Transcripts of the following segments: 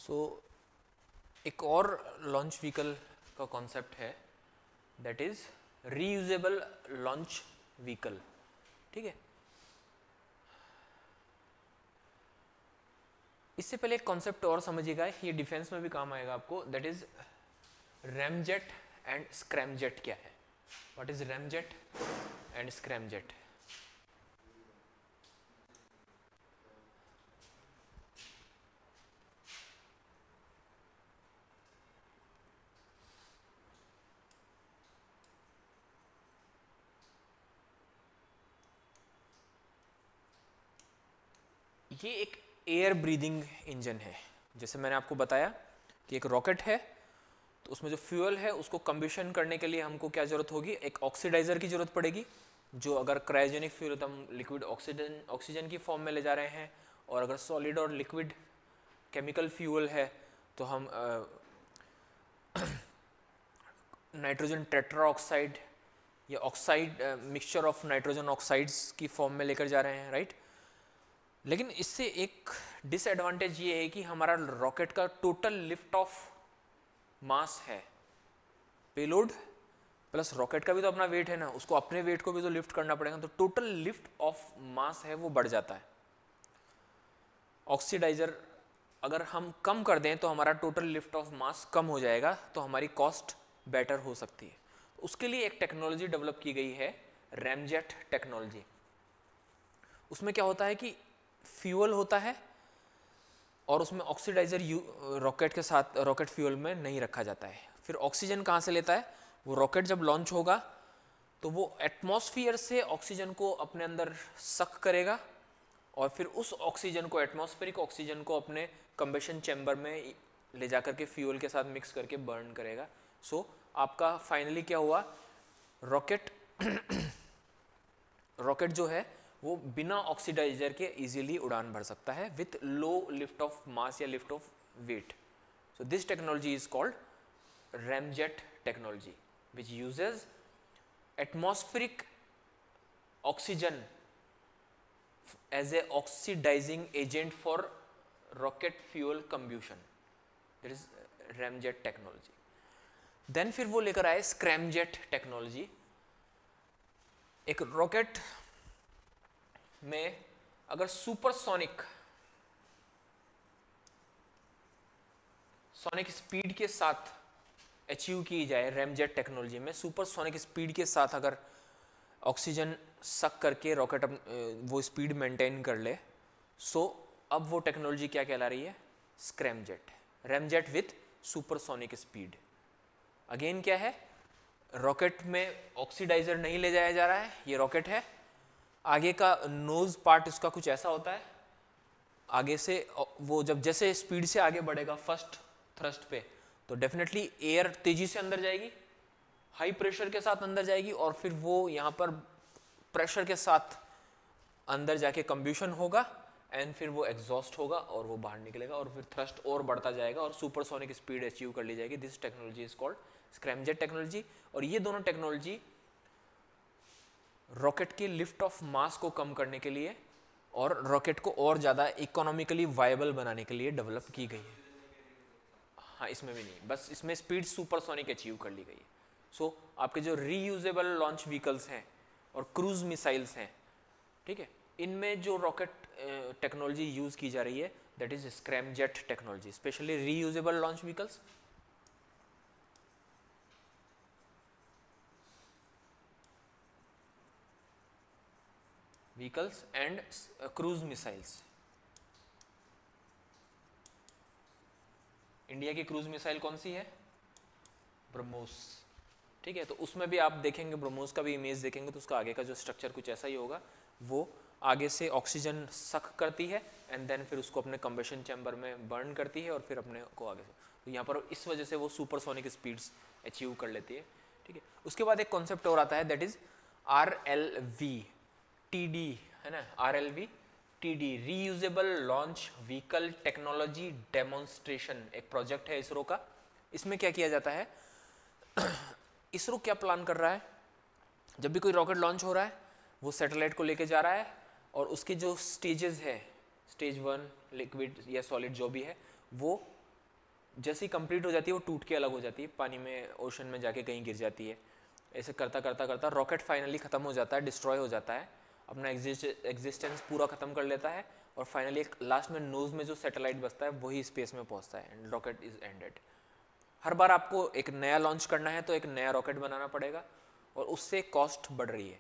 सो एक और launch vehicle का कॉन्सेप्ट है, that is reusable launch vehicle. ठीक है, इससे पहले एक कॉन्सेप्ट और समझिएगा, ये डिफेंस में भी काम आएगा आपको, that is ramjet and scramjet. क्या है, what is ramjet and scramjet? ये एक एयर ब्रीदिंग इंजन है। जैसे मैंने आपको बताया कि एक रॉकेट है, तो उसमें जो फ्यूल है उसको कंबशन करने के लिए हमको क्या जरूरत होगी, एक ऑक्सीडाइजर की जरूरत पड़ेगी, जो अगर क्रायोजेनिक फ्यूल है तो हम लिक्विड ऑक्सीजन की फॉर्म में ले जा रहे हैं, और अगर सॉलिड और लिक्विड केमिकल फ्यूल है तो हम नाइट्रोजन टेट्राऑक्साइड या oxide mixture of nitrogen oxides की फॉर्म में लेकर जा रहे हैं, राइट। लेकिन इससे एक डिसएडवांटेज ये है कि हमारा रॉकेट का टोटल लिफ्ट ऑफ मास है, पेलोड प्लस रॉकेट का भी तो अपना वेट है ना, उसको अपने वेट को भी तो लिफ्ट करना पड़ेगा, तो टोटल लिफ्ट ऑफ मास है वो बढ़ जाता है। ऑक्सीडाइजर अगर हम कम कर दें तो हमारा टोटल लिफ्ट ऑफ मास कम हो जाएगा, तो हमारी कॉस्ट बेटर हो सकती है। उसके लिए एक टेक्नोलॉजी डेवलप की गई है, रैमजेट टेक्नोलॉजी। उसमें क्या होता है कि फ्यूल होता है और उसमें ऑक्सीडाइजर रॉकेट के साथ, रॉकेट फ्यूल में नहीं रखा जाता है। फिर ऑक्सीजन कहाँ से लेता है, वो रॉकेट जब लॉन्च होगा तो वो एटमॉस्फेयर से ऑक्सीजन को अपने अंदर सक करेगा, और फिर उस ऑक्सीजन को, एटमॉस्फेरिक ऑक्सीजन को अपने कंबशन चैम्बर में ले जाकर के फ्यूल के साथ मिक्स करके बर्न करेगा। सो आपका फाइनली क्या हुआ, रॉकेट रॉकेट जो है वो बिना ऑक्सीडाइजर के इजीली उड़ान भर सकता है with low lift off mass या lift off weight. So this technology is called ramjet technology, which uses atmospheric oxygen as a oxidizing agent for rocket fuel combustion. That is ramjet technology. Then फिर वो लेकर आए scramjet technology। एक rocket में अगर supersonic speed के साथ achieve की जाए, रैमजेट टेक्नोलॉजी में सुपरसोनिक स्पीड के साथ अगर ऑक्सीजन सक करके रॉकेट वो स्पीड मेंटेन कर ले, सो अब वो टेक्नोलॉजी क्या कहला रही है, scramjet, ramjet with supersonic speed. Again क्या है, रॉकेट में ऑक्सीडाइजर नहीं ले जाया जा रहा है, ये रॉकेट है, आगे का नोज पार्ट इसका कुछ ऐसा होता है, आगे से वो जब जैसे स्पीड से आगे बढ़ेगा फर्स्ट थ्रस्ट पे, तो डेफिनेटली एयर तेजी से अंदर जाएगी, हाई प्रेशर के साथ अंदर जाएगी, और फिर वो यहाँ पर प्रेशर के साथ अंदर जाके कंब्यूशन होगा, एंड फिर वो एग्जॉस्ट होगा और वो बाहर निकलेगा, और फिर थ्रस्ट और बढ़ता जाएगा और सुपरसोनिक स्पीड अचीव कर ली जाएगी। This technology is called scramjet technology. और ये दोनों टेक्नोलॉजी रॉकेट के लिफ्ट ऑफ मास को कम करने के लिए और रॉकेट को और ज़्यादा इकोनॉमिकली वायबल बनाने के लिए डेवलप की गई है। हाँ, इसमें भी नहीं, बस इसमें स्पीड सुपरसोनिक अचीव कर ली गई है। सो आपके जो रीयूजेबल लॉन्च व्हीकल्स हैं और क्रूज मिसाइल्स हैं, ठीक है, इनमें जो रॉकेट टेक्नोलॉजी यूज की जा रही है, that is scramjet technology, specially reusable launch vehicles and cruise missiles. India की क्रूज मिसाइल कौन सी है, ब्रह्मोस। ठीक है, तो उसमें भी आप देखेंगे, ब्रह्मोस का भी इमेज देखेंगे तो उसका आगे का जो स्ट्रक्चर कुछ ऐसा ही होगा, वो आगे से ऑक्सीजन सक करती है एंड देन फिर उसको अपने कंबशन चैम्बर में बर्न करती है और फिर अपने को आगे से, तो यहाँ पर इस वजह से वो सुपरसोनिक स्पीड्स अचीव कर लेती है। ठीक है, उसके बाद एक कॉन्सेप्ट और आता है, दैट इज RLV-TD, है ना, RLV-TD, reusable launch vehicle technology demonstration, एक प्रोजेक्ट है इसरो का। इसमें क्या किया जाता है, इसरो क्या प्लान कर रहा है, जब भी कोई रॉकेट लॉन्च हो रहा है वो सैटेलाइट को लेके जा रहा है, और उसके जो स्टेजेस है, स्टेज 1 लिक्विड या सॉलिड जो भी है, वो जैसे ही कंप्लीट हो जाती है वो टूट के अलग हो जाती है, पानी में, ओशन में जाके कहीं गिर जाती है। ऐसे करता करता करता रॉकेट फाइनली ख़त्म हो जाता है, डिस्ट्रॉय हो जाता है, अपना एग्जिस्टेंस पूरा ख़त्म कर लेता है, और फाइनली एक लास्ट में नोज में जो सैटेलाइट बचता है वही स्पेस में पहुंचता है, एंड रॉकेट इज एंडेड। हर बार आपको एक नया लॉन्च करना है तो एक नया रॉकेट बनाना पड़ेगा, और उससे कॉस्ट बढ़ रही है।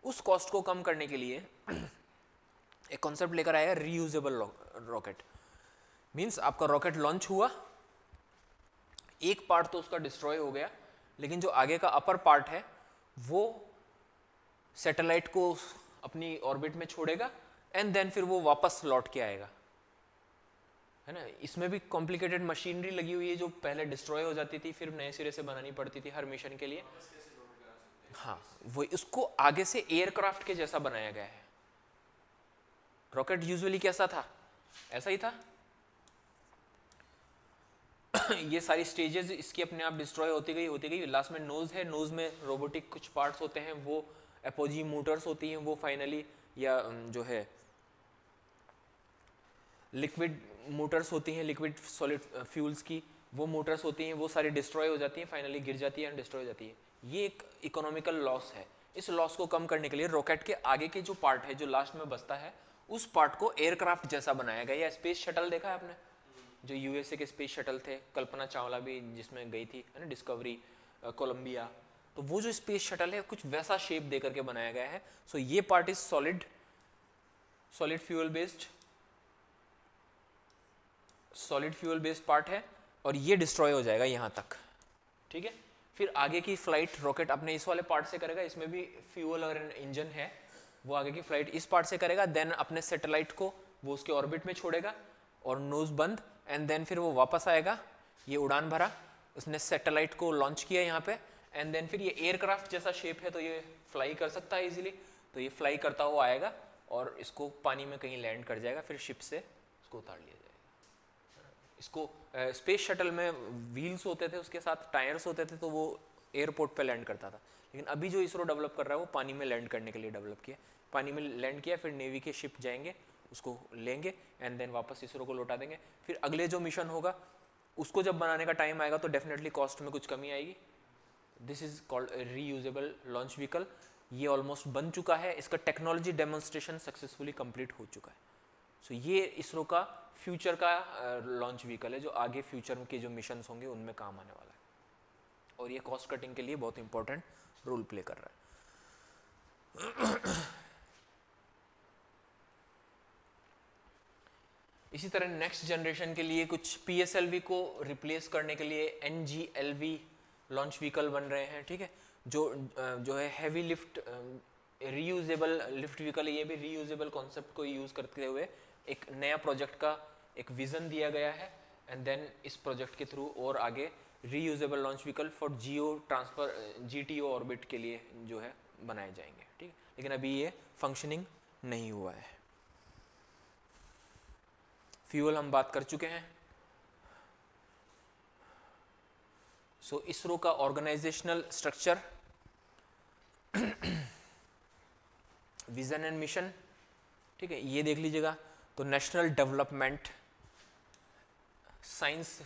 उस कॉस्ट को कम करने के लिए एक कॉन्सेप्ट लेकर आया रीयूजेबल रॉकेट। मीन्स आपका रॉकेट लॉन्च हुआ, एक पार्ट तो उसका डिस्ट्रॉय हो गया, लेकिन जो आगे का अपर पार्ट है वो सैटेलाइट को अपनी ऑर्बिट में छोड़ेगा, एंड देन फिर वो वापस लौट के आएगा, है ना। इसमें भी कॉम्प्लिकेटेड मशीनरी लगी हुई है जो पहले डिस्ट्रॉय हो जाती थी, फिर नए सिरे से बनानी पड़ती थी हर मिशन के लिए। हाँ, वो उसको आगे से एयरक्राफ्ट के जैसा बनाया गया है। रॉकेट यूजुअली कैसा था, ऐसा ही था। ये सारी स्टेजेस इसकी अपने आप डिस्ट्रॉय होती गई, लास्ट में नोज है, नोज में रोबोटिक कुछ पार्ट्स होते हैं, वो एपोजी मोटर्स होती हैं, वो फाइनली, या जो है लिक्विड मोटर्स होती हैं, लिक्विड सॉलिड फ्यूल्स की वो मोटर्स होती हैं, वो सारी डिस्ट्रॉय हो जाती हैं, फाइनली गिर जाती है एंड डिस्ट्रॉय हो जाती है। ये एक इकोनॉमिकल लॉस है। इस लॉस को कम करने के लिए रॉकेट के आगे के जो पार्ट है, जो लास्ट में बचता है, उस पार्ट को एयरक्राफ्ट जैसा बनाया गया। या स्पेस शटल देखा है आपने, जो यूएसए के स्पेस शटल थे, कल्पना चावला भी जिसमें गई थी, है ना, डिस्कवरी, कोलंबिया, तो वो जो स्पेस शटल है कुछ वैसा शेप दे करके बनाया गया है। सो ये part is solid fuel based part है, और ये डिस्ट्रॉय हो जाएगा यहाँ तक, ठीक है। फिर आगे की फ्लाइट रॉकेट अपने इस वाले पार्ट से करेगा, इसमें भी फ्यूल और इंजन है, वो आगे की फ्लाइट इस पार्ट से करेगा, देन अपने सैटेलाइट को वो उसके ऑर्बिट में छोड़ेगा और नोज बंद, एंड देन फिर वो वापस आएगा। ये उड़ान भरा, उसने सैटेलाइट को लॉन्च किया यहाँ पे, एंड देन फिर ये एयरक्राफ्ट जैसा शेप है तो ये फ्लाई कर सकता है इजीली, तो ये फ्लाई करता हुआ आएगा और इसको पानी में कहीं लैंड कर जाएगा, फिर शिप से इसको उतार लिया जाएगा। इसको स्पेस शटल में व्हील्स होते थे, उसके साथ टायर्स होते थे, तो वो एयरपोर्ट पे लैंड करता था। लेकिन अभी जो इसरो डेवलप कर रहा है वो पानी में लैंड करने के लिए डेवलप किया। पानी में लैंड किया, फिर नेवी के शिप जाएंगे, उसको लेंगे, एंड देन वापस इसरो को लौटा देंगे। फिर अगले जो मिशन होगा उसको जब बनाने का टाइम आएगा तो डेफिनेटली कॉस्ट में कुछ कमी आएगी। This is called reusable launch vehicle. ये ऑलमोस्ट बन चुका है, इसका टेक्नोलॉजी डेमोन्स्ट्रेशन सक्सेसफुली कंप्लीट हो चुका है। सो ये इसरो का फ्यूचर का लॉन्च व्हीकल है, जो आगे फ्यूचर के जो मिशन होंगे उनमें काम आने वाला है, और ये कॉस्ट कटिंग के लिए बहुत इंपॉर्टेंट रोल प्ले कर रहा है। इसी तरह नेक्स्ट जनरेशन के लिए कुछ PSLV को रिप्लेस करने के लिए NGLV लॉन्च व्हीकल बन रहे हैं, ठीक है। जो है heavy lift reusable lift vehicle है। ये भी रीयूजेबल कॉन्सेप्ट को यूज करते हुए एक नया प्रोजेक्ट का एक विजन दिया गया है, एंड देन इस प्रोजेक्ट के थ्रू और आगे reusable launch vehicle for GTO orbit के लिए जो है बनाए जाएंगे, ठीक है। लेकिन अभी ये फंक्शनिंग नहीं हुआ है। फ्यूल हम बात कर चुके हैं। सो इसरो का organisational structure, vision and mission, ठीक है, ये देख लीजिएगा। तो national development science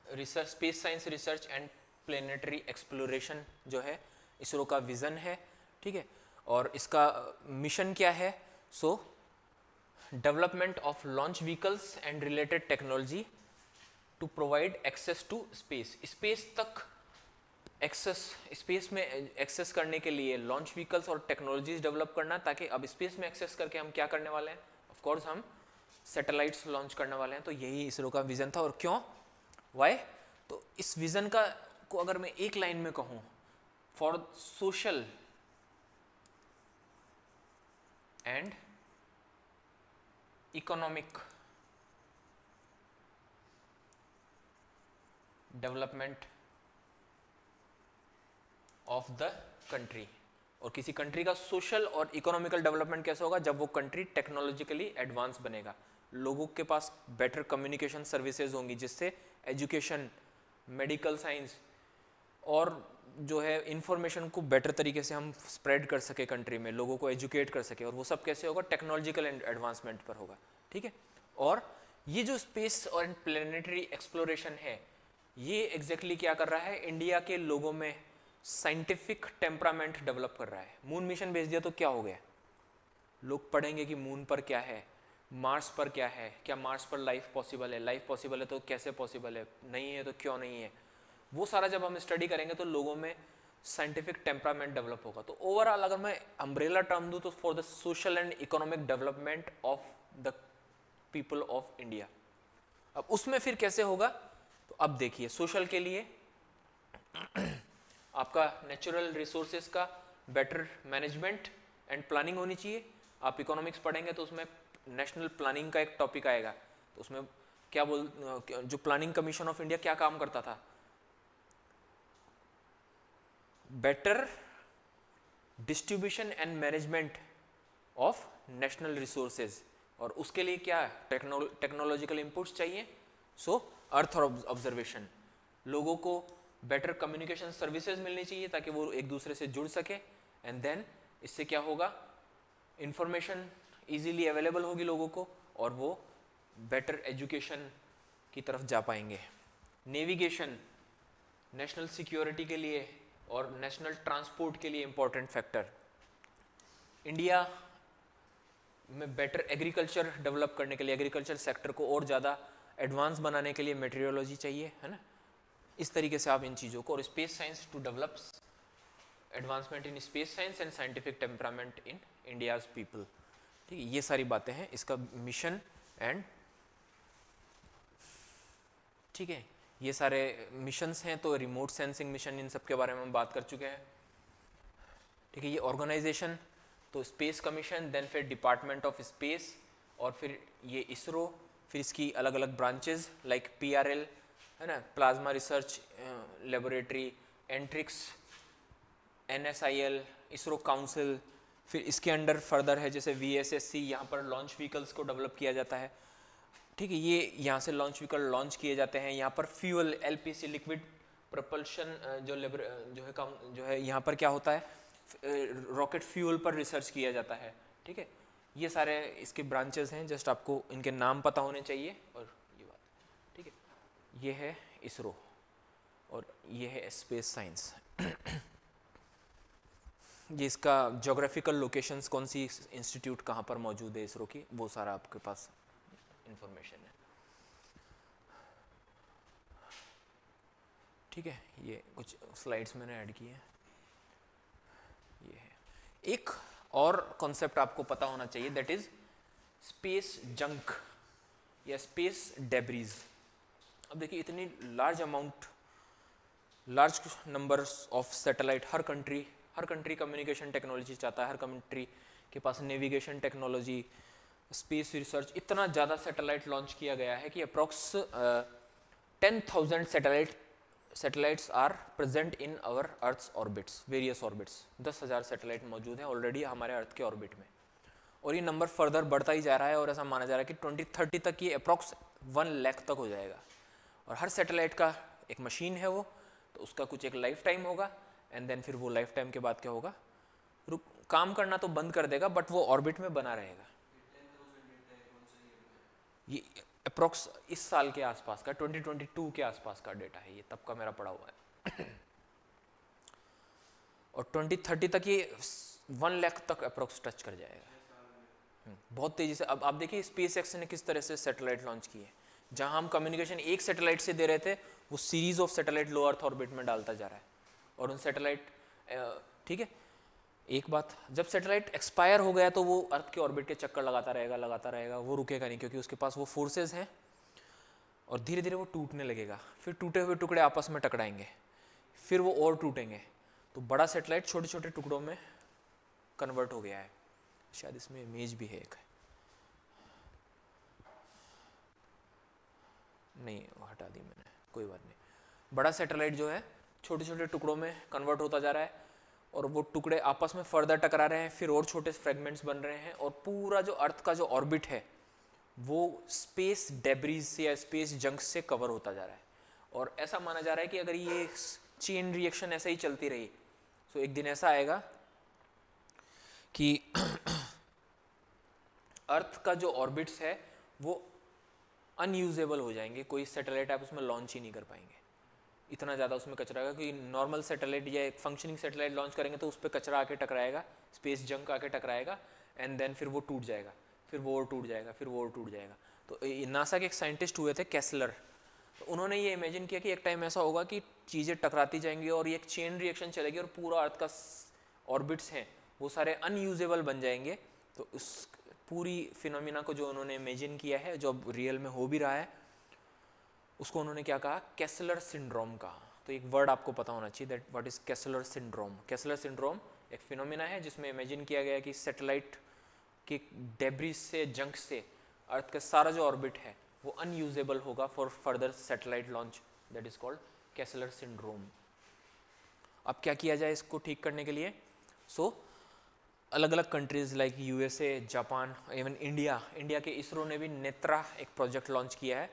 research, space science research and planetary exploration जो है इसरो का विजन है, ठीक है। और इसका मिशन क्या है? So development of launch vehicles and related technology to provide access to space. Space तक एक्सेस, स्पेस में एक्सेस करने के लिए लॉन्च व्हीकल्स और टेक्नोलॉजीज डेवलप करना, ताकि अब स्पेस में एक्सेस करके हम क्या करने वाले हैं? ऑफ कोर्स हम सैटेलाइट्स लॉन्च करने वाले हैं। तो यही इसरो का विजन था। और क्यों, वाई? तो इस विजन का को अगर मैं एक लाइन में कहूँ, for social and economic development of the country. और किसी कंट्री का सोशल और इकोनॉमिकल डेवलपमेंट कैसे होगा? जब वो कंट्री टेक्नोलॉजिकली एडवांस बनेगा, लोगों के पास बेटर कम्युनिकेशन सर्विसेज होंगी, जिससे एजुकेशन, मेडिकल साइंस और जो है इंफॉर्मेशन को बेटर तरीके से हम स्प्रेड कर सके कंट्री में, लोगों को एजुकेट कर सके। और वो सब कैसे होगा? टेक्नोलॉजिकल एडवांसमेंट पर होगा, ठीक है। और ये जो स्पेस और प्लेनेटरी एक्सप्लोरेशन है, ये एग्जैक्टली क्या कर रहा है, इंडिया के लोगों में साइंटिफिक टेम्परामेंट डेवलप कर रहा है। मून मिशन भेज दिया तो क्या हो गया, लोग पढ़ेंगे कि मून पर क्या है, मार्स पर क्या है, क्या मार्स पर लाइफ पॉसिबल है, लाइफ पॉसिबल है तो कैसे पॉसिबल है, नहीं है तो क्यों नहीं है। वो सारा जब हम स्टडी करेंगे तो लोगों में साइंटिफिक टेम्परामेंट डेवलप होगा। तो ओवरऑल अगर मैं अम्ब्रेला टर्म दूं तो for the social and economic development of the people of India. अब उसमें फिर कैसे होगा, तो अब देखिए सोशल के लिए आपका नेचुरल रिसोर्सेज का बेटर मैनेजमेंट एंड प्लानिंग होनी चाहिए। आप इकोनॉमिक्स पढ़ेंगे तो उसमें नेशनल प्लानिंग का एक टॉपिक आएगा, तो उसमें क्या जो प्लानिंग कमीशन ऑफ इंडिया क्या काम करता था, better distribution and management of national resources, और उसके लिए क्या टेक्नोलॉजिकल इनपुट्स चाहिए। सो अर्थ ऑब्जर्वेशन, लोगों को बेटर कम्युनिकेशन सर्विसेज मिलनी चाहिए ताकि वो एक दूसरे से जुड़ सके, एंड देन इससे क्या होगा, इंफॉर्मेशन इजीली अवेलेबल होगी लोगों को और वो बेटर एजुकेशन की तरफ जा पाएंगे। नेविगेशन नेशनल सिक्योरिटी के लिए और नेशनल ट्रांसपोर्ट के लिए इंपॉर्टेंट फैक्टर। इंडिया में बेटर एग्रीकल्चर डेवलप करने के लिए, एग्रीकल्चर सेक्टर को और ज़्यादा एडवांस बनाने के लिए मेटीरियोलॉजी चाहिए, है ना। इस तरीके से आप इन चीज़ों को, और space science to develop advancement in space science and scientific temperament in India's people. ठीक है, ये सारी बातें हैं इसका मिशन एंड, ठीक है, ये सारे मिशंस हैं। तो रिमोट सेंसिंग मिशन, इन सब के बारे में हम बात कर चुके हैं। ठीक है, ये ऑर्गेनाइजेशन, तो स्पेस कमीशन, देन फिर डिपार्टमेंट ऑफ स्पेस, और फिर ये इसरो, फिर इसकी अलग अलग ब्रांचेज लाइक PRL, है ना, plasma research laboratory, Antrix, NSIL, ISRO council, फिर इसके अंडर फर्दर है जैसे VSSC, यहाँ पर लॉन्च व्हीकल्स को डेवलप किया जाता है। ठीक है, ये यहाँ से लॉन्च व्हीकल लॉन्च किए जाते हैं। यहाँ पर फ्यूल LPC लिक्विड प्रपल्शन जो है यहाँ पर क्या होता है, रॉकेट फ्यूल पर रिसर्च किया जाता है। ठीक है, ये सारे इसके ब्रांचेस हैं, जस्ट आपको इनके नाम पता होने चाहिए। और ये बात, ठीक है, ये है इसरो और ये है स्पेस साइंस। ये इसका जोग्राफिकल लोकेशंस, कौन सी इंस्टीट्यूट कहाँ पर मौजूद है इसरो की, वो सारा आपके पास इंफॉर्मेशन है। ठीक है, ये कुछ स्लाइड्स मैंने ऐड किए हैं। ये है एक और कॉन्सेप्ट आपको पता होना चाहिए, दैट इज स्पेस जंक या स्पेस डेब्रीज। अब देखिए, इतनी लार्ज नंबर्स ऑफ सैटेलाइट, हर कंट्री कम्युनिकेशन टेक्नोलॉजी चाहता है, हर कंट्री के पास नेविगेशन टेक्नोलॉजी, स्पेस रिसर्च, इतना ज़्यादा सैटेलाइट लॉन्च किया गया है कि approx 10,000 satellites are present in our earth's orbits, various orbits. 10,000 satellite मौजूद हैं ऑलरेडी हमारे अर्थ के ऑर्बिट में, और ये नंबर फर्दर बढ़ता ही जा रहा है, और ऐसा माना जा रहा है कि 2030 तक ये अप्रॉक्स 1 लाख तक हो जाएगा। और हर सैटेलाइट का एक मशीन है वो, तो उसका कुछ एक लाइफ टाइम होगा, एंड देन फिर वो लाइफ टाइम के बाद क्या होगा, काम करना तो बंद कर देगा, बट वो ऑर्बिट में बना रहेगा। ये अप्रॉक्स इस साल के आसपास का, 2022 के आसपास का डेटा है, ये तब का मेरा पड़ा हुआ है। और 2030 तक ये 1 लाख तक अप्रॉक्स टच कर जाएगा, बहुत तेजी से। अब आप देखिए SpaceX ने किस तरह से सैटेलाइट लॉन्च किए, जहां हम कम्युनिकेशन एक सैटेलाइट से दे रहे थे, वो series of satellite low earth orbit में डालता जा रहा है। और उन सैटेलाइट, ठीक है, एक बात, जब सैटेलाइट एक्सपायर हो गया तो वो अर्थ के ऑर्बिट के चक्कर लगाता रहेगा, वो रुकेगा नहीं, क्योंकि उसके पास वो फोर्सेस हैं, और धीरे धीरे वो टूटने लगेगा। फिर टूटे हुए टुकड़े आपस में टकराएंगे, फिर वो और टूटेंगे, तो बड़ा सैटेलाइट छोटे छोटे टुकड़ों में कन्वर्ट हो गया है। शायद इसमें इमेज भी है एक, नहीं वो हटा दी मैंने, कोई बात नहीं। बड़ा सैटेलाइट जो है छोटे छोटे टुकड़ों में कन्वर्ट होता जा रहा है, और वो टुकड़े आपस में फर्दर टकरा रहे हैं, फिर और छोटे फ्रेगमेंट्स बन रहे हैं, और पूरा जो अर्थ का जो ऑर्बिट है वो स्पेस डेब्रीज से या स्पेस जंक से कवर होता जा रहा है। और ऐसा माना जा रहा है कि अगर ये चेन रिएक्शन ऐसे ही चलती रही, तो एक दिन ऐसा आएगा कि अर्थ का जो ऑर्बिट्स है वो अनयूजेबल हो जाएंगे, कोई सैटेलाइट आप उसमें लॉन्च ही नहीं कर पाएंगे। इतना ज़्यादा उसमें कचरा आएगा कि नॉर्मल सैटेलाइट या एक फंक्शनिंग सैटेलाइट लॉन्च करेंगे तो उस पर कचरा आके टकराएगा, स्पेस जंक आके टकराएगा, एंड देन फिर वो टूट जाएगा, फिर वो और टूट जाएगा, फिर वो और टूट जाएगा। तो नासा के एक साइंटिस्ट हुए थे केसलर, तो उन्होंने ये इमेजिन किया कि एक टाइम ऐसा होगा कि चीज़ें टकराती जाएंगी और ये एक चेन रिएक्शन चलेगी और पूरा अर्थ का ऑर्बिट्स हैं वो सारे अनयूजेबल बन जाएंगे। तो उस पूरी फिनोमिना को जो उन्होंने इमेजिन किया है, जो अब रियल में हो भी रहा है, उसको उन्होंने क्या कहा, केसलर सिंड्रोम कहा। तो एक वर्ड आपको पता होना चाहिए, that what is Kessler syndrome. Kessler syndrome एक फिनोमिना है जिसमें इमेजिन किया गया कि सैटेलाइट के डेब्रिस से, जंक से अर्थ का सारा जो ऑर्बिट है वो अनयूजेबल होगा for further satellite launch, that is called Kessler syndrome. अब क्या किया जाए इसको ठीक करने के लिए? अलग अलग countries like USA, Japan, even India के इसरो ने भी नेत्रा एक प्रोजेक्ट लॉन्च किया है।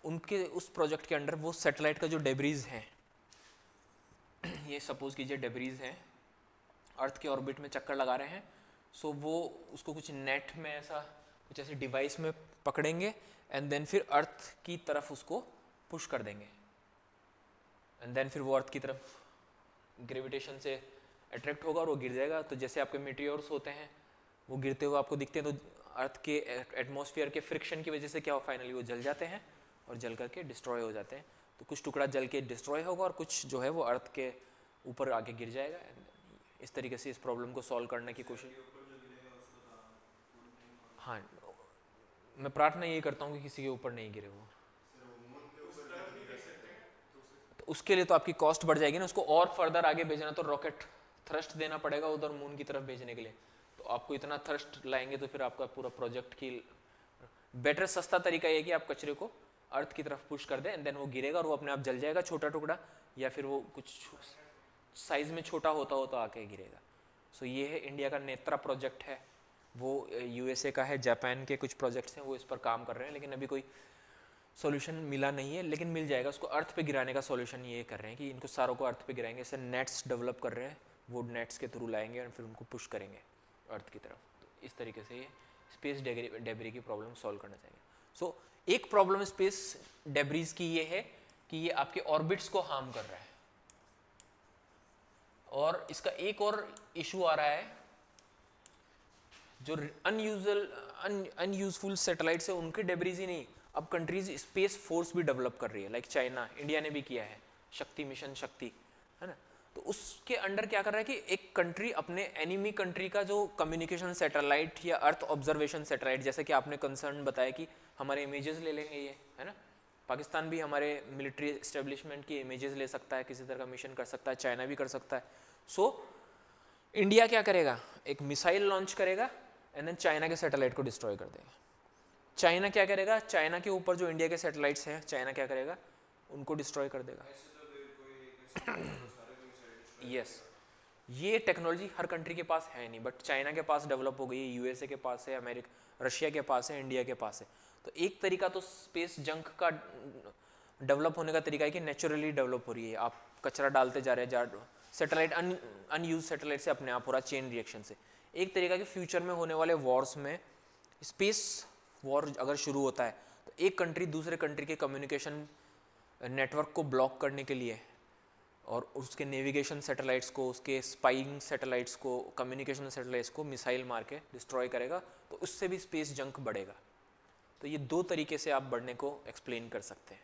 उनके उस प्रोजेक्ट के अंडर वो सैटेलाइट का जो डेब्रीज है, ये सपोज कीजिए डेब्रीज हैं, अर्थ के ऑर्बिट में चक्कर लगा रहे हैं, सो वो उसको कुछ नेट में ऐसा कुछ ऐसे डिवाइस में पकड़ेंगे एंड देन फिर अर्थ की तरफ उसको पुश कर देंगे, एंड देन फिर वो अर्थ की तरफ ग्रेविटेशन से अट्रैक्ट होगा और वो गिर जाएगा। तो जैसे आपके मीटियोर्स होते हैं वो गिरते हुए आपको दिखते हैं, तो अर्थ के एटमॉस्फेयर के फ्रिक्शन की वजह से क्या हो, फाइनली वो जल जाते हैं और जल करके डिस्ट्रॉय हो जाते हैं। तो कुछ टुकड़ा जल के डिस्ट्रॉय होगा और कुछ जो है वो अर्थ के ऊपर आके गिर जाएगा। इस तरीके से इस प्रॉब्लम को सॉल्व करने की कोशिश। हाँ, मैं प्रार्थना यही करता हूँ कि किसी के ऊपर नहीं गिरे वो। तो उसके लिए तो आपकी कॉस्ट बढ़ जाएगी ना, उसको और फर्दर आगे भेजना तो रॉकेट थ्रस्ट देना पड़ेगा उधर मून की तरफ भेजने के लिए। तो आपको इतना थ्रस्ट लाएंगे तो फिर आपका पूरा प्रोजेक्ट की बेटर सस्ता तरीका ये है कि आप कचरे को अर्थ की तरफ पुश कर दें एंड देन वो गिरेगा और वो अपने आप जल जाएगा छोटा टुकड़ा, या फिर वो कुछ साइज में छोटा होता हो तो आके गिरेगा। सो ये है इंडिया का नेत्रा प्रोजेक्ट है, वो यूएसए का है, जापान के कुछ प्रोजेक्ट्स हैं वो इस पर काम कर रहे हैं, लेकिन अभी कोई सॉल्यूशन मिला नहीं है, लेकिन मिल जाएगा। उसको अर्थ पे गिराने का सॉल्यूशन ये कर रहे हैं कि इनको सारों को अर्थ पे गिराएंगे, इससे नेट्स डेवलप कर रहे हैं, वुड नेट्स के थ्रू लाएंगे और फिर उनको पुश करेंगे अर्थ की तरफ। तो इस तरीके से ये स्पेस डेब्री की प्रॉब्लम सॉल्व करना चाहिए। सो एक प्रॉब्लम स्पेस डेब्रीज की ये है कि ये आपके ऑर्बिट्स को हार्म कर रहा है, और इसका एक और इशू आ रहा है, जो अनयूजफुल सैटेलाइट्स है उनके डेब्रीज ही नहीं, अब कंट्रीज स्पेस फोर्स भी डेवलप कर रही है, लाइक चाइना, इंडिया ने भी किया है शक्ति मिशन, शक्ति है ना। तो उसके अंडर क्या कर रहा है कि एक कंट्री अपने एनिमी कंट्री का जो कम्युनिकेशन सैटेलाइट या अर्थ ऑब्जर्वेशन सैटेलाइट, जैसे कि आपने कंसर्न बताया कि हमारे इमेजेस ले लेंगे ये, है ना। पाकिस्तान भी हमारे मिलिट्री एस्टेब्लिशमेंट की इमेजेस ले सकता है, किसी तरह का मिशन कर सकता है, चाइना भी कर सकता है। सो इंडिया क्या करेगा, एक मिसाइल लॉन्च करेगा एंड देन चाइना के सैटेलाइट को डिस्ट्रॉय कर देगा। चाइना क्या करेगा, चाइना के ऊपर जो इंडिया के सैटेलाइट्स हैं, चाइना क्या करेगा, उनको डिस्ट्रॉय कर देगा। यस, ये टेक्नोलॉजी हर कंट्री के पास है नहीं, बट चाइना के पास डेवलप हो गई है, यूएसए के पास है, अमेरिका, रशिया के पास है, इंडिया के पास है। तो एक तरीका तो स्पेस जंक का डेवलप होने का तरीका है कि नेचुरली डेवलप हो रही है, आप कचरा डालते जा रहे हैं, सैटेलाइट अनयूज सैटेलाइट से अपने आप हो रहा चेन रिएक्शन से। एक तरीका कि फ्यूचर में होने वाले वॉर्स में, स्पेस वॉर अगर शुरू होता है तो एक कंट्री दूसरे कंट्री के कम्युनिकेशन नेटवर्क को ब्लॉक करने के लिए और उसके नेविगेशन सैटेलाइट्स को, उसके स्पाइंग सैटेलाइट्स को, कम्युनिकेशन सैटेलाइट्स को मिसाइल मार के डिस्ट्रॉय करेगा, तो उससे भी स्पेस जंक बढ़ेगा। तो ये दो तरीके से आप बढ़ने को एक्सप्लेन कर सकते हैं,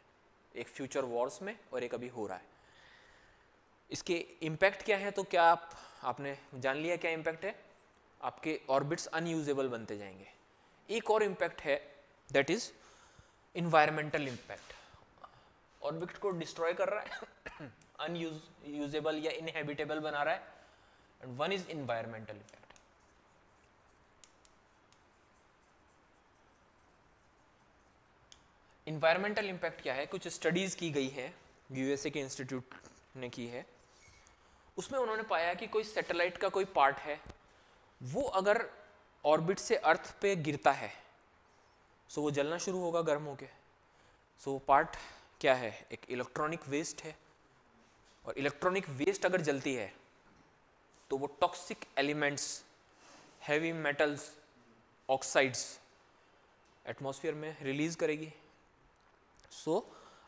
एक फ्यूचर वॉर्स में और एक अभी हो रहा है। इसके इम्पैक्ट क्या है, तो क्या आपने जान लिया क्या इम्पैक्ट है, आपके ऑर्बिट्स अनयूजेबल बनते जाएंगे। एक और इम्पैक्ट है, that is environmental impact. Orbit को डिस्ट्रॉय कर रहा है, अनयूजेबल या इनहेबिटेबल बना रहा है, and one is environmental impact. Environmental impact क्या है, कुछ स्टडीज की गई है, यूएसए के इंस्टीट्यूट ने की है, उसमें उन्होंने पाया कि कोई सैटेलाइट का कोई पार्ट है, वो अगर ऑर्बिट से अर्थ पे गिरता है सो वो जलना शुरू होगा गर्म होके। सो वो पार्ट क्या है, एक इलेक्ट्रॉनिक वेस्ट है, और इलेक्ट्रॉनिक वेस्ट अगर जलती है तो वो toxic elements, heavy metals, oxides atmosphere में रिलीज करेगी। सो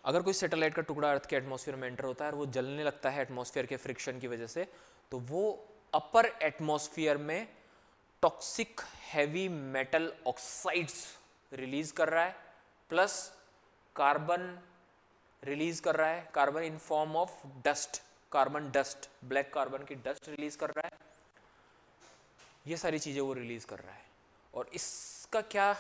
अगर कोई सैटेलाइट का टुकड़ा अर्थ के एटमॉस्फेयर में एंटर होता है और वो जलने लगता है एटमॉस्फेयर के फ्रिक्शन की वजह से, तो वो अपर एटमॉस्फेयर में toxic heavy metal oxides release कर रहा है, प्लस कार्बन रिलीज कर रहा है, carbon in form of dust, carbon dust, black carbon की डस्ट रिलीज कर रहा है। ये सारी चीज़ें वो रिलीज कर रहा है। और इसका क्या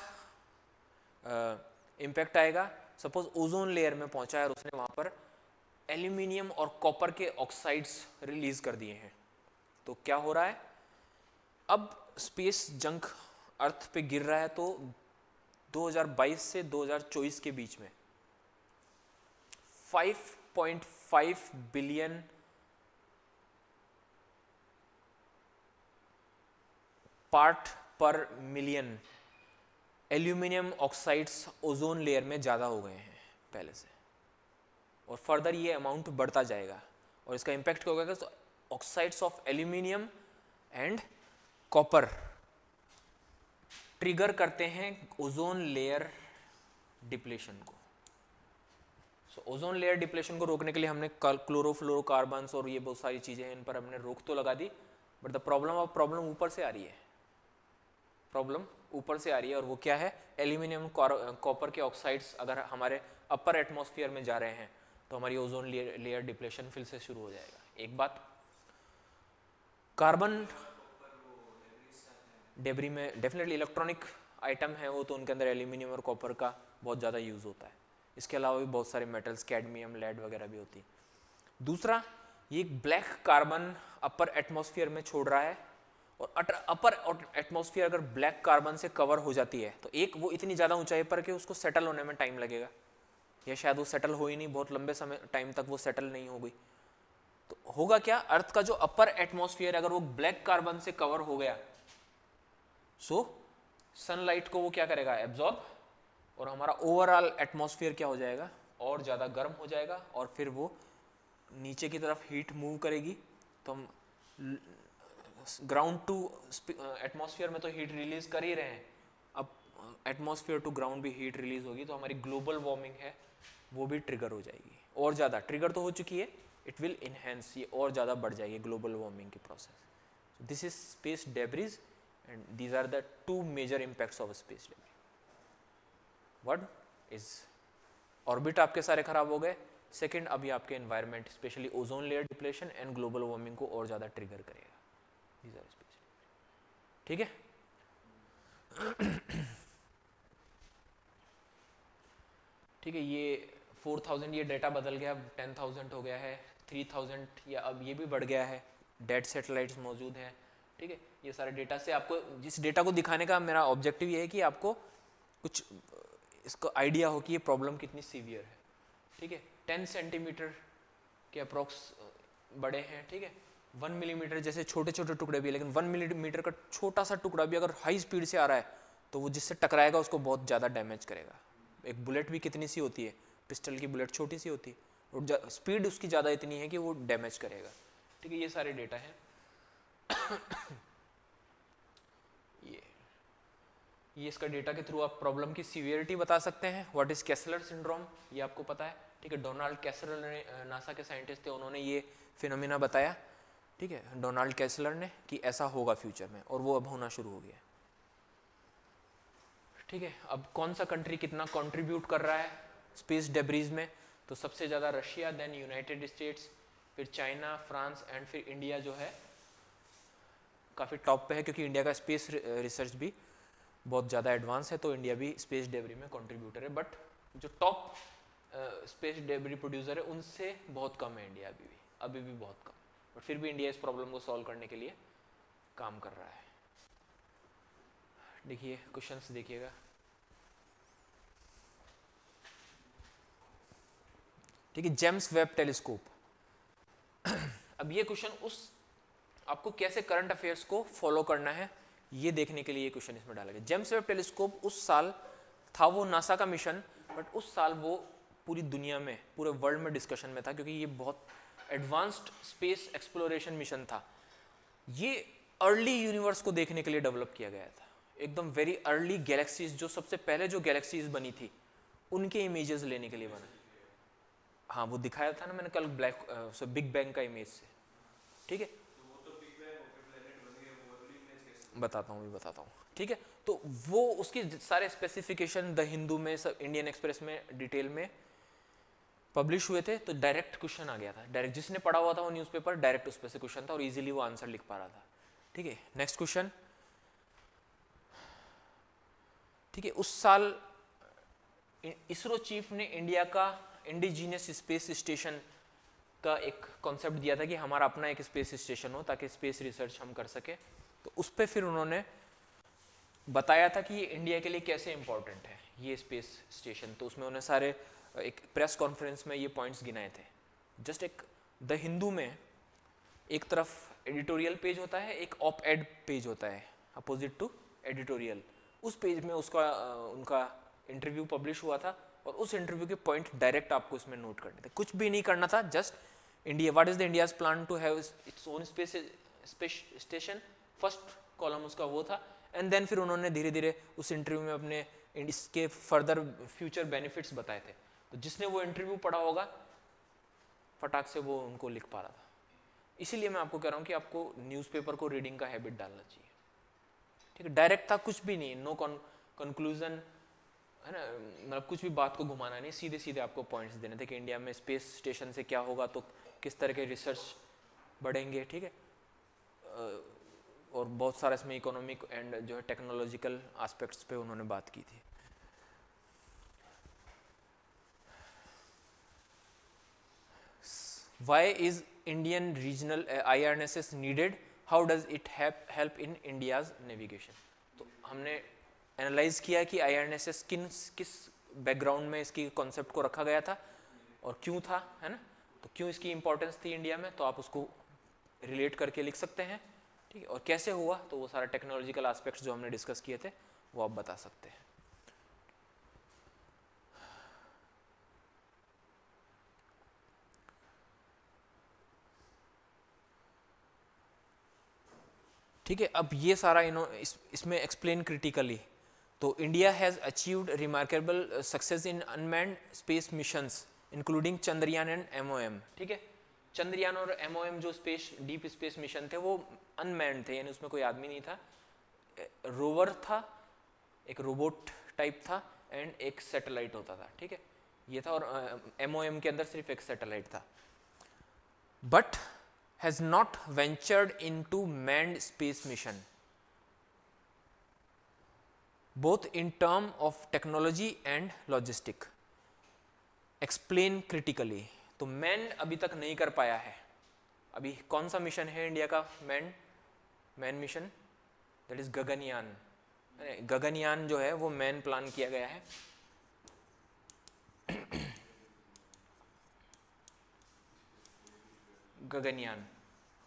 इम्पैक्ट आएगा? सपोज ओजोन लेयर में पहुंचा है और उसने वहां पर एल्यूमिनियम और कॉपर के ऑक्साइड्स रिलीज कर दिए हैं, तो क्या हो रहा है? अब स्पेस जंक अर्थ पे गिर रहा है, तो 2022 से 2024 के बीच में 5.5 बिलियन पार्ट पर million aluminium oxides ozone layer में ज़्यादा हो गए हैं पहले से, और फर्दर ये अमाउंट बढ़ता जाएगा। और इसका इम्पैक्ट क्या होगा? तो oxides of aluminium and copper trigger करते हैं ओजोन लेयर डिप्लेशन को। सो ओजोन लेयर डिप्लेशन को रोकने के लिए हमने क्लोरोफ्लोरोकार्बन्स और ये बहुत सारी चीज़ें हैं, इन पर हमने रोक तो लगा दी, बट द प्रॉब्लम ऊपर से आ रही है। प्रॉब्लम ऊपर से आ रही है, और वो क्या है? एल्यूमिनियम कॉपर के ऑक्साइड्स अगर हमारे अपर एटमॉस्फेयर में जा रहे हैं तो हमारी ओजोन लेयर डिप्लेशन फिर से शुरू हो जाएगा। एक बात, कार्बन डेब्री में डेफिनेटली इलेक्ट्रॉनिक आइटम है वो, तो उनके अंदर एल्यूमिनियम और कॉपर का बहुत ज़्यादा यूज़ होता है। इसके अलावा भी बहुत सारे मेटल्स, कैडमियम, लेड वगैरह भी होती है। दूसरा, ये ब्लैक कार्बन अपर एटमॉस्फेयर में छोड़ रहा है, और अपर एटमॉस्फेयर अगर ब्लैक कार्बन से कवर हो जाती है तो एक वो इतनी ज़्यादा ऊंचाई पर कि उसको सेटल होने में टाइम लगेगा, या शायद वो सेटल हो ही नहीं, बहुत लंबे समय टाइम तक वो सेटल नहीं हो गई। तो होगा क्या? अर्थ का जो अपर एटमॉस्फेयर अगर वो ब्लैक कार्बन से कवर हो गया, सो सनलाइट को वो क्या करेगा? एब्जॉर्ब, और हमारा ओवरऑल एटमॉस्फेयर क्या हो जाएगा? और ज़्यादा गर्म हो जाएगा, और फिर वो नीचे की तरफ हीट मूव करेगी, तो हम ग्राउंड टू एटमॉस्फेयर में तो हीट रिलीज कर ही रहे हैं, अब एटमॉस्फेयर टू ग्राउंड भी हीट रिलीज होगी, तो हमारी ग्लोबल वार्मिंग है वो भी ट्रिगर हो जाएगी, और ज़्यादा ट्रिगर तो हो चुकी है, इट विल इनहेंस, ये और ज़्यादा बढ़ जाएगी ग्लोबल वार्मिंग की process. This is space debris and these are the two major impacts of space debris. What is orbit आपके सारे खराब हो गए। सेकेंड, अभी आपके environment specially ozone layer depletion and global warming को और ज़्यादा ट्रिगर करेगा। ठीक है। ठीक है, ये 4000 ये डेटा बदल गया, 10,000 हो गया है, 3000 या अब ये भी बढ़ गया है, डेड सैटेलाइट्स मौजूद हैं। ठीक है, ये सारे डेटा से आपको, जिस डेटा को दिखाने का मेरा ऑब्जेक्टिव ये है कि आपको कुछ इसको आइडिया हो कि ये प्रॉब्लम कितनी सीवियर है। ठीक है, 10 सेंटीमीटर के अप्रोक्स बड़े हैं। ठीक है, 1 मिलीमीटर जैसे छोटे छोटे टुकड़े भी है, लेकिन 1 मिलीमीटर का छोटा सा टुकड़ा भी अगर हाई स्पीड से आ रहा है तो वो जिससे टकराएगा उसको बहुत ज़्यादा डैमेज करेगा। एक बुलेट भी कितनी सी होती है, पिस्टल की बुलेट छोटी सी होती है, और स्पीड उसकी ज़्यादा इतनी है कि वो डैमेज करेगा। ठीक है, ये सारे डेटा हैं। ये इसका डेटा के थ्रू आप प्रॉब्लम की सीवियरिटी बता सकते हैं। व्हाट इज कैसलर सिंड्रोम, ये आपको पता है। ठीक है, डोनाल्ड कैसलर ने, नासा के साइंटिस्ट थे, उन्होंने ये फिनोमिना बताया। ठीक है, डोनाल्ड कैसलर ने, कि ऐसा होगा फ्यूचर में, और वो अब होना शुरू हो गया। ठीक है, अब कौन सा कंट्री कितना कंट्रीब्यूट कर रहा है स्पेस डेब्रीज में? तो सबसे ज़्यादा रशिया, देन यूनाइटेड स्टेट्स, फिर चाइना, फ्रांस एंड फिर इंडिया जो है काफ़ी टॉप पे है, क्योंकि इंडिया का स्पेस रिसर्च भी बहुत ज़्यादा एडवांस है, तो इंडिया भी स्पेस डेब्री में कंट्रीब्यूटर है। बट जो टॉप स्पेस डेब्री प्रोड्यूसर है उनसे बहुत कम है इंडिया, अभी भी बहुत कम, बट फिर भी इंडिया इस प्रॉब्लम को सॉल्व करने के लिए काम कर रहा है। देखिए क्वेश्चंस देखिएगा। ठीक है, जेम्स वेब टेलीस्कोप। अब ये क्वेश्चन उस आपको कैसे करंट अफेयर्स को फॉलो करना है ये देखने के लिए ये क्वेश्चन इसमें डाला गया। जेम्स वेब टेलीस्कोप उस साल था, वो नासा का मिशन, बट उस साल वो पूरी दुनिया में, पूरे वर्ल्ड में डिस्कशन में था, क्योंकि ये बहुत एडवांस्ड स्पेस एक्सप्लोरेशन मिशन था। ये अर्ली यूनिवर्स को देखने के लिए डेवलप किया गया था, एकदम वेरी अर्ली गैलेक्सीज, जो सबसे पहले जो गैलेक्सीज बनी थी उनके इमेजेस लेने के लिए बना। हाँ वो दिखाया था ना मैंने कल बिग बैंग का इमेज से, ठीक है। बताता हूँ, बताता हूँ, ठीक है। तो वो उसके सारे स्पेसिफिकेशन द हिंदू में, सब इंडियन एक्सप्रेस में डिटेल में पब्लिश हुए थे। तो डायरेक्ट क्वेश्चन आ गया था, डायरेक्ट जिसने पढ़ा हुआ था वो न्यूज़पेपर, डायरेक्ट उस पर से क्वेश्चन था और इजीली वो आंसर लिख पा रहा था, ठीक है। नेक्स्ट क्वेश्चन, ठीक है। उस साल इसरो चीफ ने इंडिया का इंडिजीनियस स्पेस स्टेशन का एक कॉन्सेप्ट दिया था कि हमारा अपना एक स्पेस स्टेशन हो ताकि स्पेस रिसर्च हम कर सके। तो उस पर फिर उन्होंने बताया था कि ये इंडिया के लिए कैसे इंपॉर्टेंट है ये स्पेस स्टेशन। तो उसमें उन्होंने सारे एक प्रेस कॉन्फ्रेंस में ये पॉइंट्स गिनाए थे। जस्ट एक द हिंदू में एक तरफ एडिटोरियल पेज होता है, एक ऑप एड पेज होता है अपोजिट टू एडिटोरियल। उस पेज में उसका उनका इंटरव्यू पब्लिश हुआ था और उस इंटरव्यू के पॉइंट डायरेक्ट आपको इसमें नोट करने थे, कुछ भी नहीं करना था। Just India, what is the India's plan to have its own space station, first column उसका वो था। एंड देन फिर उन्होंने धीरे धीरे उस इंटरव्यू में अपने इसके फर्दर फ्यूचर बेनिफिट्स बताए थे। तो जिसने वो इंटरव्यू पढ़ा होगा फटाक से वो उनको लिख पा रहा था। इसीलिए मैं आपको कह रहा हूँ कि आपको न्यूज़पेपर को रीडिंग का हैबिट डालना चाहिए, ठीक है। डायरेक्ट था, कुछ भी नहीं, नो कंक्लूजन है ना, मतलब कुछ भी बात को घुमाना नहीं, सीधे सीधे आपको पॉइंट्स देने थे कि इंडिया में स्पेस स्टेशन से क्या होगा, तो किस तरह के रिसर्च बढ़ेंगे, ठीक है। और बहुत सारा इसमें इकोनॉमिक एंड जो है टेक्नोलॉजिकल एस्पेक्ट्स पे उन्होंने बात की थी। Why is Indian regional IRNSS needed? How does it help in India's navigation? तो हमने एनालाइज किया कि IRNSS किस बैकग्राउंड में इसकी कॉन्सेप्ट को रखा गया था और क्यों था, है ना। तो क्यों इसकी इंपॉर्टेंस थी इंडिया में, तो आप उसको रिलेट करके लिख सकते हैं, ठीक है। और कैसे हुआ, तो वो सारा टेक्नोलॉजिकल एस्पेक्ट्स जो हमने डिस्कस किए थे वो आप बता सकते हैं। ठीक है। अब ये सारा इसमें एक्सप्लेन क्रिटिकली। तो India has achieved remarkable success in unmanned space missions including Chandrayaan and MOM, ठीक है। चंद्रयान और MOM जो डीप स्पेस मिशन थे वो अनमैन्ड थे, यानी उसमें कोई आदमी नहीं था, रोवर था, एक रोबोट टाइप था एंड एक सैटेलाइट होता था, ठीक है। ये था। और MOM के अंदर सिर्फ एक सैटेलाइट था। But has not ventured into manned space mission, both in term of technology and logistic. Explain critically. तो manned अभी तक नहीं कर पाया है। अभी कौन सा मिशन है इंडिया का man mission, that is Gaganyaan. Gaganyaan जो है वो मैन प्लान किया गया है। गगनयान,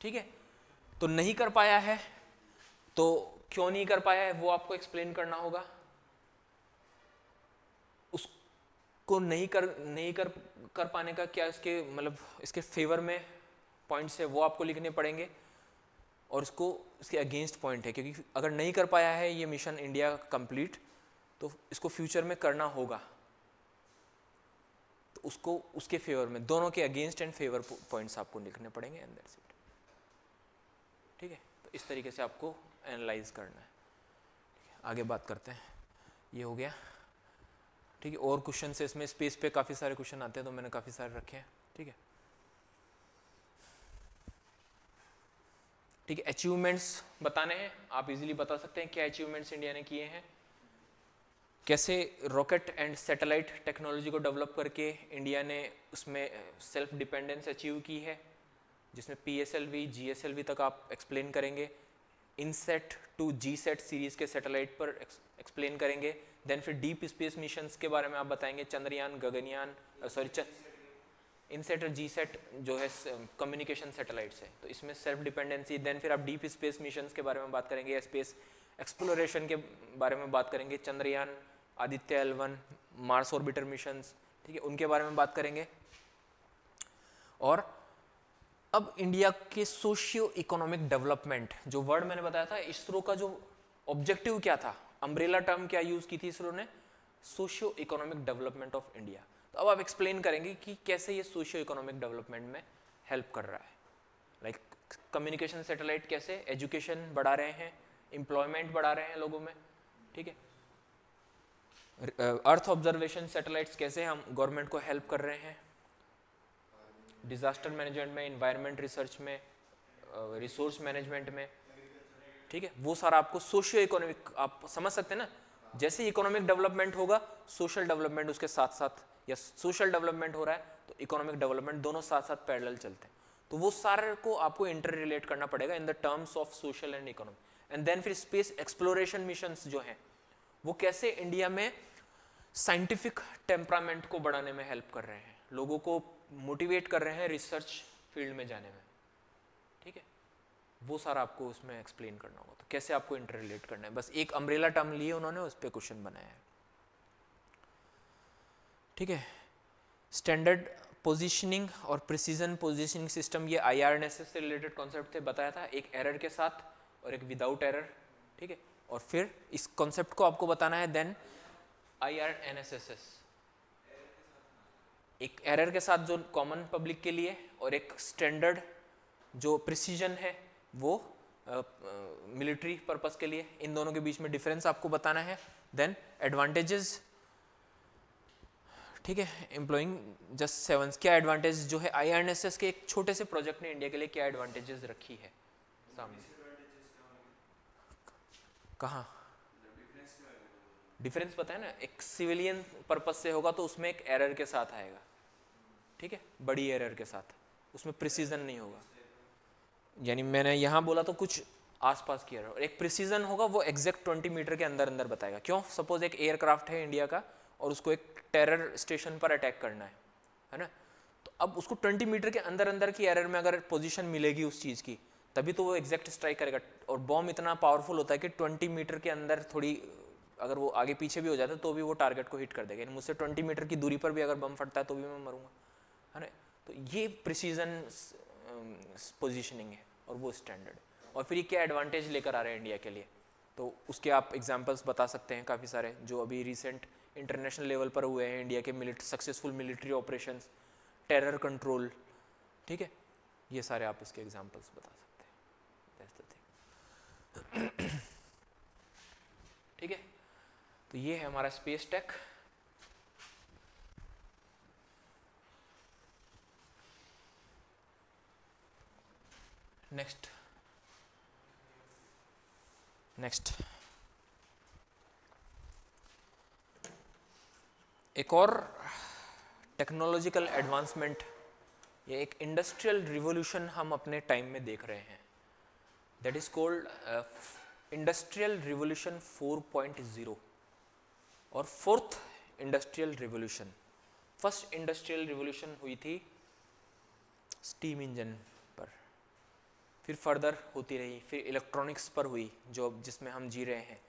ठीक है। तो नहीं कर पाया है, तो क्यों नहीं कर पाया है वो आपको एक्सप्लेन करना होगा। उसको नहीं कर पाने का क्या इसके मतलब इसके फेवर में पॉइंट्स है वो आपको लिखने पड़ेंगे और इसके अगेंस्ट पॉइंट है, क्योंकि अगर नहीं कर पाया है ये मिशन इंडिया कंप्लीट तो इसको फ्यूचर में करना होगा। तो उसको उसके फेवर में दोनों के अगेंस्ट एंड फेवर पॉइंट्स आपको लिखने पड़ेंगे एंड दैट्स इट, ठीक है। तो इस तरीके से आपको एनालाइज करना है। आगे बात करते हैं, ये हो गया, ठीक है। और क्वेश्चन से इसमें स्पेस पे काफ़ी सारे क्वेश्चन आते हैं तो मैंने काफ़ी सारे रखे हैं, ठीक है। ठीक है, अचीवमेंट्स बताने हैं, आप इजीली बता सकते हैं क्या अचीवमेंट्स इंडिया ने किए हैं, कैसे रॉकेट एंड सैटेलाइट टेक्नोलॉजी को डेवलप करके इंडिया ने उसमें सेल्फ डिपेंडेंस अचीव की है, जिसमें PSLV GSLV तक आप एक्सप्लेन करेंगे। इनसेट टू GSAT सीरीज़ के सैटेलाइट पर एक्सप्लेन करेंगे। देन फिर डीप स्पेस मिशंस के बारे में आप बताएंगे, चंद्रयान, गगनयान, इनसेट और GSAT जो है कम्युनिकेशन सैटेलाइट्स है, तो इसमें सेल्फ डिपेंडेंसी। देन फिर आप डीप स्पेस मिशंस के बारे में बात करेंगे, स्पेस एक्सप्लोरेशन के बारे में बात करेंगे, Chandrayaan, Aditya L1, Mars orbiter missions, ठीक है, उनके बारे में बात करेंगे। और अब इंडिया के सोशियो इकोनॉमिक डेवलपमेंट, जो वर्ड मैंने बताया था, इसरो का जो ऑब्जेक्टिव क्या था, अम्ब्रेला टर्म क्या यूज की थी इसरो ने, socio economic development of India. तो अब आप एक्सप्लेन करेंगे कि कैसे ये सोशियो इकोनॉमिक डेवलपमेंट में हेल्प कर रहा है। लाइक कम्युनिकेशन सैटेलाइट कैसे एजुकेशन बढ़ा रहे हैं, एम्प्लॉयमेंट बढ़ा रहे हैं लोगों में, ठीक है। अर्थ ऑब्जर्वेशन सैटेलाइट्स कैसे हम गवर्नमेंट को हेल्प कर रहे हैं, डिजास्टर मैनेजमेंट में, इन्वायरमेंट रिसर्च में, रिसोर्स मैनेजमेंट में, ठीक है। वो सारा आपको सोशियो इकोनॉमिक, आप समझ सकते हैं ना, जैसे इकोनॉमिक डेवलपमेंट होगा सोशल डेवलपमेंट उसके साथ साथ, या सोशल डेवलपमेंट हो रहा है तो इकोनॉमिक डेवलपमेंट, दोनों साथ साथ पैरेलल चलते हैं। तो वो सारे को आपको इंटर रिलेट करना पड़ेगा in the terms of social and economic. And then फिर स्पेस एक्सप्लोरेशन मिशंस जो हैं वो कैसे इंडिया में साइंटिफिक टेम्परामेंट को बढ़ाने में हेल्प कर रहे हैं, लोगों को मोटिवेट कर रहे हैं रिसर्च फील्ड में जाने में, ठीक है। वो सारा आपको उसमें एक्सप्लेन करना होगा, तो कैसे आपको इंटर रिलेट करना है। बस एक अम्ब्रेला टर्म लिए उन्होंने, उस पर क्वेश्चन बनाया है, ठीक है। स्टैंडर्ड पोजीशनिंग और प्रिसीजन पोजीशनिंग सिस्टम, ये IRNSS से रिलेटेड कॉन्सेप्ट थे, बताया था, एक एरर के साथ और एक विदाउट एरर, ठीक है। और फिर इस कॉन्सेप्ट को आपको बताना है देन IRNSS, एक एरर के साथ जो कॉमन पब्लिक के लिए, और एक स्टैंडर्ड जो प्रिसीजन है वो मिलिट्री पर्पस के लिए, इन दोनों के बीच में डिफरेंस आपको बताना है। देन एडवांटेजेस, ठीक है, एम्प्लॉइंग जस्ट सेवंस, क्या एडवांटेज जो है IRNSS के एक छोटे से प्रोजेक्ट ने इंडिया के लिए क्या एडवांटेजेस रखी है सामने। कहाँ डिफरेंस पता है ना, एक सिविलियन पर्पस से होगा तो उसमें एक एरर के साथ आएगा, ठीक है, बड़ी एरर के साथ, उसमें प्रिसीजन नहीं होगा। यानी मैंने यहाँ बोला तो कुछ आसपास की एरर, और एक प्रिसीजन होगा वो एग्जैक्ट 20 मीटर के अंदर अंदर बताएगा। क्यों, सपोज एक एयरक्राफ्ट है इंडिया का और उसको एक टेरर स्टेशन पर अटैक करना है ना, तो अब उसको 20 मीटर के अंदर अंदर की एरर में अगर पोजीशन मिलेगी उस चीज़ की, तभी तो वो एग्जैक्ट स्ट्राइक करेगा। और बॉम्ब इतना पावरफुल होता है कि 20 मीटर के अंदर थोड़ी अगर वो आगे पीछे भी हो जाता है तो भी वो टारगेट को हिट कर देगा। मुझसे 20 मीटर की दूरी पर भी अगर बम फटता है तो भी मैं मरूंगा, है ना। तो ये प्रिसीजन पोजीशनिंग है और वो स्टैंडर्ड। और फिर ये क्या एडवांटेज लेकर आ रहे हैं इंडिया के लिए, तो उसके आप एग्जांपल्स बता सकते हैं काफ़ी सारे जो अभी रिसेंट इंटरनेशनल लेवल पर हुए हैं इंडिया के successful military operations, terror control, ठीक है, ये सारे आप इसके एग्जांपल्स बता सकते हैं। दैट्स द थिंग, ठीक है। तो ये है हमारा स्पेस टेक। नेक्स्ट एक और टेक्नोलॉजिकल एडवांसमेंट, ये एक इंडस्ट्रियल रिवॉल्यूशन हम अपने टाइम में देख रहे हैं, that is called industrial revolution 4.0 और fourth industrial revolution. First industrial revolution हुई थी स्टीम इंजन पर, फिर फर्दर होती रही, फिर इलेक्ट्रॉनिक्स पर हुई जो जिसमें हम जी रहे हैं।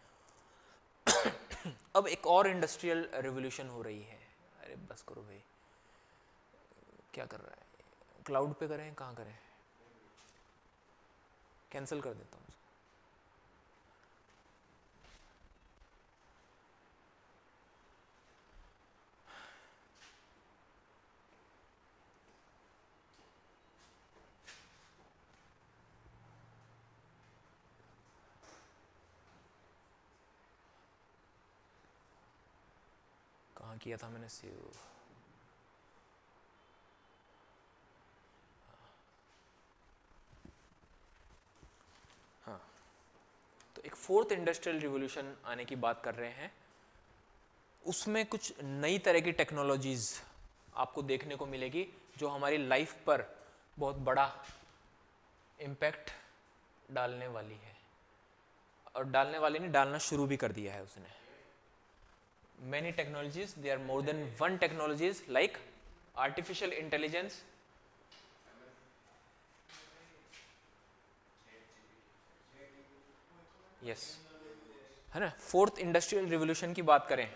अब एक और इंडस्ट्रियल रिवॉल्यूशन हो रही है। अरे बस करो भाई, क्या कर रहा है, क्लाउड पे करें, कहाँ करें, कैंसिल कर देता हूँ। कहाँ किया था मैंने सेव, हाँ। तो एक फोर्थ इंडस्ट्रियल रिवॉल्यूशन आने की बात कर रहे हैं, उसमें कुछ नई तरह की टेक्नोलॉजीज आपको देखने को मिलेगी जो हमारी लाइफ पर बहुत बड़ा इम्पैक्ट डालने वाली है, और डालने वाली नहीं, डालना शुरू भी कर दिया है उसने। Many technologies, there are more than one technologies like artificial intelligence, yes, है ना। फोर्थ इंडस्ट्रियल रिवॉल्यूशन की बात करें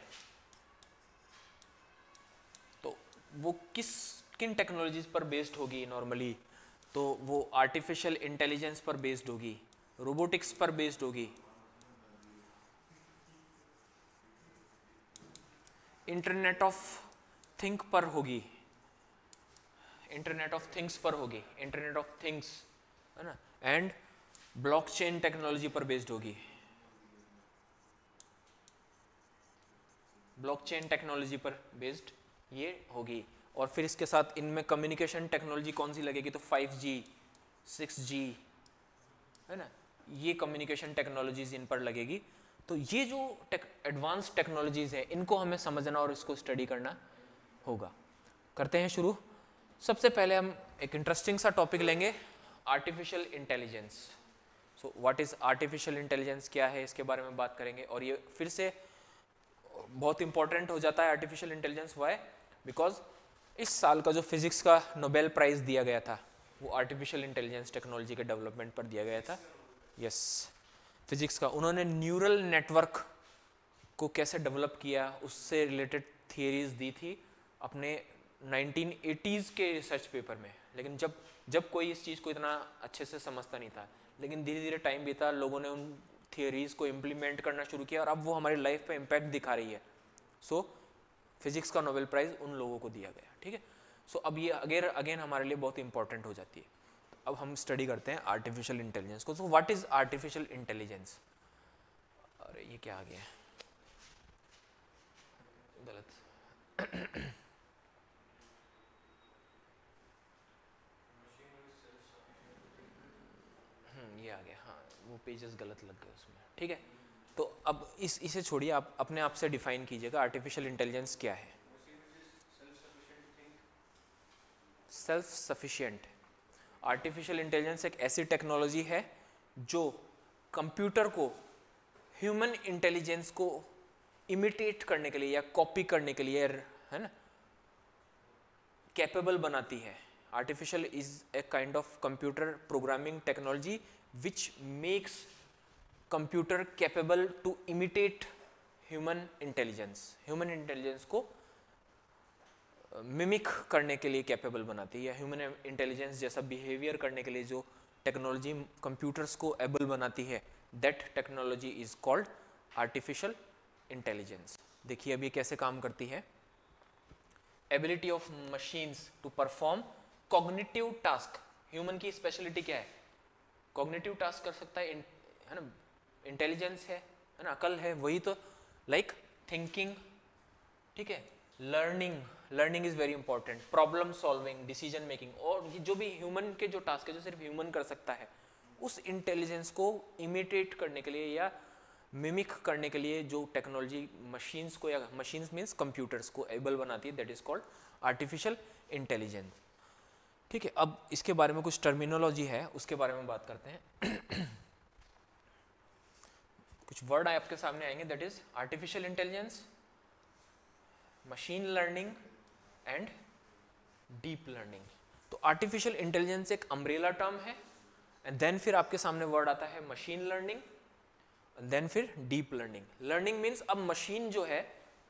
तो वो किन टेक्नोलॉजीज पर बेस्ड होगी नॉर्मली, तो वो आर्टिफिशियल इंटेलिजेंस पर बेस्ड होगी, रोबोटिक्स पर बेस्ड होगी, इंटरनेट ऑफ थिंक पर होगी, इंटरनेट ऑफ थिंग्स पर होगी, इंटरनेट ऑफ थिंग्स, है ना, एंड ब्लॉकचेन टेक्नोलॉजी पर बेस्ड होगी, ब्लॉकचेन टेक्नोलॉजी पर बेस्ड ये होगी। और फिर इसके साथ इनमें कम्युनिकेशन टेक्नोलॉजी कौन सी लगेगी, तो 5G 6G, है ना, ये कम्युनिकेशन टेक्नोलॉजीज इन पर लगेगी। तो ये जो एडवांस टेक्नोलॉजीज है इनको हमें समझना और इसको स्टडी करना होगा। करते हैं शुरू। सबसे पहले हम एक इंटरेस्टिंग सा टॉपिक लेंगे, artificial intelligence. So what is artificial intelligence, क्या है, इसके बारे में बात करेंगे। और ये फिर से बहुत इंपॉर्टेंट हो जाता है आर्टिफिशियल इंटेलिजेंस। वाई? बिकॉज इस साल का जो फिजिक्स का नोबेल प्राइज दिया गया था वो आर्टिफिशियल इंटेलिजेंस टेक्नोलॉजी के डेवलपमेंट पर दिया गया था। यस, फिजिक्स का। उन्होंने न्यूरल नेटवर्क को कैसे डेवलप किया उससे रिलेटेड थियरीज दी थी अपने 1980s के रिसर्च पेपर में। लेकिन जब कोई इस चीज़ को इतना अच्छे से समझता नहीं था, लेकिन धीरे धीरे टाइम बीता, लोगों ने उन थियरीज को इम्प्लीमेंट करना शुरू किया और अब वो हमारी लाइफ पे इम्पैक्ट दिखा रही है। सो फिजिक्स का नोबेल प्राइज उन लोगों को दिया गया, ठीक है। सो अब ये अगेन हमारे लिए बहुत इंपॉर्टेंट हो जाती है। अब हम स्टडी करते हैं आर्टिफिशियल इंटेलिजेंस को। So what is artificial intelligence? अरे ये क्या आ गया, गलत। ये आ गया, हाँ वो पेजेस गलत लग गए उसमें, ठीक है। तो अब इसे छोड़िए, आप अपने आप से डिफाइन कीजिएगा आर्टिफिशियल इंटेलिजेंस क्या है। Self sufficient. आर्टिफिशियल इंटेलिजेंस एक ऐसी टेक्नोलॉजी है जो कंप्यूटर को ह्यूमन इंटेलिजेंस को इमिटेट करने के लिए या कॉपी करने के लिए, है ना, कैपेबल बनाती है। Artificial is a kind of computer programming technology which makes computer capable to imitate human intelligence। human intelligence को मिमिक करने के लिए कैपेबल बनाती है, या ह्यूमन इंटेलिजेंस जैसा बिहेवियर करने के लिए जो टेक्नोलॉजी कंप्यूटर्स को एबल बनाती है, that technology is called artificial intelligence. देखिए अब ये कैसे काम करती है। Ability of machines to perform cognitive task. Human की स्पेशलिटी क्या है? कॉग्निटिव टास्क कर सकता है ना, इंटेलिजेंस है ना, अकल है, वही तो, लाइक थिंकिंग, ठीक है, learning is very important, problem solving, decision making, और ये जो भी ह्यूमन के जो टास्क है जो सिर्फ ह्यूमन कर सकता है, उस इंटेलिजेंस को इमिटेट करने के लिए या मिमिक करने के लिए जो टेक्नोलॉजी मशीन्स को, या मशीन्स मीन्स कंप्यूटर्स को एबल बनाती है, that is called artificial intelligence, ठीक है। अब इसके बारे में कुछ टर्मिनोलॉजी है, उसके बारे में बात करते हैं। कुछ वर्ड आपके सामने आएंगे, that is artificial intelligence, machine learning and deep learning. तो आर्टिफिशियल इंटेलिजेंस एक अम्ब्रेला टर्म है, एंड देन फिर आपके सामने वर्ड आता है मशीन लर्निंग, देन फिर डीप लर्निंग। लर्निंग मीन्स अब मशीन जो है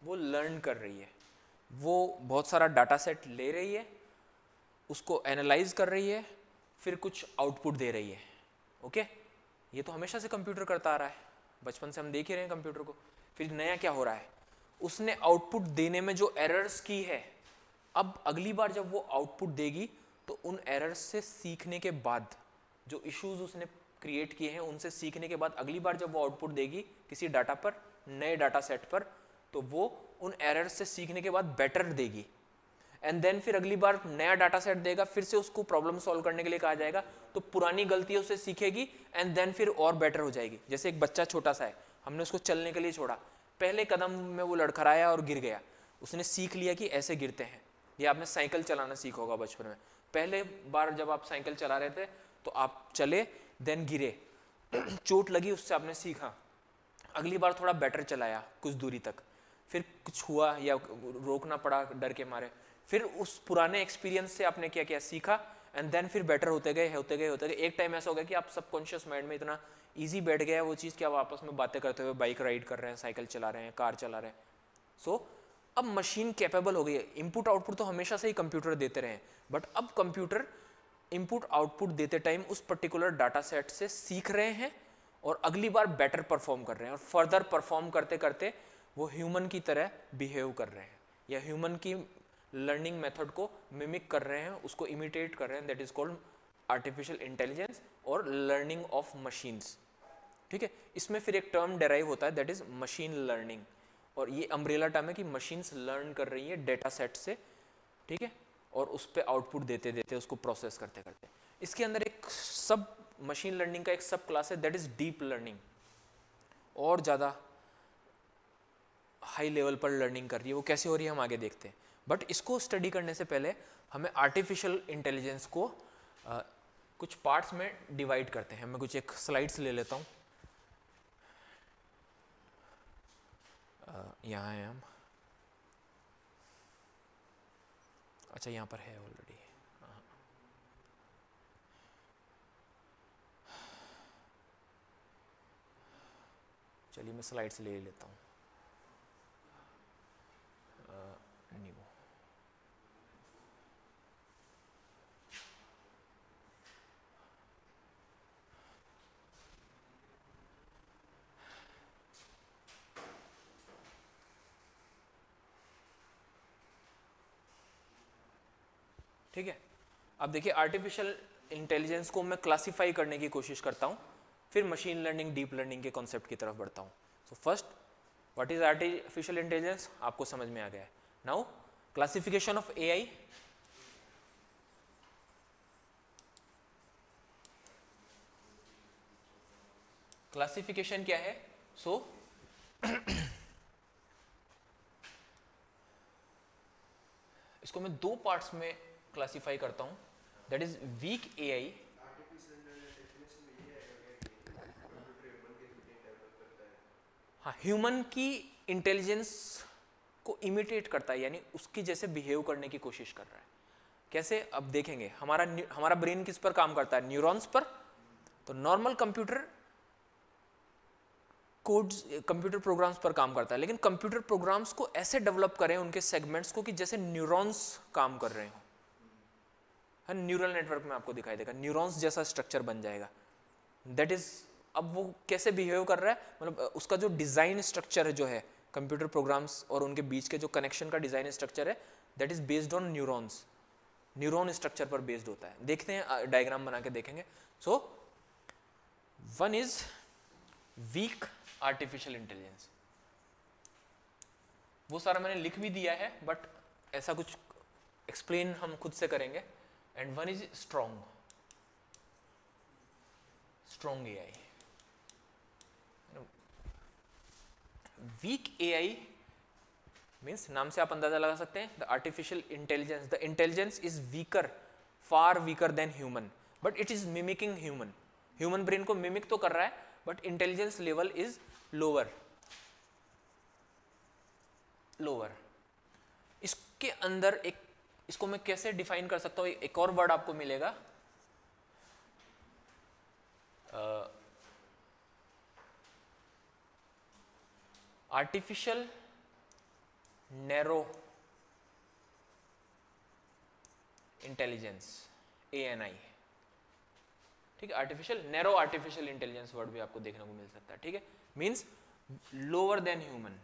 वो लर्न कर रही है, वो बहुत सारा डाटा सेट ले रही है, उसको एनालाइज कर रही है, फिर कुछ आउटपुट दे रही है, ओके। ये तो हमेशा से कंप्यूटर करता आ रहा है, बचपन से हम देख ही रहे हैं कंप्यूटर को। फिर नया क्या हो रहा है, उसने आउटपुट देने में जो एरर्स की है, अब अगली बार जब वो आउटपुट देगी तो उन एरर्स से सीखने के बाद, जो इश्यूज उसने क्रिएट किए हैं उनसे सीखने के बाद अगली बार जब वो आउटपुट देगी किसी डाटा पर, नए डाटा सेट पर, तो वो उन एरर्स से सीखने के बाद बेटर देगी, एंड देन फिर अगली बार नया डाटा सेट देगा, फिर से उसको प्रॉब्लम सॉल्व करने के लिए कहा जाएगा, तो पुरानी गलतियों से सीखेगी एंड देन फिर और बेटर हो जाएगी। जैसे एक बच्चा छोटा सा है, हमने उसको चलने के लिए छोड़ा, पहले कदम में वो लड़खड़ाया और गिर गया, उसने सीख लिया कि ऐसे गिरते हैं। ये आपने साइकिल चलाना सीखा होगा बचपन में, पहले बार जब आप साइकिल चला रहे थे तो आप चले, देन गिरे, चोट लगी, उससे आपने सीखा, अगली बार थोड़ा बेटर चलाया कुछ दूरी तक, फिर कुछ हुआ या रोकना पड़ा डर के मारे, फिर उस पुराने एक्सपीरियंस से आपने क्या किया, सीखा, एंड देन फिर बेटर होते गए होते गए होते गए। एक टाइम ऐसा हो गया कि आप सबकॉन्शियस माइंड में इतना इजी बैठ गया वो चीज़ कि आप आपस में बातें करते हुए बाइक राइड कर रहे हैं, साइकिल चला रहे हैं, कार चला रहे हैं। सो अब मशीन कैपेबल हो गई है। इनपुट आउटपुट तो हमेशा से ही कंप्यूटर देते रहे, बट अब कंप्यूटर इनपुट आउटपुट देते टाइम उस पर्टिकुलर डाटा सेट से सीख रहे हैं और अगली बार बेटर परफॉर्म कर रहे हैं, और फर्दर परफॉर्म करते करते वो ह्यूमन की तरह बिहेव कर रहे हैं, या ह्यूमन की लर्निंग मेथड को मिमिक कर रहे हैं, उसको इमिटेट कर रहे हैं, that is called artificial intelligence और लर्निंग ऑफ मशीन्स। ठीक है, इसमें फिर एक टर्म डेराइव होता है दैट इज मशीन लर्निंग, और ये अम्ब्रेला टर्म है कि मशीन्स लर्न कर रही है डेटा सेट से, ठीक है, और उस पर आउटपुट देते देते उसको प्रोसेस करते करते। इसके अंदर एक सब मशीन लर्निंग का एक सब क्लास है दैट इज डीप लर्निंग, और ज़्यादा हाई लेवल पर लर्निंग कर रही है। वो कैसे हो रही है हम आगे देखते हैं, बट इसको स्टडी करने से पहले हमें आर्टिफिशियल इंटेलिजेंस को कुछ पार्ट्स में डिवाइड करते हैं। मैं कुछ एक स्लाइड्स ले लेता हूँ, यहाँ है हम, अच्छा यहाँ पर है ऑलरेडी। चलिए मैं स्लाइड्स ले लेता हूँ। न्यू, ठीक है। अब देखिए आर्टिफिशियल इंटेलिजेंस को मैं क्लासिफाई करने की कोशिश करता हूँ, फिर मशीन लर्निंग डीप लर्निंग के कॉन्सेप्ट की तरफ बढ़ता हूँ। So first, what is artificial intelligence, आपको समझ में आ गया है। Now classification of AI. Classification क्या है? सो इसको मैं दो पार्ट्स में क्लासिफाई करता हूं, दैट इज वीक एआई। हाँ, ह्यूमन की इंटेलिजेंस को इमिटेट करता है, यानी उसकी जैसे बिहेव करने की कोशिश कर रहा है। कैसे, अब देखेंगे। हमारा ब्रेन किस पर काम करता है? न्यूरॉन्स पर। तो normal computer codes, computer programs पर काम करता है, लेकिन कंप्यूटर प्रोग्राम्स को ऐसे डेवलप करें उनके सेगमेंट्स को कि जैसे न्यूरॉन्स काम कर रहे हो। न्यूरल नेटवर्क में आपको दिखाई देगा, न्यूरॉन्स जैसा स्ट्रक्चर बन जाएगा। दैट इज, अब वो कैसे बिहेव कर रहा है, मतलब उसका जो डिजाइन स्ट्रक्चर है, जो है कंप्यूटर प्रोग्राम्स और उनके बीच के जो कनेक्शन का डिजाइन स्ट्रक्चर है, that is based on neurons, neuron structure पर बेस्ड होता है। देखते हैं, डायग्राम बना के देखेंगे। So one is weak artificial intelligence, वो सारा मैंने लिख भी दिया है, बट ऐसा कुछ एक्सप्लेन हम खुद से करेंगे। And one is strong AI. Weak AI means, नाम से आप अंदाजा लगा सकते हैं, the artificial intelligence, the intelligence is weaker, far weaker then human, but it is mimicking human. Human brain को मिमिक तो कर रहा है, but intelligence level is lower. इसके अंदर एक, इसको मैं कैसे डिफाइन कर सकता हूं, एक और वर्ड आपको मिलेगा, आर्टिफिशियल नैरो इंटेलिजेंस, ANI। ठीक है, artificial narrow artificial intelligence word भी आपको देखने को मिल सकता है। ठीक है, means lower than human.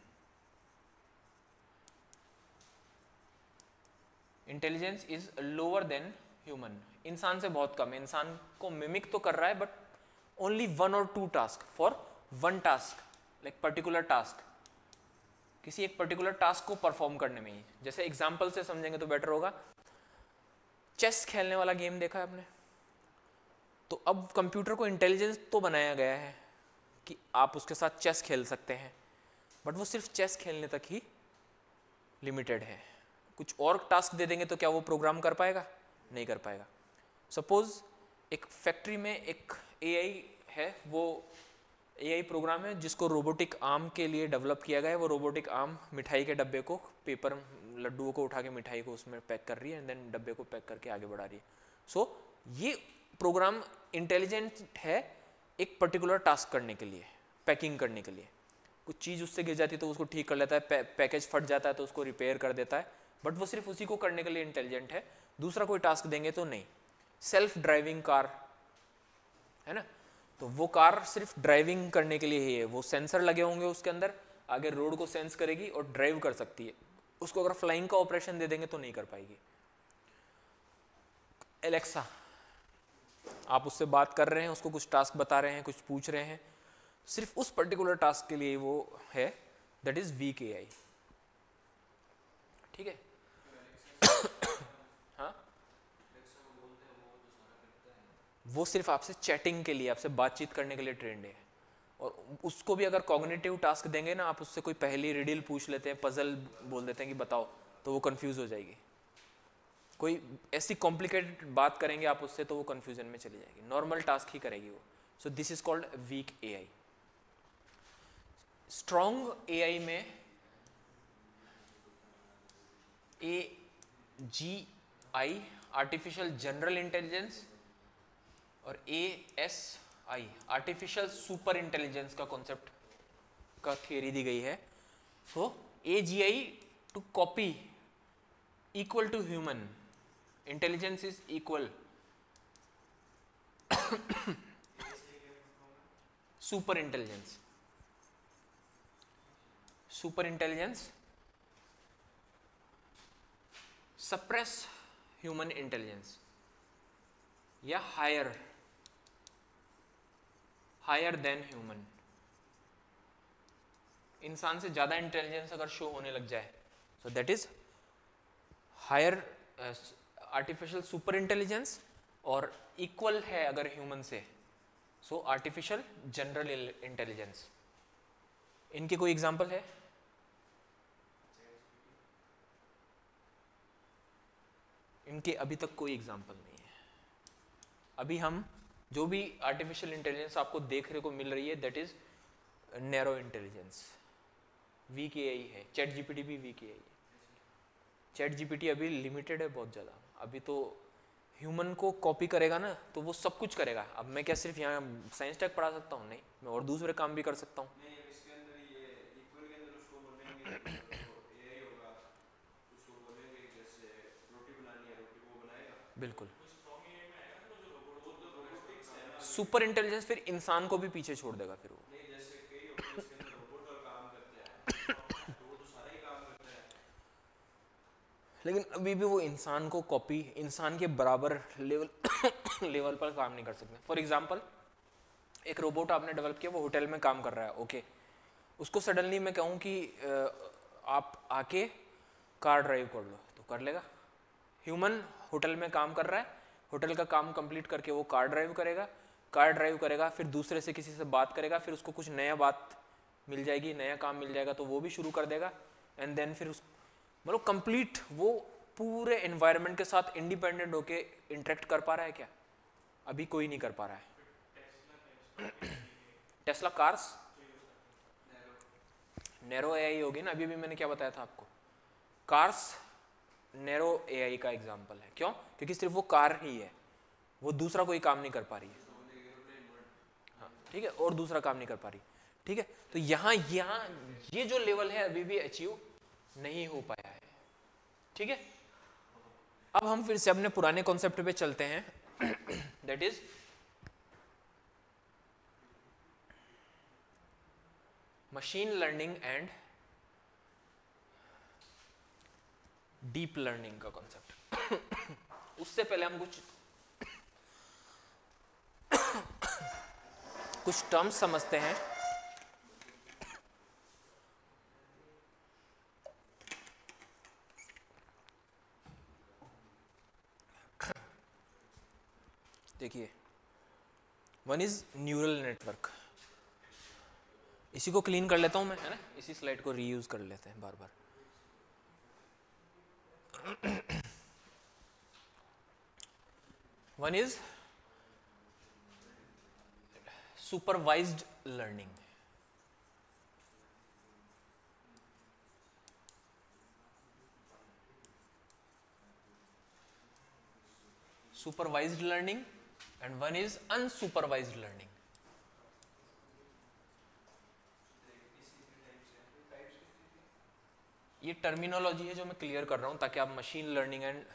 Intelligence is lower than human, इंसान से बहुत कम है। इंसान को मिमिक तो कर रहा है, but only 1 or 2 task, for 1 task, like particular task, किसी एक पर्टिकुलर टास्क को परफॉर्म करने में ही। जैसे एग्जांपल से समझेंगे तो बेटर होगा। चेस खेलने वाला गेम देखा है आपने? तो अब कंप्यूटर को इंटेलिजेंस तो बनाया गया है कि आप उसके साथ चेस खेल सकते हैं, बट वो सिर्फ चेस खेलने तक ही लिमिटेड है। कुछ और टास्क दे देंगे तो क्या वो प्रोग्राम कर पाएगा? नहीं कर पाएगा। सपोज एक फैक्ट्री में एक एआई है, वो एआई प्रोग्राम है जिसको रोबोटिक आर्म के लिए डेवलप किया गया है। वो रोबोटिक आर्म मिठाई के डब्बे को, पेपर लड्डुओं को उठा के मिठाई को उसमें पैक कर रही है, एंड देन डब्बे को पैक करके आगे बढ़ा रही है। सो ये प्रोग्राम इंटेलिजेंट है एक पर्टिकुलर टास्क करने के लिए, पैकिंग करने के लिए। कुछ चीज़ उससे गिर जाती है तो उसको ठीक कर लेता है, पैकेज फट जाता है तो उसको रिपेयर कर देता है, बट वो सिर्फ उसी को करने के लिए इंटेलिजेंट है। दूसरा कोई टास्क देंगे तो नहीं। सेल्फ ड्राइविंग कार है ना, तो वो कार सिर्फ ड्राइविंग करने के लिए ही है। वो सेंसर लगे होंगे उसके अंदर, आगे रोड को सेंस करेगी और ड्राइव कर सकती है। उसको अगर फ्लाइंग का ऑपरेशन दे देंगे तो नहीं कर पाएगी। एलेक्सा, आप उससे बात कर रहे हैं, उसको कुछ टास्क बता रहे हैं, कुछ पूछ रहे हैं, सिर्फ उस पर्टिकुलर टास्क के लिए वो है, दैट इज वीक एआई। ठीक है। हाँ, वो सिर्फ आपसे चैटिंग के लिए, आपसे बातचीत करने के लिए ट्रेंड है। और उसको भी अगर कॉग्निटिव टास्क देंगे ना, आप उससे कोई पहली रिडल पूछ लेते हैं, पजल बोल देते हैं कि बताओ, तो वो कंफ्यूज हो जाएगी। कोई ऐसी कॉम्प्लिकेटेड बात करेंगे आप उससे तो वो कंफ्यूजन में चली जाएगी, नॉर्मल टास्क ही करेगी वो। So this is called weak AI. Strong AI में AGI आर्टिफिशियल जनरल इंटेलिजेंस और ASI आर्टिफिशियल सुपर इंटेलिजेंस का कॉन्सेप्ट का थियरी दी गई है। So AGI to copy equal to human intelligence is equal super intelligence. Super intelligence suppress human intelligence या higher than human. इंसान से ज्यादा इंटेलिजेंस अगर शो होने लग जाए, so that is higher artificial super intelligence, और इक्वल है अगर ह्यूमन से, सो आर्टिफिशियल जनरल इंटेलिजेंस। इनके कोई एग्जांपल है? इनके अभी तक कोई एग्जांपल नहीं है। अभी हम जो भी आर्टिफिशियल इंटेलिजेंस आपको देखने को मिल रही है, that is narrow intelligence, weak AI है। चैट जीपीटी भी वीक एआई है। चैट जीपीटी अभी लिमिटेड है बहुत ज़्यादा। अभी तो ह्यूमन को कॉपी करेगा ना तो वो सब कुछ करेगा। अब मैं क्या सिर्फ यहाँ साइंस टेक पढ़ा सकता हूँ? नहीं, मैं और दूसरे काम भी कर सकता हूँ। बिल्कुल। सुपर इंटेलिजेंस फिर इंसान को भी पीछे छोड़ देगा फिर वो। लेकिन अभी भी वो इंसान को कॉपी, इंसान के बराबर लेवल पर काम नहीं कर सकते। फॉर एग्जाम्पल, एक रोबोट आपने डेवलप किया, वो होटल में काम कर रहा है, ओके। उसको सडनली मैं कहूँ कि आप आके कार ड्राइव कर लो, तो कर लेगा। ह्यूमन होटल में काम कर रहा है, होटल का काम कंप्लीट करके वो कार ड्राइव करेगा, फिर दूसरे से किसी से बात करेगा, फिर उसको कुछ नया बात मिल जाएगी, नया काम मिल जाएगा तो वो भी शुरू कर देगा। एंड देन फिर मतलब कंप्लीट वो पूरे एनवायरनमेंट के साथ इंडिपेंडेंट होके इंटरेक्ट कर पा रहा है क्या? अभी कोई नहीं कर पा रहा है। टेस्ला कार्स नैरो एआई होगी ना। अभी भी मैंने क्या बताया था आपको, कार्स नैरो एआई का एग्जांपल है। क्यों? क्योंकि सिर्फ वो कार ही है, वो दूसरा कोई काम नहीं कर पा रही है। हाँ, ठीक है, और दूसरा काम नहीं कर पा रही। ठीक है, तो यहाँ ये जो लेवल है अभी भी अचीव नहीं हो पाया है। ठीक है, अब हम फिर से अपने पुराने कॉन्सेप्ट पे चलते हैं, that is machine learning and deep learning का कॉन्सेप्ट। उससे पहले हम कुछ टर्म्स समझते हैं। देखिए, वन इज न्यूरल नेटवर्क। इसी को क्लीन कर लेता हूं मैं, है ना, इसी स्लाइड को रीयूज कर लेते हैं बार बार। One is supervised learning. Supervised learning and one is unsupervised learning. ये टर्मिनोलॉजी है जो मैं क्लियर कर रहा हूं ताकि आप machine learning and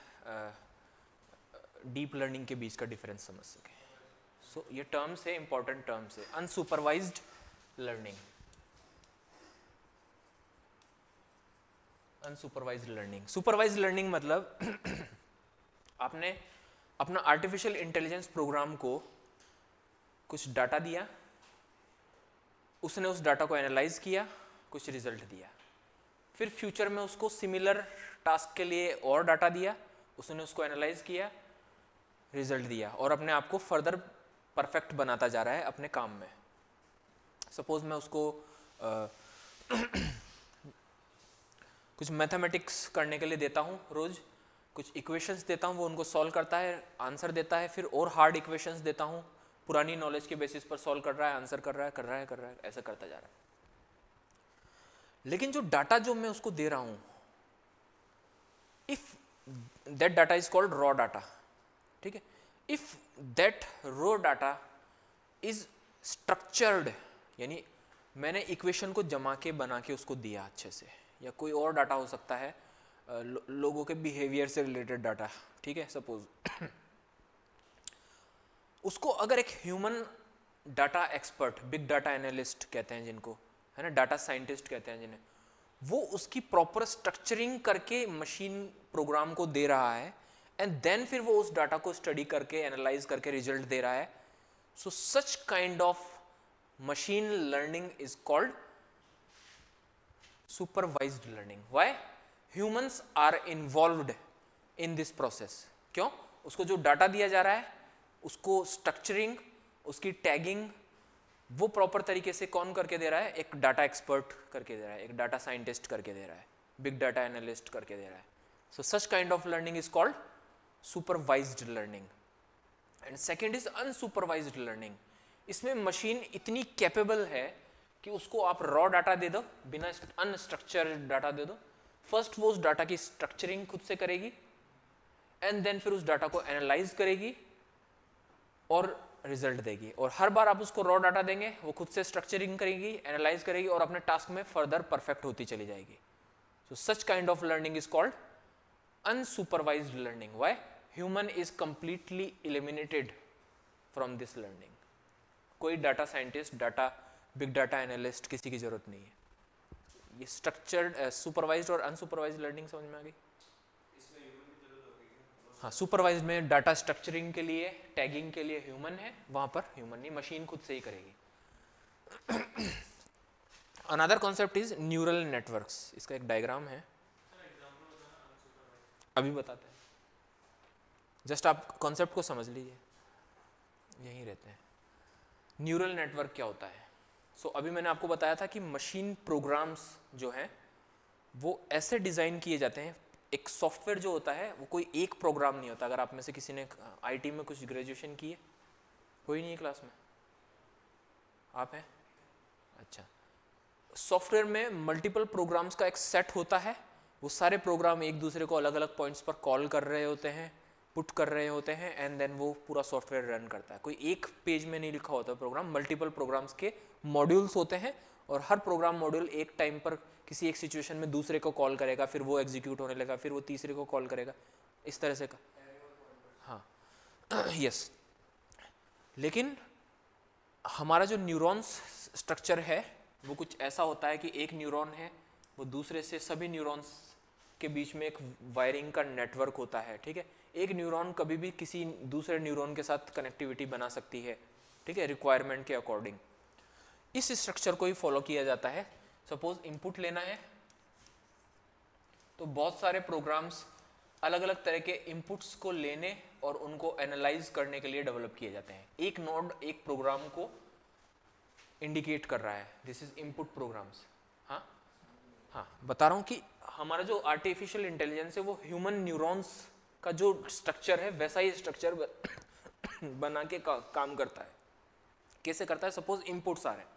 deep learning के बीच का डिफरेंस समझ सकें। सो ये टर्म्स है, इंपॉर्टेंट टर्म्स है। Unsupervised learning, unsupervised learning. Supervised learning मतलब आपने अपना आर्टिफिशियल इंटेलिजेंस प्रोग्राम को कुछ डाटा दिया, उसने उस डाटा को एनालाइज किया, कुछ रिजल्ट दिया, फिर फ्यूचर में उसको सिमिलर टास्क के लिए और डाटा दिया, उसने उसको एनालाइज किया, रिजल्ट दिया, और अपने आप को फर्दर परफेक्ट बनाता जा रहा है अपने काम में। सपोज मैं उसको कुछ मैथमेटिक्स करने के लिए देता हूँ, रोज कुछ इक्वेशंस देता हूँ, वो उनको सॉल्व करता है, आंसर देता है, फिर और हार्ड इक्वेशंस देता हूँ, पुरानी नॉलेज के बेसिस पर सॉल्व कर रहा है, आंसर कर रहा है, ऐसा करता जा रहा है। लेकिन जो डाटा जो मैं उसको दे रहा हूँ, if that data is called raw data, ठीक है, if that raw data is structured, यानी मैंने इक्वेशन को जमा के बना के उसको दिया अच्छे से, या कोई और डाटा हो सकता है, लोगों के बिहेवियर से रिलेटेड डाटा, ठीक है, सपोज उसको अगर एक human data expert, big data analyst कहते हैं जिनको, है ना, डाटा साइंटिस्ट कहते हैं जिन्हें, वो उसकी प्रॉपर स्ट्रक्चरिंग करके मशीन प्रोग्राम को दे रहा है, एंड देन फिर वो उस डाटा को स्टडी करके एनालाइज करके रिजल्ट दे रहा है। So such kind of machine learning is called supervised learning. Why? Humans are involved in this process. क्यों? उसको जो डाटा दिया जा रहा है, उसको स्ट्रक्चरिंग, उसकी टैगिंग, वो प्रॉपर तरीके से कौन करके दे रहा है? एक डाटा एक्सपर्ट करके दे रहा है, एक डाटा साइंटिस्ट करके दे रहा है, बिग डाटा एनालिस्ट करके दे रहा है। So such kind of learning is called supervised learning. And second is unsupervised learning. इसमें मशीन इतनी कैपेबल है कि उसको आप रॉ डाटा दे दो, बिना अनस्ट्रक्चर्ड डाटा दे दो, फर्स्ट वो उस डाटा की स्ट्रक्चरिंग खुद से करेगी, एंड देन फिर उस डाटा को एनालाइज करेगी और रिजल्ट देगी, और हर बार आप उसको रॉ डाटा देंगे, वो खुद से स्ट्रक्चरिंग करेगी, एनालाइज करेगी, और अपने टास्क में फर्दर परफेक्ट होती चली जाएगी। So such kind of learning is called unsupervised learning. Why? Human is completely eliminated from this learning. कोई data scientist, big data analyst किसी की जरूरत नहीं है। ये स्ट्रक्चर्ड, सुपरवाइज्ड और अनसुपरवाइज्ड लर्निंग समझ में आ गई? हाँ, सुपरवाइज्ड में डाटा स्ट्रक्चरिंग के लिए, टैगिंग के लिए ह्यूमन है, वहां पर ह्यूमन नहीं, मशीन खुद से ही करेगी। Another concept is neural networks. इसका एक डायग्राम है, अभी बताते हैं, जस्ट आप कॉन्सेप्ट को समझ लीजिए, यहीं रहते हैं। न्यूरल नेटवर्क क्या होता है? अभी मैंने आपको बताया था कि मशीन प्रोग्राम्स जो हैं वो ऐसे डिज़ाइन किए जाते हैं, एक सॉफ्टवेयर जो होता है वो कोई एक प्रोग्राम नहीं होता। अगर आप में से किसी ने आईटी में कुछ ग्रेजुएशन की है, कोई नहीं है क्लास में? आप हैं? अच्छा। सॉफ्टवेयर में मल्टीपल प्रोग्राम्स का एक सेट होता है, वो सारे प्रोग्राम एक दूसरे को अलग अलग पॉइंट्स पर कॉल कर रहे होते हैं, पुट कर रहे होते हैं, एंड देन वो पूरा सॉफ्टवेयर रन करता है। कोई एक पेज में नहीं लिखा होता प्रोग्राम, मल्टीपल प्रोग्राम्स के मॉड्यूल्स होते हैं, और हर प्रोग्राम मॉड्यूल एक टाइम पर किसी एक सिचुएशन में दूसरे को कॉल करेगा, फिर वो एग्जीक्यूट होने लगा, फिर वो तीसरे को कॉल करेगा, इस तरह से का। हाँ यस। लेकिन हमारा जो न्यूरॉन्स स्ट्रक्चर है वो कुछ ऐसा होता है कि एक न्यूरॉन है, वो दूसरे से सभी न्यूरॉन्स के बीच में एक वायरिंग का नेटवर्क होता है, ठीक है। एक न्यूरॉन कभी भी किसी दूसरे न्यूरॉन के साथ कनेक्टिविटी बना सकती है, ठीक है, रिक्वायरमेंट के अकॉर्डिंग। इस स्ट्रक्चर को ही फॉलो किया जाता है। सपोज इनपुट लेना है तो बहुत सारे प्रोग्राम्स अलग अलग तरह के इनपुट्स को लेने और उनको एनालाइज करने के लिए डेवलप किए जाते हैं। एक नोड एक प्रोग्राम को इंडिकेट कर रहा है, दिस इज इनपुट प्रोग्राम्स। हाँ बता रहा हूँ कि हमारा जो आर्टिफिशियल इंटेलिजेंस है वो ह्यूमन न्यूरॉन्स का जो स्ट्रक्चर है वैसा ही स्ट्रक्चर बना के काम करता है। कैसे करता है? सपोज इनपुट्स आ रहे हैं,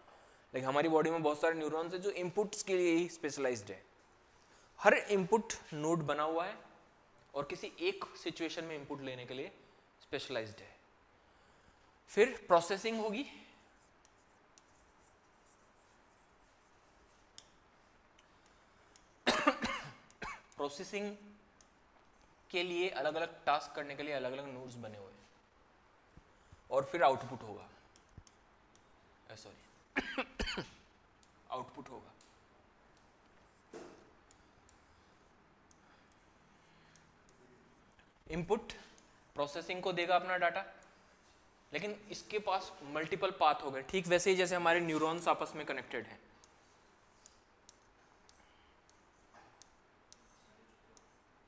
लेकिन हमारी बॉडी में बहुत सारे न्यूरॉन्स है जो इनपुट्स के लिए ही स्पेशलाइज्ड है। हर इनपुट नोड बना हुआ है और किसी एक सिचुएशन में इनपुट लेने के लिए स्पेशलाइज्ड है। फिर प्रोसेसिंग होगी, प्रोसेसिंग के लिए अलग अलग टास्क करने के लिए अलग अलग नोड्स बने हुए हैं, और फिर आउटपुट होगा, सॉरी आउटपुट होगा। इनपुट प्रोसेसिंग को देगा अपना डाटा, लेकिन इसके पास मल्टीपल पाथ हो गए, ठीक वैसे ही जैसे हमारे न्यूरॉन्स आपस में कनेक्टेड हैं।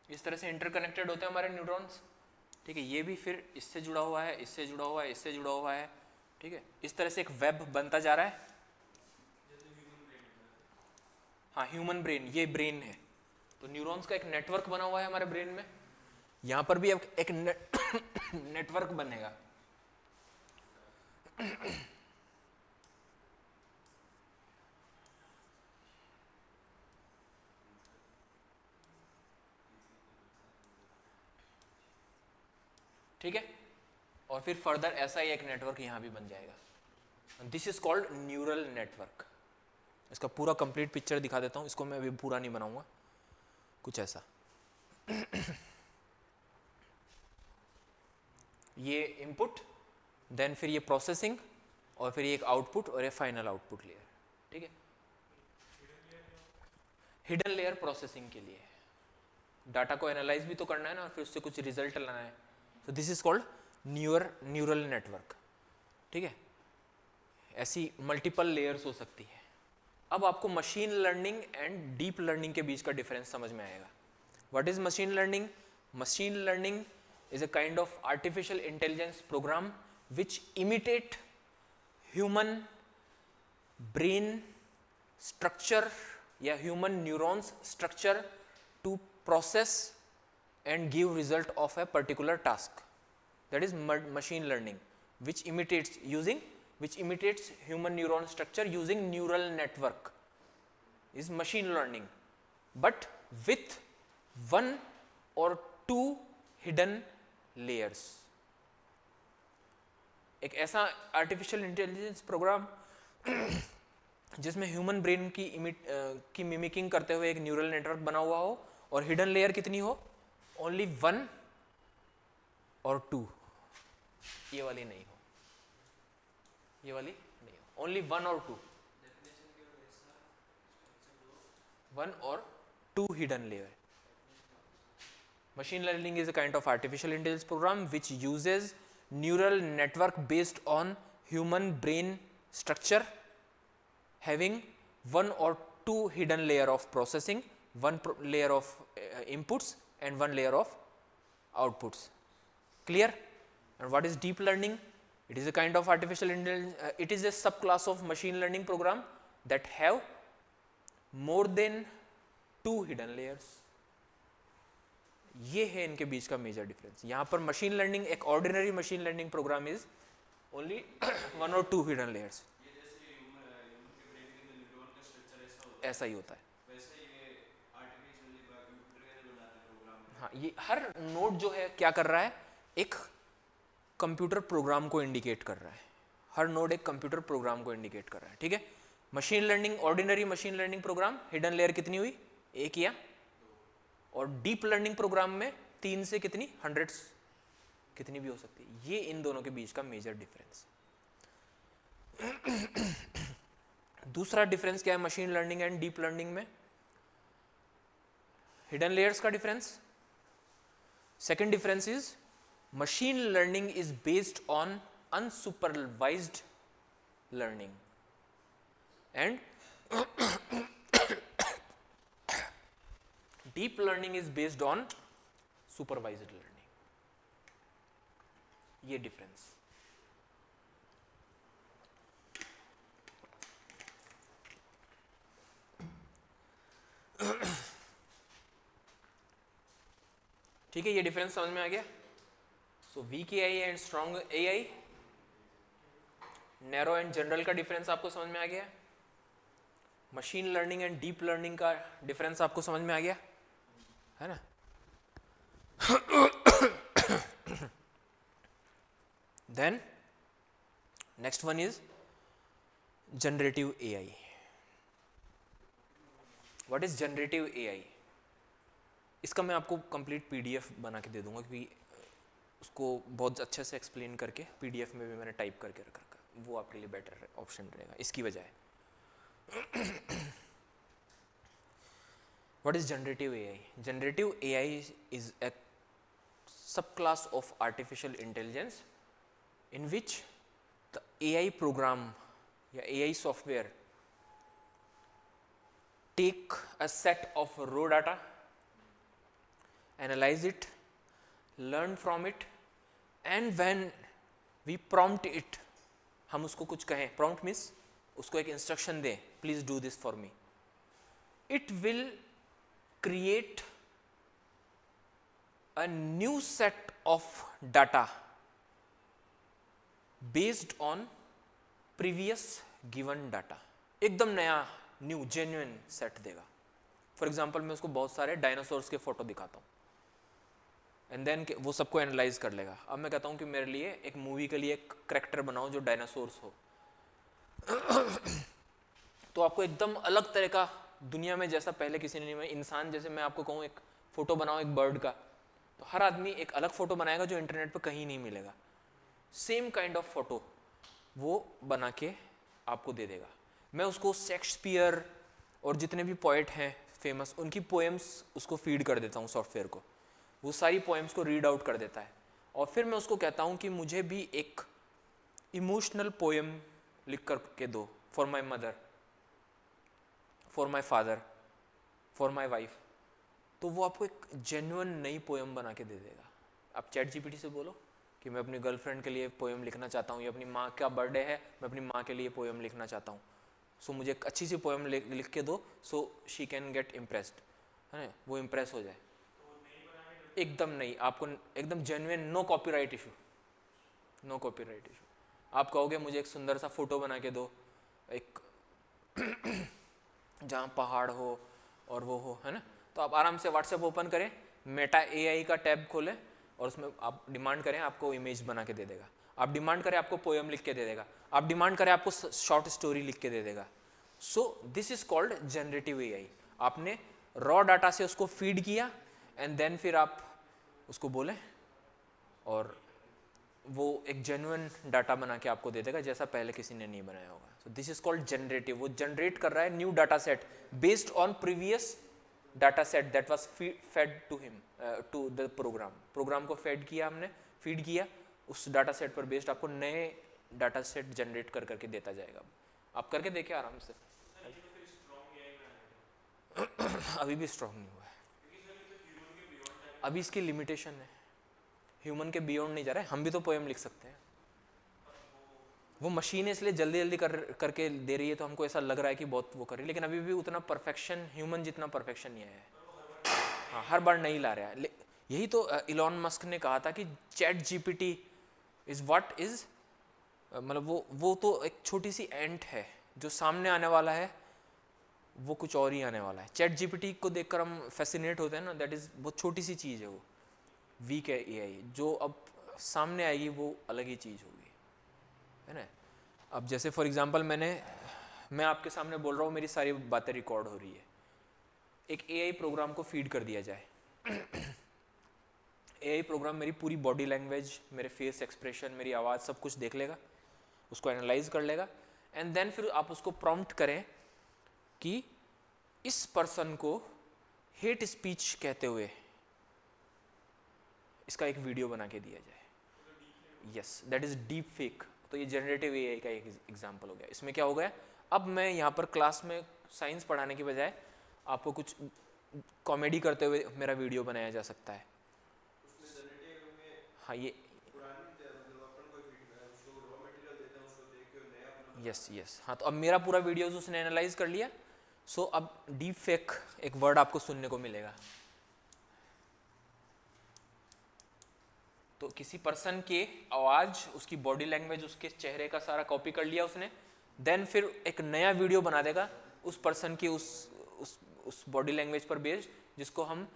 इस तरह से इंटरकनेक्टेड होते हैं हमारे न्यूरॉन्स, ठीक है। ये भी फिर इससे जुड़ा हुआ है, इससे जुड़ा हुआ है, इससे जुड़ा हुआ है, ठीक है। इस तरह से एक वेब बनता जा रहा है। हाँ, ह्यूमन ब्रेन, ये ब्रेन है, तो न्यूरॉन्स का एक नेटवर्क बना हुआ है हमारे ब्रेन में। यहां पर भी अब एक नेटवर्क बनेगा। ठीक है, और फिर फर्दर ऐसा ही एक नेटवर्क यहां भी बन जाएगा। This is called neural network. इसका पूरा कंप्लीट पिक्चर दिखा देता हूं, इसको मैं अभी पूरा नहीं बनाऊंगा, कुछ ऐसा। ये इनपुट, देन फिर ये प्रोसेसिंग, और फिर ये एक आउटपुट और ये फाइनल आउटपुट लेयर, ठीक है। हिडन लेयर प्रोसेसिंग के लिए डाटा को एनालाइज भी तो करना है ना, और फिर उससे कुछ रिजल्ट लाना है। तो this is called neural network, ठीक है। ऐसी मल्टीपल लेयर्स हो सकती है। अब आपको machine learning and deep learning के बीच का डिफरेंस समझ में आएगा। What is machine learning? Machine learning is a kind of artificial intelligence program which imitate human brain structure या human neurons structure to process and give result of a particular task. That is machine learning, which imitates human neuron structure using neural network is machine learning, but with one or two hidden layers. एक ऐसा artificial intelligence programme जिसमें human brain की mimicking करते हुए एक neural network बना हुआ हो, और हिडन लेयर कितनी हो? ओनली 1 और 2। ये वाली नहीं हो, ये वाली नहीं हो, ओनली 1 और 2, 1 और 2 hidden layer. Machine learning is a kind of artificial intelligence program which uses neural network based on human brain structure, having 1 or 2 hidden layer of processing, 1 layer of inputs and 1 layer of outputs. Clear? And what is deep learning? It is a kind of artificial intelligence, it is a subclass of machine learning program that have more than 2 hidden layers. ये है इनके बीच का major difference. यहां पर machine learning, एक ordinary machine learning program is only 1 और 2 hidden layers. ऐसा ही होता है। हाँ, ये हर नोड जो है क्या कर रहा है? एक कंप्यूटर प्रोग्राम को इंडिकेट कर रहा है। हर नोड एक कंप्यूटर प्रोग्राम को इंडिकेट कर रहा है, ठीक है। Machine learning, ordinary machine learning program, hidden layer कितनी हुई? 1 या, और डीप लर्निंग प्रोग्राम में 3 से कितनी? 100 कितनी भी हो सकती है। ये इन दोनों के बीच का मेजर डिफरेंस। दूसरा डिफरेंस क्या है machine learning and deep learning में? हिडन लेयर्स का difference. Second difference is machine learning is based on unsupervised learning and deep learning is based on supervised learning. ये डिफरेंस। ठीक है, ये डिफरेंस समझ में आ गया। So weak AI and strong AI, narrow and general का difference आपको समझ में आ गया। Machine learning and deep learning का डिफरेंस आपको समझ में आ गया, है ना। Then next one is generative AI. What is generative AI? इसका मैं आपको कंप्लीट पीडीएफ बना के दे दूंगा, क्योंकि उसको बहुत अच्छे से एक्सप्लेन करके पीडीएफ में भी मैंने टाइप करके रखा, वो आपके लिए बेटर ऑप्शन रहेगा इसकी बजाय। What is generative AI? Generative AI is a subclass of artificial intelligence in which the AI program या AI software take a set of raw data, analyze it, learn from it, and when we prompt it, हम उसको कुछ कहें, prompt means उसको एक instruction दें, please do this for me, it will create a new set of data based on previous given data. एकदम नया new genuine set देगा. फॉर एग्जाम्पल मैं उसको बहुत सारे डायनासोर्स के फोटो दिखाता हूँ एंड देन वो सबको एनालाइज कर लेगा. अब मैं कहता हूँ कि मेरे लिए एक मूवी के लिए एक करेक्टर बनाओ जो डायनासोर्स हो. तो आपको एकदम अलग तरह का दुनिया में जैसा पहले किसी ने नहीं बनाया. इंसान जैसे मैं आपको कहूँ एक फोटो बनाओ एक बर्ड का, तो हर आदमी एक अलग फोटो बनाएगा जो इंटरनेट पे कहीं नहीं मिलेगा. सेम काइंड ऑफ फोटो वो बना के आपको दे देगा. मैं उसको शेक्सपियर और जितने भी पोएट हैं फेमस, उनकी पोएम्स उसको फीड कर देता हूँ सॉफ्टवेयर को. वो सारी पोएम्स को रीड आउट कर देता है और फिर मैं उसको कहता हूँ कि मुझे भी एक इमोशनल पोएम लिख कर के दो for my mother, for my father, for my wife. तो वो आपको एक जेन्युइन नई पोएम बना के दे देगा. आप चैट जीपीटी से बोलो कि मैं अपनी गर्लफ्रेंड के लिए पोएम लिखना चाहता हूँ, या अपनी माँ का बर्थडे है मैं अपनी माँ के लिए पोएम लिखना चाहता हूँ, सो मुझे एक अच्छी सी पोएम लिख के दो so she can get impressed, है ना, वो इम्प्रेस हो जाए. एकदम नहीं, आपको एकदम genuine, no copyright issue, no copyright issue. आप कहोगे मुझे एक सुंदर सा फोटो बना के दो, एक जहाँ पहाड़ हो और वो हो, है ना, तो आप आराम से व्हाट्सएप ओपन करें, मेटा एआई का टैब खोलें और उसमें आप डिमांड करें आपको इमेज बना के दे देगा. आप डिमांड करें आपको पोएम लिख के दे देगा. आप डिमांड करें आपको शॉर्ट स्टोरी लिख के दे देगा. सो this is called generative AI. आपने रॉ डाटा से उसको फीड किया एंड देन फिर आप उसको बोलें और वो एक जेन्युइन डाटा बना के आपको दे देगा जैसा पहले किसी ने नहीं बनाया होगा. So this is called generative. वो जनरेट कर रहा है new data set based on previous data set that was fed to him, to the program. Program को फेड किया हमने, फीड किया, उस डाटा सेट पर बेस्ड आपको नए डाटा सेट जनरेट कर करके देता जाएगा. आप करके देखिए आराम से. अभी भी स्ट्रॉन्ग नहीं हुआ है, अभी इसकी लिमिटेशन है. ह्यूमन के बियॉन्ड नहीं जा रहा है. हम भी तो पोएम लिख सकते हैं. वो मशीन इसलिए जल्दी जल्दी करके दे रही है तो हमको ऐसा लग रहा है कि बहुत वो कर रही है, लेकिन अभी भी उतना परफेक्शन, ह्यूमन जितना परफेक्शन नहीं आया है. हाँ, हर बार नहीं ला रहा है. यही तो इलॉन मस्क ने कहा था कि chat GPT is what is, मतलब वो तो एक छोटी सी एंट है, जो सामने आने वाला है वो कुछ और ही आने वाला है. चैट जीपीटी को देखकर हम फैसिनेट होते हैं ना, दैट इज बहुत छोटी सी चीज़ है, वो वीक है एआई. जो अब सामने आएगी वो अलग ही चीज़ होगी, है ना. अब जैसे फॉर एग्जांपल मैं आपके सामने बोल रहा हूँ, मेरी सारी बातें रिकॉर्ड हो रही है. एक एआई प्रोग्राम को फीड कर दिया जाए, एआई प्रोग्राम मेरी पूरी बॉडी लैंग्वेज, मेरे फेस एक्सप्रेशन, मेरी आवाज़ सब कुछ देख लेगा, उसको एनालाइज कर लेगा एंड देन फिर आप उसको प्रॉम्प्ट करें कि इस पर्सन को हेट स्पीच कहते हुए इसका एक वीडियो बना के दिया जाए. Yes, that is deep fake. तो ये जनरेटिव एआई का एक एग्जांपल हो गया. इसमें क्या हो गया, अब मैं यहाँ पर क्लास में साइंस पढ़ाने की बजाय आपको कुछ कॉमेडी करते हुए मेरा वीडियो बनाया जा सकता है. हाँ, ये यस. हाँ, तो अब मेरा पूरा वीडियोस उसने एनालाइज कर लिया. सो अब डीप फेक एक वर्ड आपको सुनने को मिलेगा. तो किसी पर्सन के आवाज, उसकी बॉडी लैंग्वेज, उसके चेहरे का सारा कॉपी कर लिया उसने, देन फिर एक नया वीडियो बना देगा उस पर्सन की उस बॉडी लैंग्वेज पर बेस्ड, जिसको हम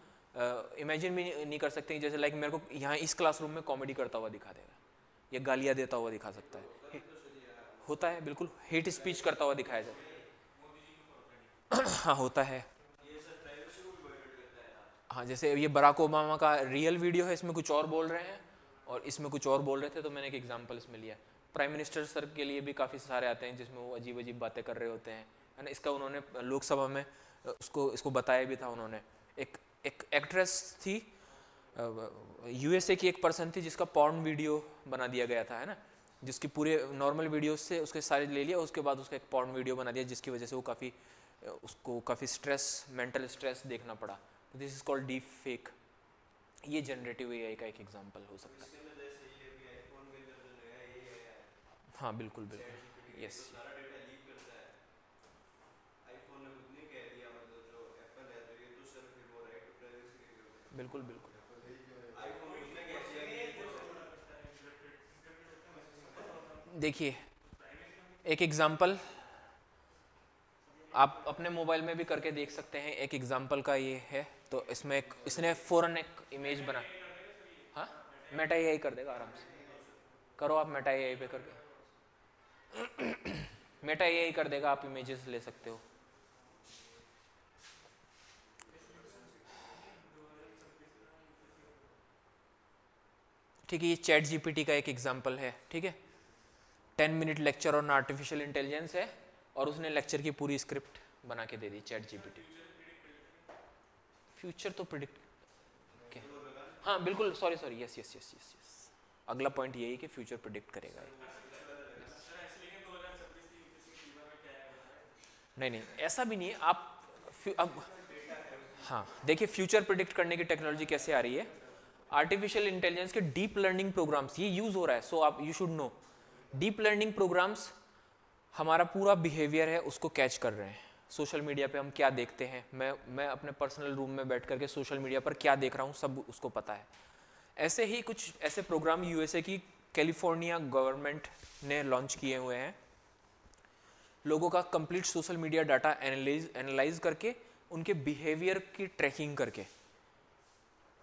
इमेजिन भी नहीं कर सकते. जैसे लाइक मेरे को यहाँ इस क्लासरूम में कॉमेडी करता हुआ दिखा देगा या गालियाँ देता हुआ दिखा सकता है. होता है, बिल्कुल हेट स्पीच करता हुआ दिखाया जाता है. हाँ, होता है. हाँ, जैसे ये बराक ओबामा का रियल वीडियो है, इसमें कुछ और बोल रहे हैं और इसमें कुछ और बोल रहे थे, तो मैंने एक एग्जांपल इसमें लिया. प्राइम मिनिस्टर सर के लिए भी काफ़ी सारे आते हैं जिसमें वो अजीब अजीब बातें कर रहे होते हैं, है ना. इसका उन्होंने लोकसभा में इसको बताया भी था. उन्होंने एक एक्ट्रेस थी यूएसए की एक पर्सन थी जिसका पॉर्न वीडियो बना दिया गया था, है ना, जिसकी पूरे नॉर्मल वीडियो से उसके सारे ले लिया, उसके बाद उसका एक पॉर्न वीडियो बना दिया जिसकी वजह से वो उसको काफ़ी स्ट्रेस, मेंटल स्ट्रेस देखना पड़ा। This is called deep fake. ये जनरेटिव एआई का एक एग्जांपल हो सकता है। हाँ बिल्कुल बिल्कुल, यस। बिल्कुल बिल्कुल। देखिए एक एग्जांपल आप अपने मोबाइल में भी करके देख सकते हैं। एक एग्जांपल का ये है, तो इसमें इसने फौरन एक इमेज बना। हाँ मेटा एआई कर देगा आराम से, करो आप मेटा एआई पे करके। मेटा एआई कर देगा, आप इमेजेस ले सकते हो। ठीक है, ये चैट जीपीटी का एक एग्जांपल है। ठीक है, 10 minute lecture on artificial intelligence है और उसने लेक्चर की पूरी स्क्रिप्ट बना के दे दी चैट जीपीटी। फ्यूचर तो प्रिडिक्ट, हाँ बिल्कुल, sorry sorry, yes yes yes yes yes, अगला पॉइंट यही कि फ्यूचर प्रिडिक्ट करेगा। नहीं नहीं, ऐसा भी नहीं है। आप अब हाँ देखिए, फ्यूचर प्रिडिक्ट करने की टेक्नोलॉजी कैसे आ रही है। आर्टिफिशियल इंटेलिजेंस के डीप लर्निंग प्रोग्राम्स ये यूज हो रहा है। सो आप you should know, deep learning programs हमारा पूरा बिहेवियर है उसको कैच कर रहे हैं। सोशल मीडिया पे हम क्या देखते हैं, मैं अपने पर्सनल रूम में बैठ करके सोशल मीडिया पर क्या देख रहा हूँ सब उसको पता है। ऐसे ही कुछ ऐसे प्रोग्राम यूएसए की कैलिफोर्निया गवर्नमेंट ने लॉन्च किए हुए हैं। लोगों का complete social media data analyse करके उनके बिहेवियर की ट्रैकिंग करके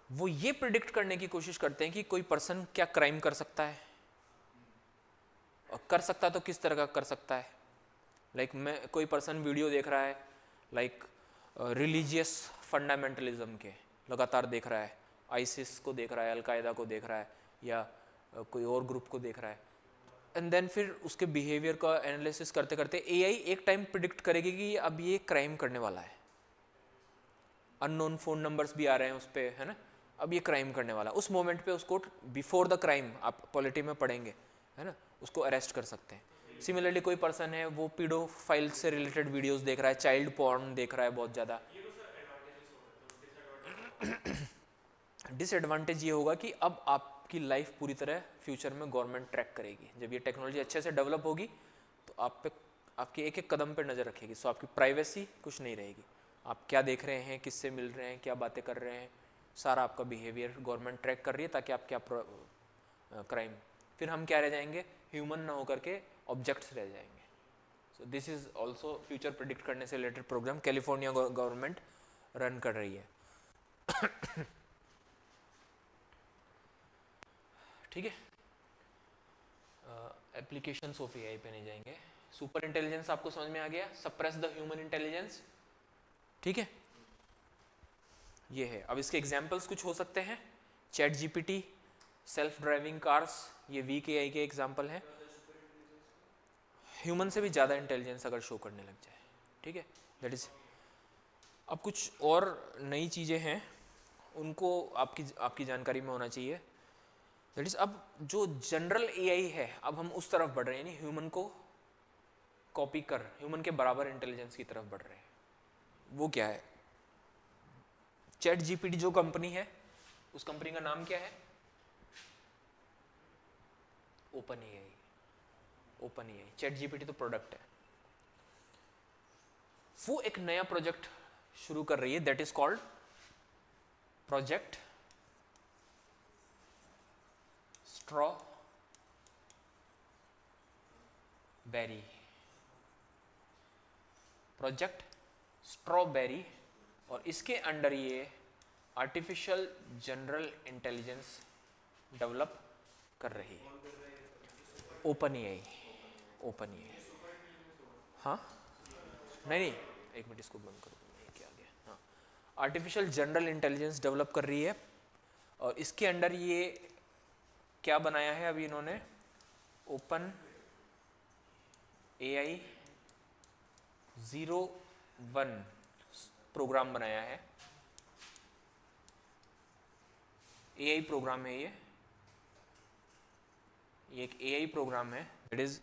वो ये प्रिडिक्ट करने की कोशिश करते हैं कि कोई पर्सन क्या क्राइम कर सकता है, और कर सकता तो किस तरह का कर सकता है। लाइक मैं कोई पर्सन वीडियो देख रहा है लाइक रिलीजियस फंडामेंटलिज्म के लगातार देख रहा है, आईसिस को देख रहा है, अलकायदा को देख रहा है, या कोई और ग्रुप को देख रहा है, एंड देन फिर उसके बिहेवियर का एनालिसिस करते करते एआई एक टाइम प्रिडिक्ट करेगी कि अब ये क्राइम करने वाला है। अननोन फ़ोन नंबर्स भी आ रहे हैं उस पर, है ना, अब ये क्राइम करने वाला। उस मोमेंट पे उसको बिफोर द क्राइम, आप पॉलिटी में पढ़ेंगे, है ना, उसको अरेस्ट कर सकते हैं। सिमिलरली कोई पर्सन है वो पीडोफाइल से रिलेटेड वीडियोस देख रहा है, चाइल्ड पॉर्न देख रहा है बहुत ज़्यादा। डिसएडवांटेज ये होगा कि अब आपकी लाइफ पूरी तरह फ्यूचर में गवर्नमेंट ट्रैक करेगी। जब ये टेक्नोलॉजी अच्छे से डेवलप होगी तो आप पे, आपके एक एक कदम पे नज़र रखेगी। सो आपकी प्राइवेसी कुछ नहीं रहेगी। आप क्या देख रहे हैं, किससे मिल रहे हैं, क्या बातें कर रहे हैं, सारा आपका बिहेवियर गवर्नमेंट ट्रैक कर रही है, ताकि आप क्या क्राइम, फिर हम क्या रह जाएंगे, ह्यूमन ना होकर के ऑब्जेक्ट्स रह जाएंगे। So this is also future predict करने से related program California government run कर रही है। ठीक है, एप्लीकेशंस ऑफ एआई पे नहीं जाएंगे। सुपर इंटेलिजेंस आपको समझ में आ गया, सप्रेस द ह्यूमन इंटेलिजेंस। ठीक है, ये है। अब इसके एग्जांपल्स कुछ हो सकते हैं, chat GPT, self driving cars, ये वीक एआई के एग्जांपल हैं। ह्यूमन से भी ज़्यादा इंटेलिजेंस अगर शो करने लग जाए, ठीक है, दैट इज। अब कुछ और नई चीज़ें हैं, उनको आपकी जानकारी में होना चाहिए। दैट इज, अब जो जनरल एआई है, अब हम उस तरफ बढ़ रहे हैं, यानी ह्यूमन को कॉपी कर ह्यूमन के बराबर इंटेलिजेंस की तरफ बढ़ रहे हैं। वो क्या है? चैट जीपीटी जो कंपनी है, उस कंपनी का नाम क्या है? Open AI. Open AI, chat GPT तो प्रोडक्ट है। वो एक नया प्रोजेक्ट शुरू कर रही है, that is called project strawberry. Project strawberry, और इसके अंडर ये आर्टिफिशियल जनरल इंटेलिजेंस डेवलप कर रही है। Open AI. ओपन एआई, हाँ नहीं नहीं, एक मिनट इसको बंद कर दूँ, क्या आ गया। हाँ, आर्टिफिशियल जनरल इंटेलिजेंस डेवलप कर रही है, और इसके अंडर ये क्या बनाया है अभी इन्होंने, ओपन एआई 01 प्रोग्राम बनाया है। एआई प्रोग्राम है ये एक एआई प्रोग्राम है इट इज,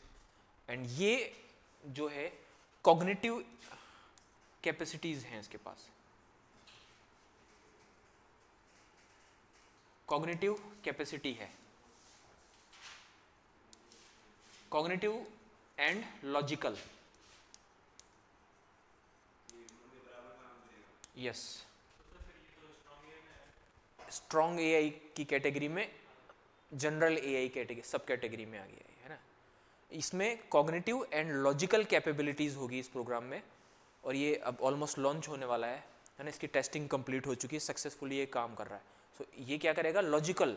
एंड ये जो है कॉग्निटिव कैपेसिटीज हैं इसके पास, कॉग्निटिव कैपेसिटी है, cognitive and logical, yes strong AI की कैटेगरी में, जनरल एआई कैटेगरी सब कैटेगरी में आ गया है ना। इसमें कॉग्निटिव एंड लॉजिकल कैपेबिलिटीज़ होगी इस प्रोग्राम में, और ये अब ऑलमोस्ट लॉन्च होने वाला है ना। इसकी टेस्टिंग कंप्लीट हो चुकी है, सक्सेसफुली ये काम कर रहा है। सो ये क्या करेगा, लॉजिकल,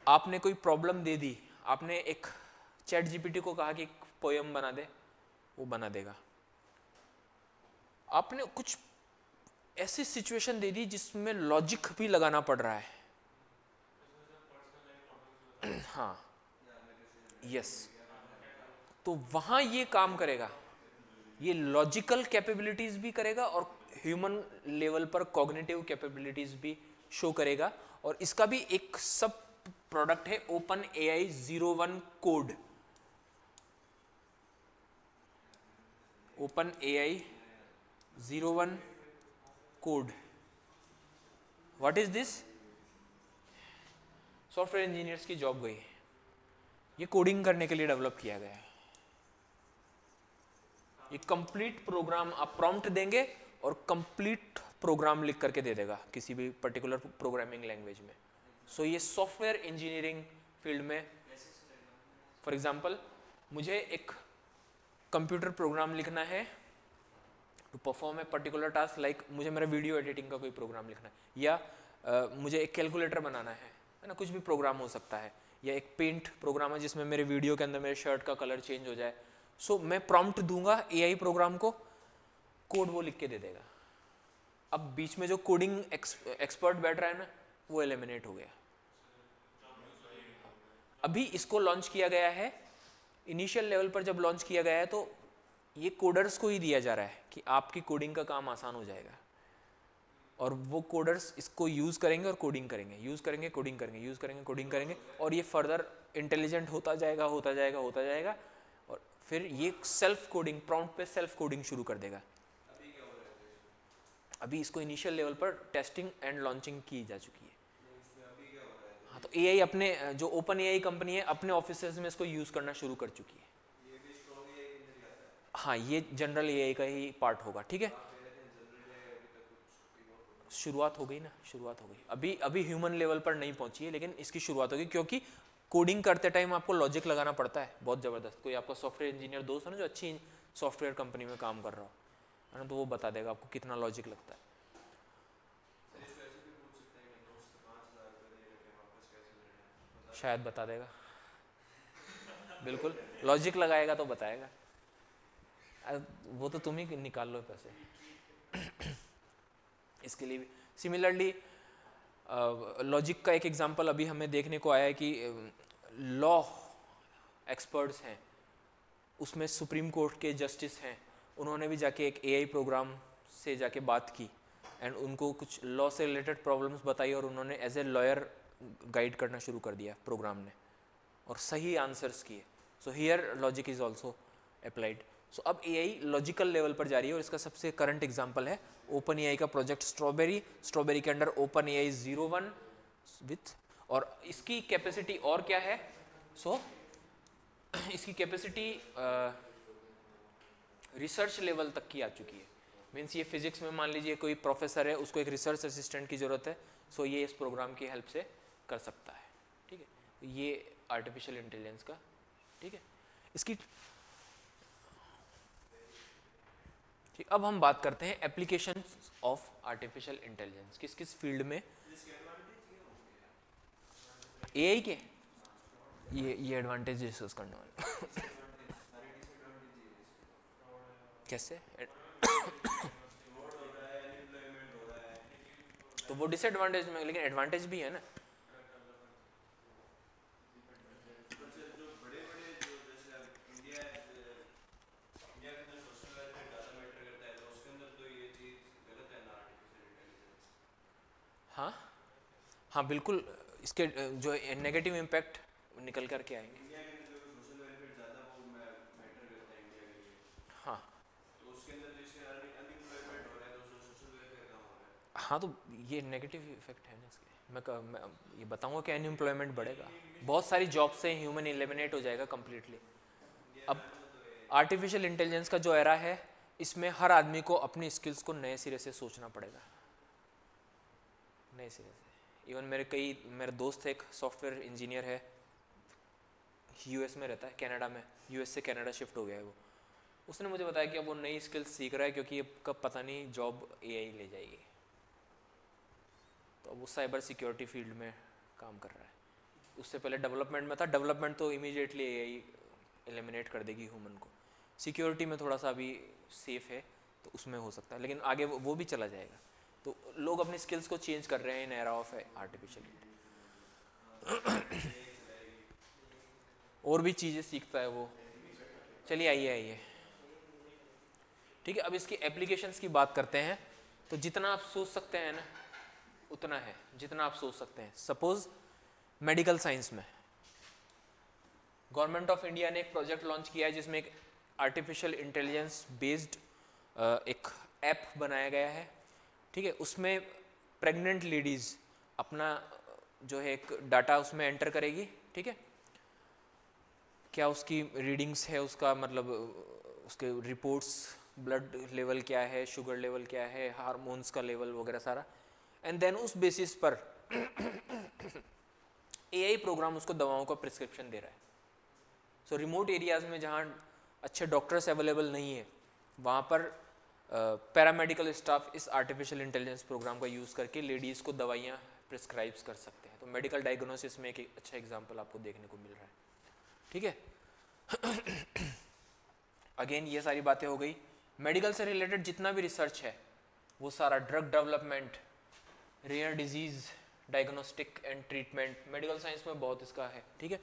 आपने कोई प्रॉब्लम दे दी, आपने एक चैट जीपीटी को कहा कि एक पोयम बना दे, वो बना देगा। आपने कुछ ऐसी सिचुएशन दे दी जिसमें लॉजिक भी लगाना पड़ रहा है, हाँ यस, तो वहां ये काम करेगा, ये लॉजिकल कैपेबिलिटीज भी करेगा और ह्यूमन लेवल पर कॉग्निटिव कैपेबिलिटीज भी शो करेगा। और इसका भी एक सब प्रोडक्ट है open AI 01 code, open AI 01 code. What is this? Software engineers की जॉब गई, ये कोडिंग करने के लिए डेवलप किया गया है। ये कंप्लीट प्रोग्राम आप प्रॉम्प्ट देंगे और कंप्लीट प्रोग्राम लिख करके दे देगा किसी भी पर्टिकुलर प्रोग्रामिंग लैंग्वेज में। सो ये सॉफ्टवेयर इंजीनियरिंग फील्ड में, फॉर एग्जांपल मुझे एक कंप्यूटर प्रोग्राम लिखना है to perform a particular task, like मुझे मेरा वीडियो एडिटिंग का कोई प्रोग्राम लिखना है, या मुझे एक कैलकुलेटर बनाना है ना, कुछ भी प्रोग्राम हो सकता है, या एक पेंट प्रोग्राम है जिसमें मेरे वीडियो के अंदर मेरे शर्ट का कलर चेंज हो जाए। सो मैं प्रॉम्प्ट दूंगा एआई प्रोग्राम को, कोड वो लिख के दे देगा। अब बीच में जो कोडिंग एक्सपर्ट बैठ रहा है ना, वो एलिमिनेट हो गया। अभी इसको लॉन्च किया गया है, इनिशियल लेवल पर जब लॉन्च किया गया है तो ये कोडर्स को ही दिया जा रहा है कि आपकी कोडिंग का काम आसान हो जाएगा, और वो कोडर्स इसको यूज करेंगे और कोडिंग करेंगे, यूज करेंगे कोडिंग करेंगे, यूज करेंगे कोडिंग करेंगे, और ये फर्दर इंटेलिजेंट होता जाएगा होता जाएगा होता जाएगा, और फिर ये सेल्फ कोडिंग, प्रॉम्प्ट पे सेल्फ कोडिंग शुरू कर देगा। अभी इसको इनिशियल लेवल पर टेस्टिंग एंड लॉन्चिंग की जा चुकी है। हाँ, तो एआई अपने जो ओपन एआई कंपनी है अपने ऑफिसेज में इसको यूज करना शुरू कर चुकी है। हाँ, ये जनरल एआई का ही पार्ट होगा, ठीक है। शुरुआत हो गई ना, शुरुआत हो गई, अभी ह्यूमन लेवल पर नहीं पहुंची है, लेकिन इसकी शुरुआत होगी, क्योंकि कोडिंग करते टाइम आपको लॉजिक लगाना पड़ता है बहुत ज़बरदस्त। कोई आपका सॉफ्टवेयर इंजीनियर दोस्त है ना जो अच्छी सॉफ्टवेयर कंपनी में काम कर रहा हो, है ना, तो वो बता देगा आपको कितना लॉजिक लगता है। शायद बता देगा, बिल्कुल लॉजिक लगाएगा तो बताएगा। वो तो तुम ही निकाल लो पैसे। इसके लिए भी सिमिलरली लॉजिक का एक एग्जांपल अभी हमें देखने को आया है कि लॉ एक्सपर्ट्स हैं, उसमें सुप्रीम कोर्ट के जस्टिस हैं, उन्होंने भी जाके एक एआई प्रोग्राम से जाके बात की एंड उनको कुछ लॉ से रिलेटेड प्रॉब्लम्स बताई, और उन्होंने एज ए लॉयर गाइड करना शुरू कर दिया प्रोग्राम ने, और सही आंसर्स किए। So here logic is also applied. So अब एआई लॉजिकल लेवल पर जा रही है, और इसका सबसे करंट एग्जांपल है ओपन एआई का प्रोजेक्ट स्ट्रॉबेरी के अंडर ओपन एआई 01 विथ, और इसकी कैपेसिटी और क्या है, सो इसकी कैपेसिटी रिसर्च लेवल तक की आ चुकी है। मीन्स ये फिजिक्स में मान लीजिए कोई प्रोफेसर है, उसको एक रिसर्च असिस्टेंट की ज़रूरत है, सो ये इस प्रोग्राम की हेल्प से कर सकता है, ठीक है। ये आर्टिफिशियल इंटेलिजेंस का, ठीक है। इसकी ठीक, अब हम बात करते हैं एप्लीकेशन ऑफ आर्टिफिशियल इंटेलिजेंस, किस किस फील्ड में एआई के ये एडवांटेज डिस्कस करने वाले। कैसे? तो वो डिसएडवांटेज में, लेकिन एडवांटेज भी है ना। हाँ बिल्कुल, इसके जो नेगेटिव इम्पैक्ट निकल कर के आएंगे। इंडिया के अंदर जो सोशल वेलफेयर ज़्यादा वो मैटर करता है इंडिया के लिए, हाँ तो उसके अंदर जो इसके अनएम्प्लॉयमेंट हो रहा है तो सोशल वेलफेयर कहाँ हो रहा है। हाँ, तो ये नेगेटिव इफेक्ट है ना इसके। मैं ये बताऊंगा कि अनएम्प्लॉयमेंट बढ़ेगा, बहुत सारी जॉब से ह्यूमन एलिमिनेट हो जाएगा कम्प्लीटली। इंडिया अब में तो ये आर्टिफिशियल इंटेलिजेंस का जो एरा है, इसमें हर आदमी को अपनी स्किल्स को नए सिरे से सोचना पड़ेगा, नए सिरे से। इवन मेरे दोस्त एक सॉफ्टवेयर इंजीनियर है, यूएस में रहता है, कनाडा में, यूएस से कनाडा शिफ्ट हो गया है वो। उसने मुझे बताया कि अब वो नई स्किल्स सीख रहा है क्योंकि अब कब पता नहीं जॉब एआई ले जाएगी। तो अब वो साइबर सिक्योरिटी फील्ड में काम कर रहा है। उससे पहले डेवलपमेंट में था, डेवलपमेंट तो इमीडिएटली एआई एलिमिनेट कर देगी ह्यूमन को। सिक्योरिटी में थोड़ा सा अभी सेफ है तो उसमें हो सकता है, लेकिन आगे वो भी चला जाएगा। तो लोग अपनी स्किल्स को चेंज कर रहे हैं इन एरा ऑफ आर्टिफिशियल। और भी चीज़ें सीखता है वो। चलिए आइए आइए, ठीक है। अब इसकी एप्लीकेशंस की बात करते हैं। तो जितना आप सोच सकते हैं ना उतना है, जितना आप सोच सकते हैं। सपोज मेडिकल साइंस में गवर्नमेंट ऑफ इंडिया ने एक प्रोजेक्ट लॉन्च किया है जिसमें एक आर्टिफिशियल इंटेलिजेंस बेस्ड एक ऐप बनाया गया है, ठीक है। उसमें प्रेग्नेंट लेडीज़ अपना जो है एक डाटा उसमें एंटर करेगी, ठीक है। क्या उसकी रीडिंग्स है, उसका मतलब उसके रिपोर्ट्स, ब्लड लेवल क्या है, शुगर लेवल क्या है, हार्मोन्स का लेवल वगैरह सारा। एंड देन उस बेसिस पर एआई प्रोग्राम उसको दवाओं का प्रिस्क्रिप्शन दे रहा है। सो रिमोट एरियाज में जहाँ अच्छे डॉक्टर्स अवेलेबल नहीं है, वहाँ पर पैरामेडिकल स्टाफ इस आर्टिफिशियल इंटेलिजेंस प्रोग्राम का यूज़ करके लेडीज़ को दवाइयाँ प्रिस्क्राइब्स कर सकते हैं। तो मेडिकल डायग्नोसिस में एक अच्छा एग्जाम्पल आपको देखने को मिल रहा है, ठीक है। अगेन ये सारी बातें हो गई। मेडिकल से रिलेटेड जितना भी रिसर्च है वो सारा, drug development, rare disease diagnostic and treatment, medical science में बहुत इसका है, ठीक है।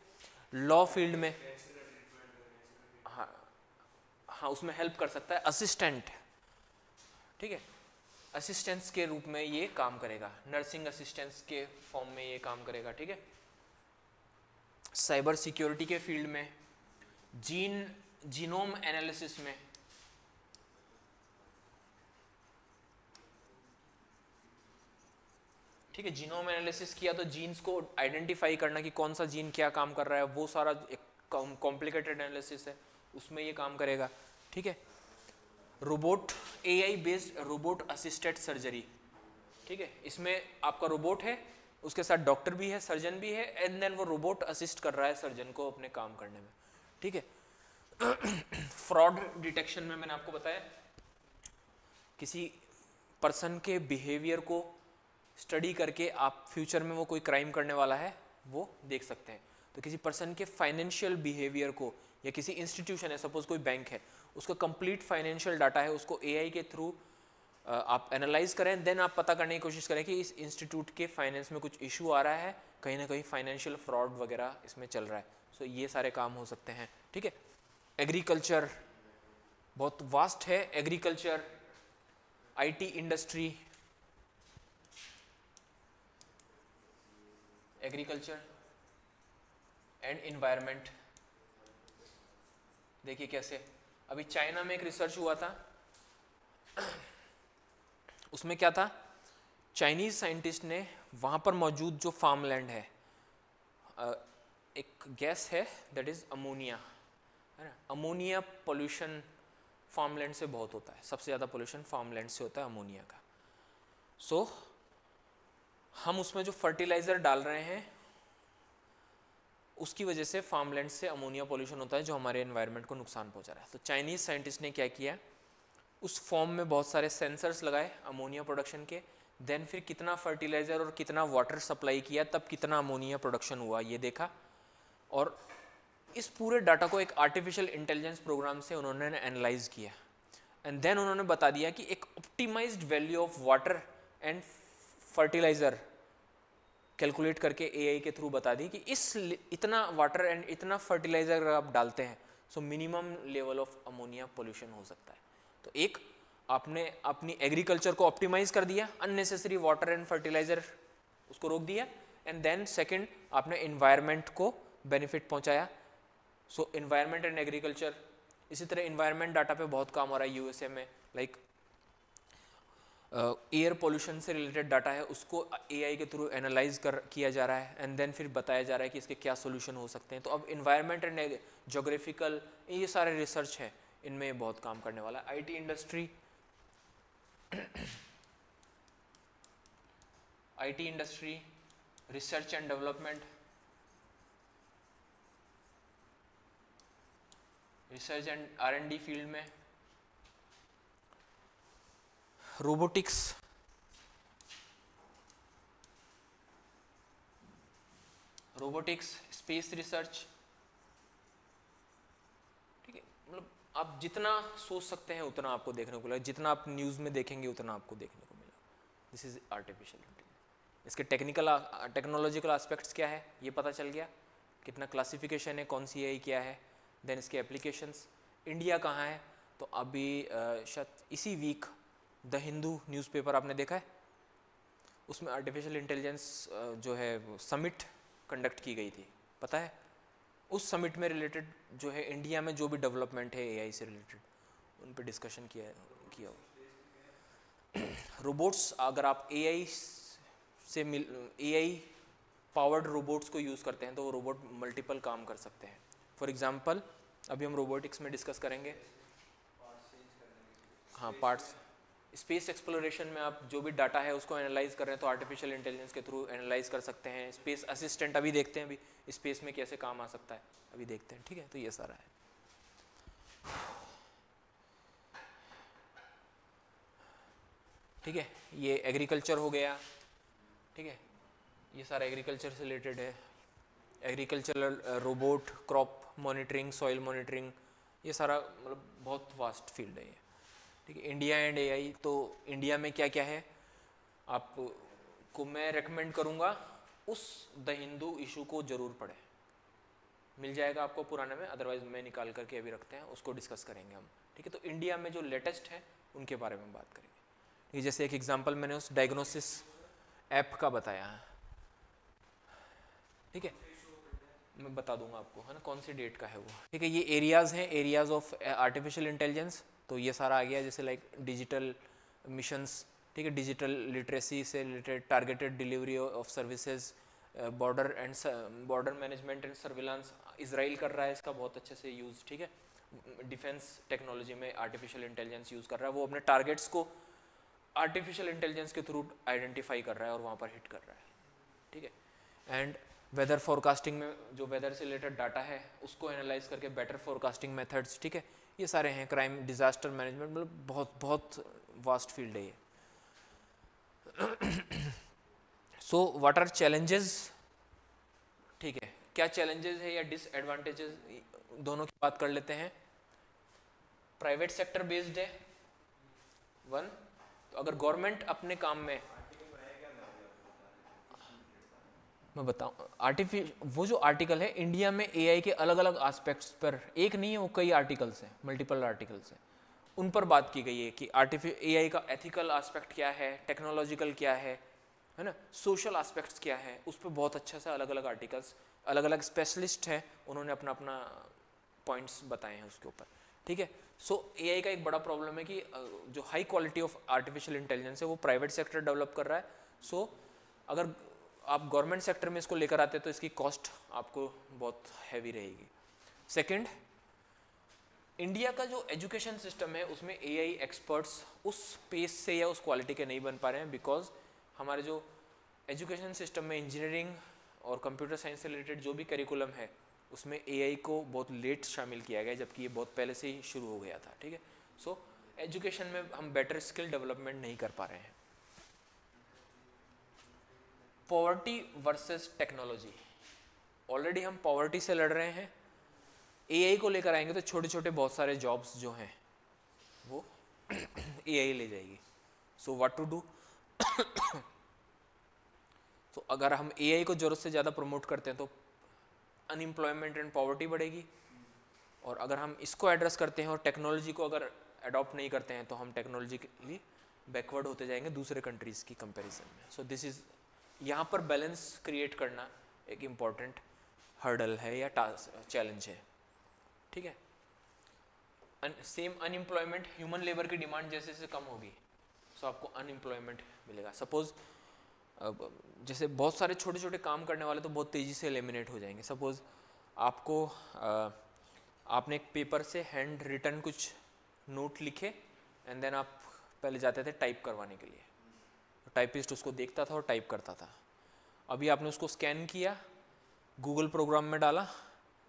लॉ फील्ड में हाँ हाँ उसमें हेल्प कर सकता है, असिस्टेंट, ठीक है। असिस्टेंट्स के रूप में ये काम करेगा, नर्सिंग असिस्टेंट्स के फॉर्म में ये काम करेगा, ठीक है। साइबर सिक्योरिटी के फील्ड में, जीनोम एनालिसिस में, ठीक है। जीनोम एनालिसिस किया तो जीन्स को आइडेंटिफाई करना कि कौन सा जीन क्या काम कर रहा है, वो सारा एक कॉम्प्लिकेटेड एनालिसिस है, उसमें ये काम करेगा, ठीक है। Robot, AI based robot assisted surgery, ठीक है। इसमें आपका रोबोट है, उसके साथ डॉक्टर भी है, सर्जन भी है, एंड देन वो रोबोट असिस्ट कर रहा है सर्जन को अपने काम करने में, ठीक है। फ्रॉड डिटेक्शन में मैंने आपको बताया, किसी पर्सन के बिहेवियर को स्टडी करके आप फ्यूचर में वो कोई क्राइम करने वाला है वो देख सकते हैं। तो किसी पर्सन के फाइनेंशियल बिहेवियर को, या किसी इंस्टीट्यूशन है, सपोज कोई बैंक है, उसका कंप्लीट फाइनेंशियल डाटा है, उसको एआई के थ्रू आप एनालाइज करें, देन आप पता करने की कोशिश करें कि इस इंस्टीट्यूट के फाइनेंस में कुछ इशू आ रहा है, कहीं ना कहीं फाइनेंशियल फ्रॉड वगैरह इसमें चल रहा है। सो ये सारे काम हो सकते हैं, ठीक है। एग्रीकल्चर बहुत वास्ट है, agriculture, IT industry, agriculture and environment. देखिए कैसे अभी चाइना में एक रिसर्च हुआ था, उसमें क्या था, चाइनीज साइंटिस्ट ने वहाँ पर मौजूद जो फार्म लैंड है, एक गैस है दैट इज अमोनिया, है ना। अमोनिया पोल्यूशन फार्म लैंड से बहुत होता है, सबसे ज़्यादा पोल्यूशन फार्म लैंड से होता है अमोनिया का। सो हम उसमें जो फर्टिलाइज़र डाल रहे हैं उसकी वजह से फार्मलैंड से अमोनिया पोल्यूशन होता है जो हमारे एनवायरनमेंट को नुकसान पहुंचा रहा है। तो चाइनीज साइंटिस्ट ने क्या किया, उस फॉर्म में बहुत सारे सेंसर्स लगाए अमोनिया प्रोडक्शन के, देन फिर कितना फर्टिलाइज़र और कितना वाटर सप्लाई किया तब कितना अमोनिया प्रोडक्शन हुआ ये देखा, और इस पूरे डाटा को एक आर्टिफिशियल इंटेलिजेंस प्रोग्राम से उन्होंने एनालाइज किया, एंड देन उन्होंने बता दिया कि एक optimised value of water and fertiliser calculate करके एआई के थ्रू बता दी कि इस इतना वाटर एंड इतना फर्टिलाइज़र अगर आप डालते हैं so minimum level of ammonia pollution हो सकता है। तो एक आपने अपनी एग्रीकल्चर को ऑप्टिमाइज कर दिया, अननेसेसरी वाटर एंड फर्टिलाइज़र उसको रोक दिया, एंड देन सेकंड आपने इन्वायरमेंट को बेनिफिट पहुंचाया, सो इन्वायरमेंट एंड एग्रीकल्चर। इसी तरह इन्वायरमेंट डाटा पे बहुत काम हो रहा है यूएसए में, लाइक एयर पोल्यूशन से रिलेटेड डाटा है उसको एआई के थ्रू एनालाइज किया जा रहा है एंड देन फिर बताया जा रहा है कि इसके क्या सोल्यूशन हो सकते हैं। तो अब इन्वायरमेंट एंड जोग्राफिकल ये सारे रिसर्च है, इनमें बहुत काम करने वाला है। IT industry, IT industry, research and development, research and R&D field में, रोबोटिक्स, स्पेस रिसर्च, ठीक है। मतलब आप जितना सोच सकते हैं उतना आपको देखने को मिलेगा, जितना आप न्यूज़ में देखेंगे उतना आपको देखने को मिलेगा। This is artificial intelligence. इसके टेक्नोलॉजिकल एस्पेक्ट्स क्या है ये पता चल गया, कितना क्लासिफिकेशन है, कौन सी एआई क्या है, देन इसके एप्लीकेशंस, इंडिया कहाँ है। तो अभी शायद इसी वीक द हिंदू न्यूज़पेपर आपने देखा है, उसमें आर्टिफिशियल इंटेलिजेंस जो है समिट कंडक्ट की गई थी, पता है। उस समिट में रिलेटेड जो है इंडिया में जो भी डेवलपमेंट है एआई से रिलेटेड उन पे डिस्कशन किया रोबोट्स, अगर आप एआई पावर्ड रोबोट्स को यूज़ करते हैं तो वो रोबोट मल्टीपल काम कर सकते हैं। फॉर एग्जांपल अभी हम रोबोटिक्स में डिस्कस करेंगे, हाँ पार्ट्स। स्पेस एक्सप्लोरेशन में आप जो भी डाटा है उसको एनालाइज कर रहे हैं तो आर्टिफिशियल इंटेलिजेंस के थ्रू एनालाइज कर सकते हैं। स्पेस असिस्टेंट अभी देखते हैं, अभी स्पेस में कैसे काम आ सकता है अभी देखते हैं, ठीक है। तो ये सारा है। ठीक है, ये एग्रीकल्चर हो गया, ठीक है, ये सारा एग्रीकल्चर से रिलेटेड है। Agricultural robot, crop monitoring, soil monitoring, ये सारा मतलब बहुत वास्ट फील्ड है ये, ठीक है। इंडिया एंड एआई, तो इंडिया में क्या क्या है आपको मैं रेकमेंड करूँगा उस द हिंदू इशू को ज़रूर पढ़ें, मिल जाएगा आपको पुराने में, अदरवाइज मैं निकाल करके अभी रखते हैं, उसको डिस्कस करेंगे हम, ठीक है। तो इंडिया में जो लेटेस्ट है उनके बारे में बात करेंगे, ठीक है। जैसे एक एग्जांपल मैंने उस डायग्नोसिस ऐप का बताया है, ठीक है, मैं बता दूंगा आपको, है ना, कौन सी डेट का है वो, ठीक है। ये एरियाज़ हैं, एरियाज़ ऑफ आर्टिफिशियल इंटेलिजेंस, तो ये सारा आ गया, जैसे लाइक डिजिटल मिशंस, ठीक है, डिजिटल लिटरेसी से related, targeted delivery of services, border management and surveillance, Israel कर रहा है इसका बहुत अच्छे से यूज़, ठीक है। डिफेंस टेक्नोलॉजी में आर्टिफिशियल इंटेलिजेंस यूज़ कर रहा है, वो अपने टारगेट्स को आर्टिफिशियल इंटेलिजेंस के थ्रू आइडेंटिफाई कर रहा है और वहाँ पर हिट कर रहा है, ठीक है। एंड वेदर फोरकास्टिंग में जो वेदर से रिलेटेड डाटा है उसको एनालाइज करके बेटर फोरकास्टिंग मेथड्स, ठीक है, ये सारे हैं। क्राइम, डिजास्टर मैनेजमेंट, मतलब बहुत बहुत वास्ट फील्ड है ये। सो व्हाट आर चैलेंजेस, ठीक है, क्या चैलेंजेस है या डिसएडवांटेजेस, दोनों की बात कर लेते हैं। प्राइवेट सेक्टर बेस्ड है वन, तो अगर गवर्नमेंट अपने काम में, मैं बताऊं वो जो आर्टिकल है इंडिया में एआई के अलग अलग एस्पेक्ट्स पर, एक नहीं है वो, कई आर्टिकल्स हैं, मल्टीपल आर्टिकल्स हैं, उन पर बात की गई है कि एआई का एथिकल एस्पेक्ट क्या है, टेक्नोलॉजिकल क्या है ना, सोशल एस्पेक्ट्स क्या है, उस पर बहुत अच्छा से अलग अलग आर्टिकल्स, अलग अलग स्पेशलिस्ट हैं, उन्होंने अपना अपना पॉइंट्स बताए हैं उसके ऊपर, ठीक है। सो एआई का एक बड़ा प्रॉब्लम है कि जो high quality of artificial intelligence है वो प्राइवेट सेक्टर डेवलप कर रहा है। सो अगर आप गवर्नमेंट सेक्टर में इसको लेकर आते हैं तो इसकी कॉस्ट आपको बहुत हैवी रहेगी। सेकंड, इंडिया का जो एजुकेशन सिस्टम है उसमें एआई एक्सपर्ट्स उस पेस से या उस क्वालिटी के नहीं बन पा रहे हैं, बिकॉज हमारे जो एजुकेशन सिस्टम में इंजीनियरिंग और कंप्यूटर साइंस से रिलेटेड जो भी करिकुलम है उसमें एआई को बहुत लेट शामिल किया गया, जबकि ये बहुत पहले से ही शुरू हो गया था, ठीक है। सो एजुकेशन में हम बेटर स्किल डेवलपमेंट नहीं कर पा रहे हैं। पॉवर्टी वर्सेस टेक्नोलॉजी, ऑलरेडी हम पॉवर्टी से लड़ रहे हैं, एआई को लेकर आएंगे तो छोटे छोटे बहुत सारे जॉब्स जो हैं वो एआई ले जाएगी। सो व्हाट टू डू, तो अगर हम एआई को जरूरत से ज़्यादा प्रमोट करते हैं तो अनएम्प्लॉयमेंट एंड पॉवर्टी बढ़ेगी, और अगर हम इसको एड्रेस करते हैं और टेक्नोलॉजी को अगर अडॉप्ट नहीं करते हैं तो हम टेक्नोलॉजिकली बैकवर्ड होते जाएंगे दूसरे कंट्रीज़ की कंपैरिजन में। सो दिस इज़ यहाँ पर बैलेंस क्रिएट करना एक इम्पॉर्टेंट हर्डल है या टास्क चैलेंज है, ठीक है। सेम अनएम्प्लॉयमेंट, ह्यूमन लेबर की डिमांड जैसे जैसे कम होगी सो आपको अनएम्प्लॉयमेंट मिलेगा। सपोज जैसे बहुत सारे छोटे छोटे काम करने वाले तो बहुत तेज़ी से एलिमिनेट हो जाएंगे। सपोज आपको आपने एक पेपर से हैंड रिटन कुछ नोट लिखे एंड देन आप पहले जाते थे टाइप करवाने के लिए, टाइपिस्ट उसको देखता था और टाइप करता था। अभी आपने उसको स्कैन किया, गूगल प्रोग्राम में डाला,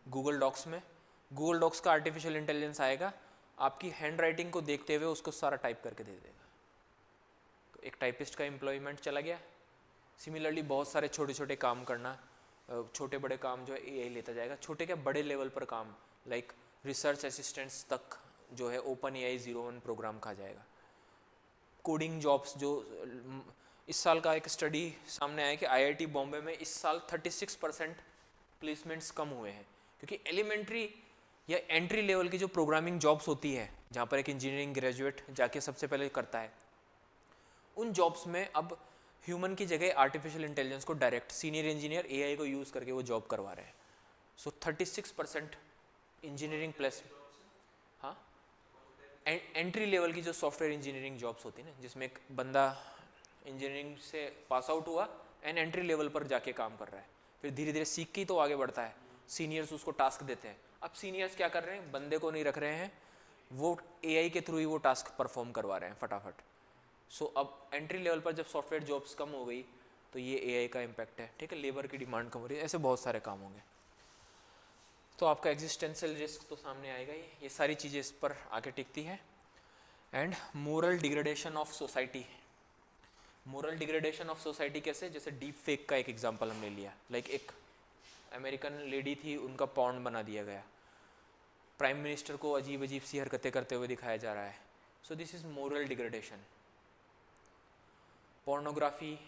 गूगल डॉक्स में, गूगल डॉक्स का आर्टिफिशियल इंटेलिजेंस आएगा, आपकी हैंड राइटिंग को देखते हुए उसको सारा टाइप करके दे देगा। तो एक टाइपिस्ट का एम्प्लॉयमेंट चला गया। सिमिलरली बहुत सारे छोटे छोटे काम करना, छोटे बड़े काम जो है एआई लेता जाएगा। छोटे क्या बड़े लेवल पर काम लाइक रिसर्च असिस्टेंट्स तक जो है ओपन एआई 01 प्रोग्राम खा जाएगा। कोडिंग जॉब्स जो इस साल का एक स्टडी सामने आया कि आईआईटी बॉम्बे में इस साल 36% प्लेसमेंट्स कम हुए हैं, क्योंकि एलिमेंट्री या एंट्री लेवल की जो प्रोग्रामिंग जॉब्स होती है जहाँ पर एक इंजीनियरिंग ग्रेजुएट जाके सबसे पहले करता है, उन जॉब्स में अब ह्यूमन की जगह आर्टिफिशियल इंटेलिजेंस को डायरेक्ट सीनियर इंजीनियर एआई को यूज़ करके वो जॉब करवा रहे हैं। सो 36% इंजीनियरिंग प्लस, हाँ, एंट्री लेवल की जो सॉफ्टवेयर इंजीनियरिंग जॉब्स होती है ना, जिसमें एक बंदा इंजीनियरिंग से पास आउट हुआ एंड एंट्री लेवल पर जाके काम कर रहा है, फिर धीरे धीरे सीख के ही तो आगे बढ़ता है। सीनियर्स उसको टास्क देते हैं। अब सीनियर्स क्या कर रहे हैं, बंदे को नहीं रख रहे हैं, वो एआई के थ्रू ही वो टास्क परफॉर्म करवा रहे हैं फटाफट। सो अब एंट्री लेवल पर जब सॉफ्टवेयर जॉब्स कम हो गई तो ये एआई का इम्पैक्ट है, ठीक है। लेबर की डिमांड कम हो रही है, ऐसे बहुत सारे काम होंगे। तो आपका एग्जिस्टेंशियल रिस्क तो सामने आएगा ही, ये सारी चीज़ें इस पर आके टिकती है। And moral degradation of society. Moral degradation of society कैसे, जैसे डीप फेक का एक एग्जांपल हमने लिया। लाइक एक अमेरिकन लेडी थी, उनका पॉर्न बना दिया गया, प्राइम मिनिस्टर को अजीब अजीब सी हरकतें करते हुए दिखाया जा रहा है। सो this is moral degradation. Pornography,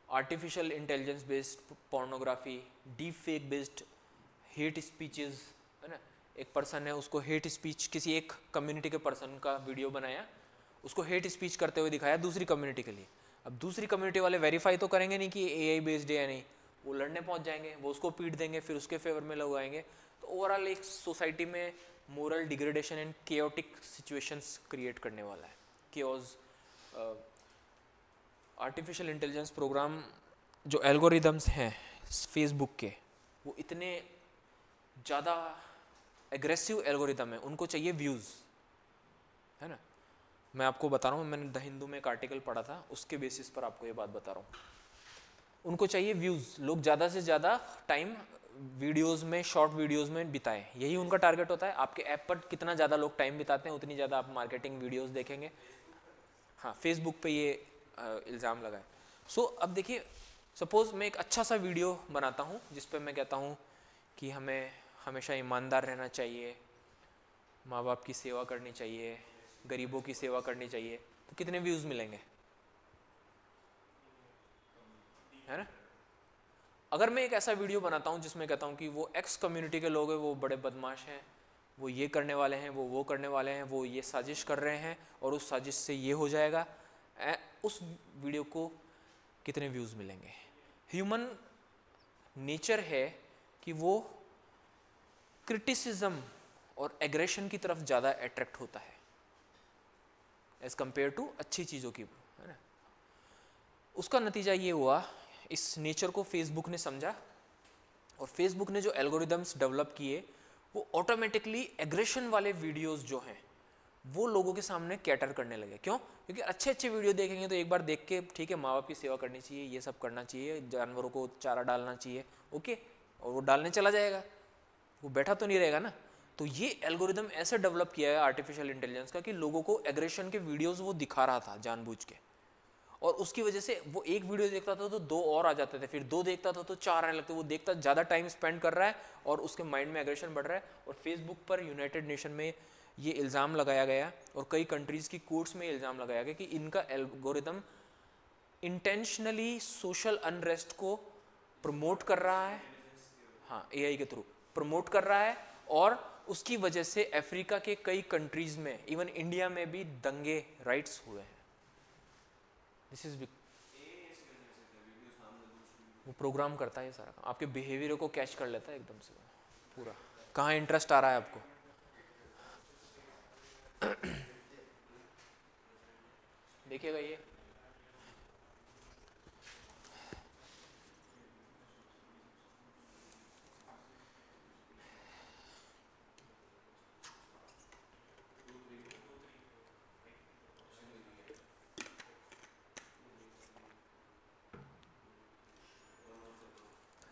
artificial intelligence based pornography, deep fake based hate speeches, है ना। एक पर्सन है, उसको हेट स्पीच, किसी एक कम्युनिटी के पर्सन का वीडियो बनाया, उसको हेट स्पीच करते हुए दिखाया दूसरी कम्युनिटी के लिए। अब दूसरी कम्युनिटी वाले वेरीफाई तो करेंगे नहीं कि एआई बेस्ड है या नहीं, वो लड़ने पहुंच जाएंगे, वो उसको पीट देंगे, फिर उसके फेवर में लोग आएंगे। तो ओवरऑल एक सोसाइटी में moral degradation and chaotic situations create करने वाला है। केओस, आर्टिफिशियल इंटेलिजेंस प्रोग्राम जो एल्गोरिदम्स हैं फेसबुक के, वो इतने ज़्यादा एग्रेसिव एल्गोरिदम है, उनको चाहिए व्यूज़, है ना। मैं आपको बता रहा हूँ, मैंने द हिंदू में एक आर्टिकल पढ़ा था, उसके बेसिस पर आपको ये बात बता रहा हूँ। उनको चाहिए व्यूज़, लोग ज़्यादा से ज़्यादा टाइम वीडियोस में, शॉर्ट वीडियोस में बिताएं, यही उनका टारगेट होता है। आपके ऐप पर कितना ज़्यादा लोग टाइम बिताते हैं, उतनी ज़्यादा आप मार्केटिंग वीडियोस देखेंगे। हाँ, फेसबुक पे ये इल्ज़ाम लगा है। सो अब देखिए, सपोज़ मैं एक अच्छा सा वीडियो बनाता हूँ जिस पे मैं कहता हूँ कि हमें हमेशा ईमानदार रहना चाहिए, माँ बाप की सेवा करनी चाहिए, गरीबों की सेवा करनी चाहिए, तो कितने व्यूज़ मिलेंगे, है ना। अगर मैं एक ऐसा वीडियो बनाता हूँ जिसमें कहता हूँ कि वो एक्स कम्युनिटी के लोग हैं, वो बड़े बदमाश हैं, वो ये करने वाले हैं, वो करने वाले हैं, वो ये साजिश कर रहे हैं और उस साजिश से ये हो जाएगा, उस वीडियो को कितने व्यूज़ मिलेंगे। ह्यूमन नेचर है कि वो क्रिटिसिज्म और एग्रेशन की तरफ ज़्यादा अट्रैक्ट होता है एज कंपेयर टू अच्छी चीज़ों की, है ना। उसका नतीजा ये हुआ, इस नेचर को फेसबुक ने समझा और फेसबुक ने जो एल्गोरिदम्स डेवलप किए वो ऑटोमेटिकली एग्रेशन वाले वीडियोस जो हैं वो लोगों के सामने कैटर करने लगे। क्यों? क्योंकि अच्छे अच्छे वीडियो देखेंगे तो एक बार देख के ठीक है, माँ बाप की सेवा करनी चाहिए, ये सब करना चाहिए, जानवरों को चारा डालना चाहिए, ओके, और वो डालने चला जाएगा, वो बैठा तो नहीं रहेगा ना। तो ये एल्गोरिदम ऐसे डेवलप किया है आर्टिफिशियल इंटेलिजेंस का कि लोगों को एग्रेशन के वीडियोस वो दिखा रहा था जानबूझ के, और उसकी वजह से वो एक वीडियो देखता था तो दो और आ जाते थे, फिर दो देखता था तो चार आने लगते। वो देखता ज़्यादा टाइम स्पेंड कर रहा है और उसके माइंड में एग्रेशन बढ़ रहा है। और फेसबुक पर यूनाइटेड नेशन में ये इल्ज़ाम लगाया गया और कई कंट्रीज़ की कोर्ट्स में इल्ज़ाम लगाया गया कि इनका एल्गोरिदम इंटेंशनली सोशल अनरेस्ट को प्रमोट कर रहा है, हाँ, एआई के थ्रू प्रमोट कर रहा है, और उसकी वजह से अफ्रीका के कई कंट्रीज़ में, इवन इंडिया में भी दंगे, राइट्स हुए हैं। दिस इज वो प्रोग्राम करता है ये सारा काम, आपके बिहेवियर को कैच कर लेता है एकदम से पूरा, कहाँ इंटरेस्ट आ रहा है आपको। देखिएगा ये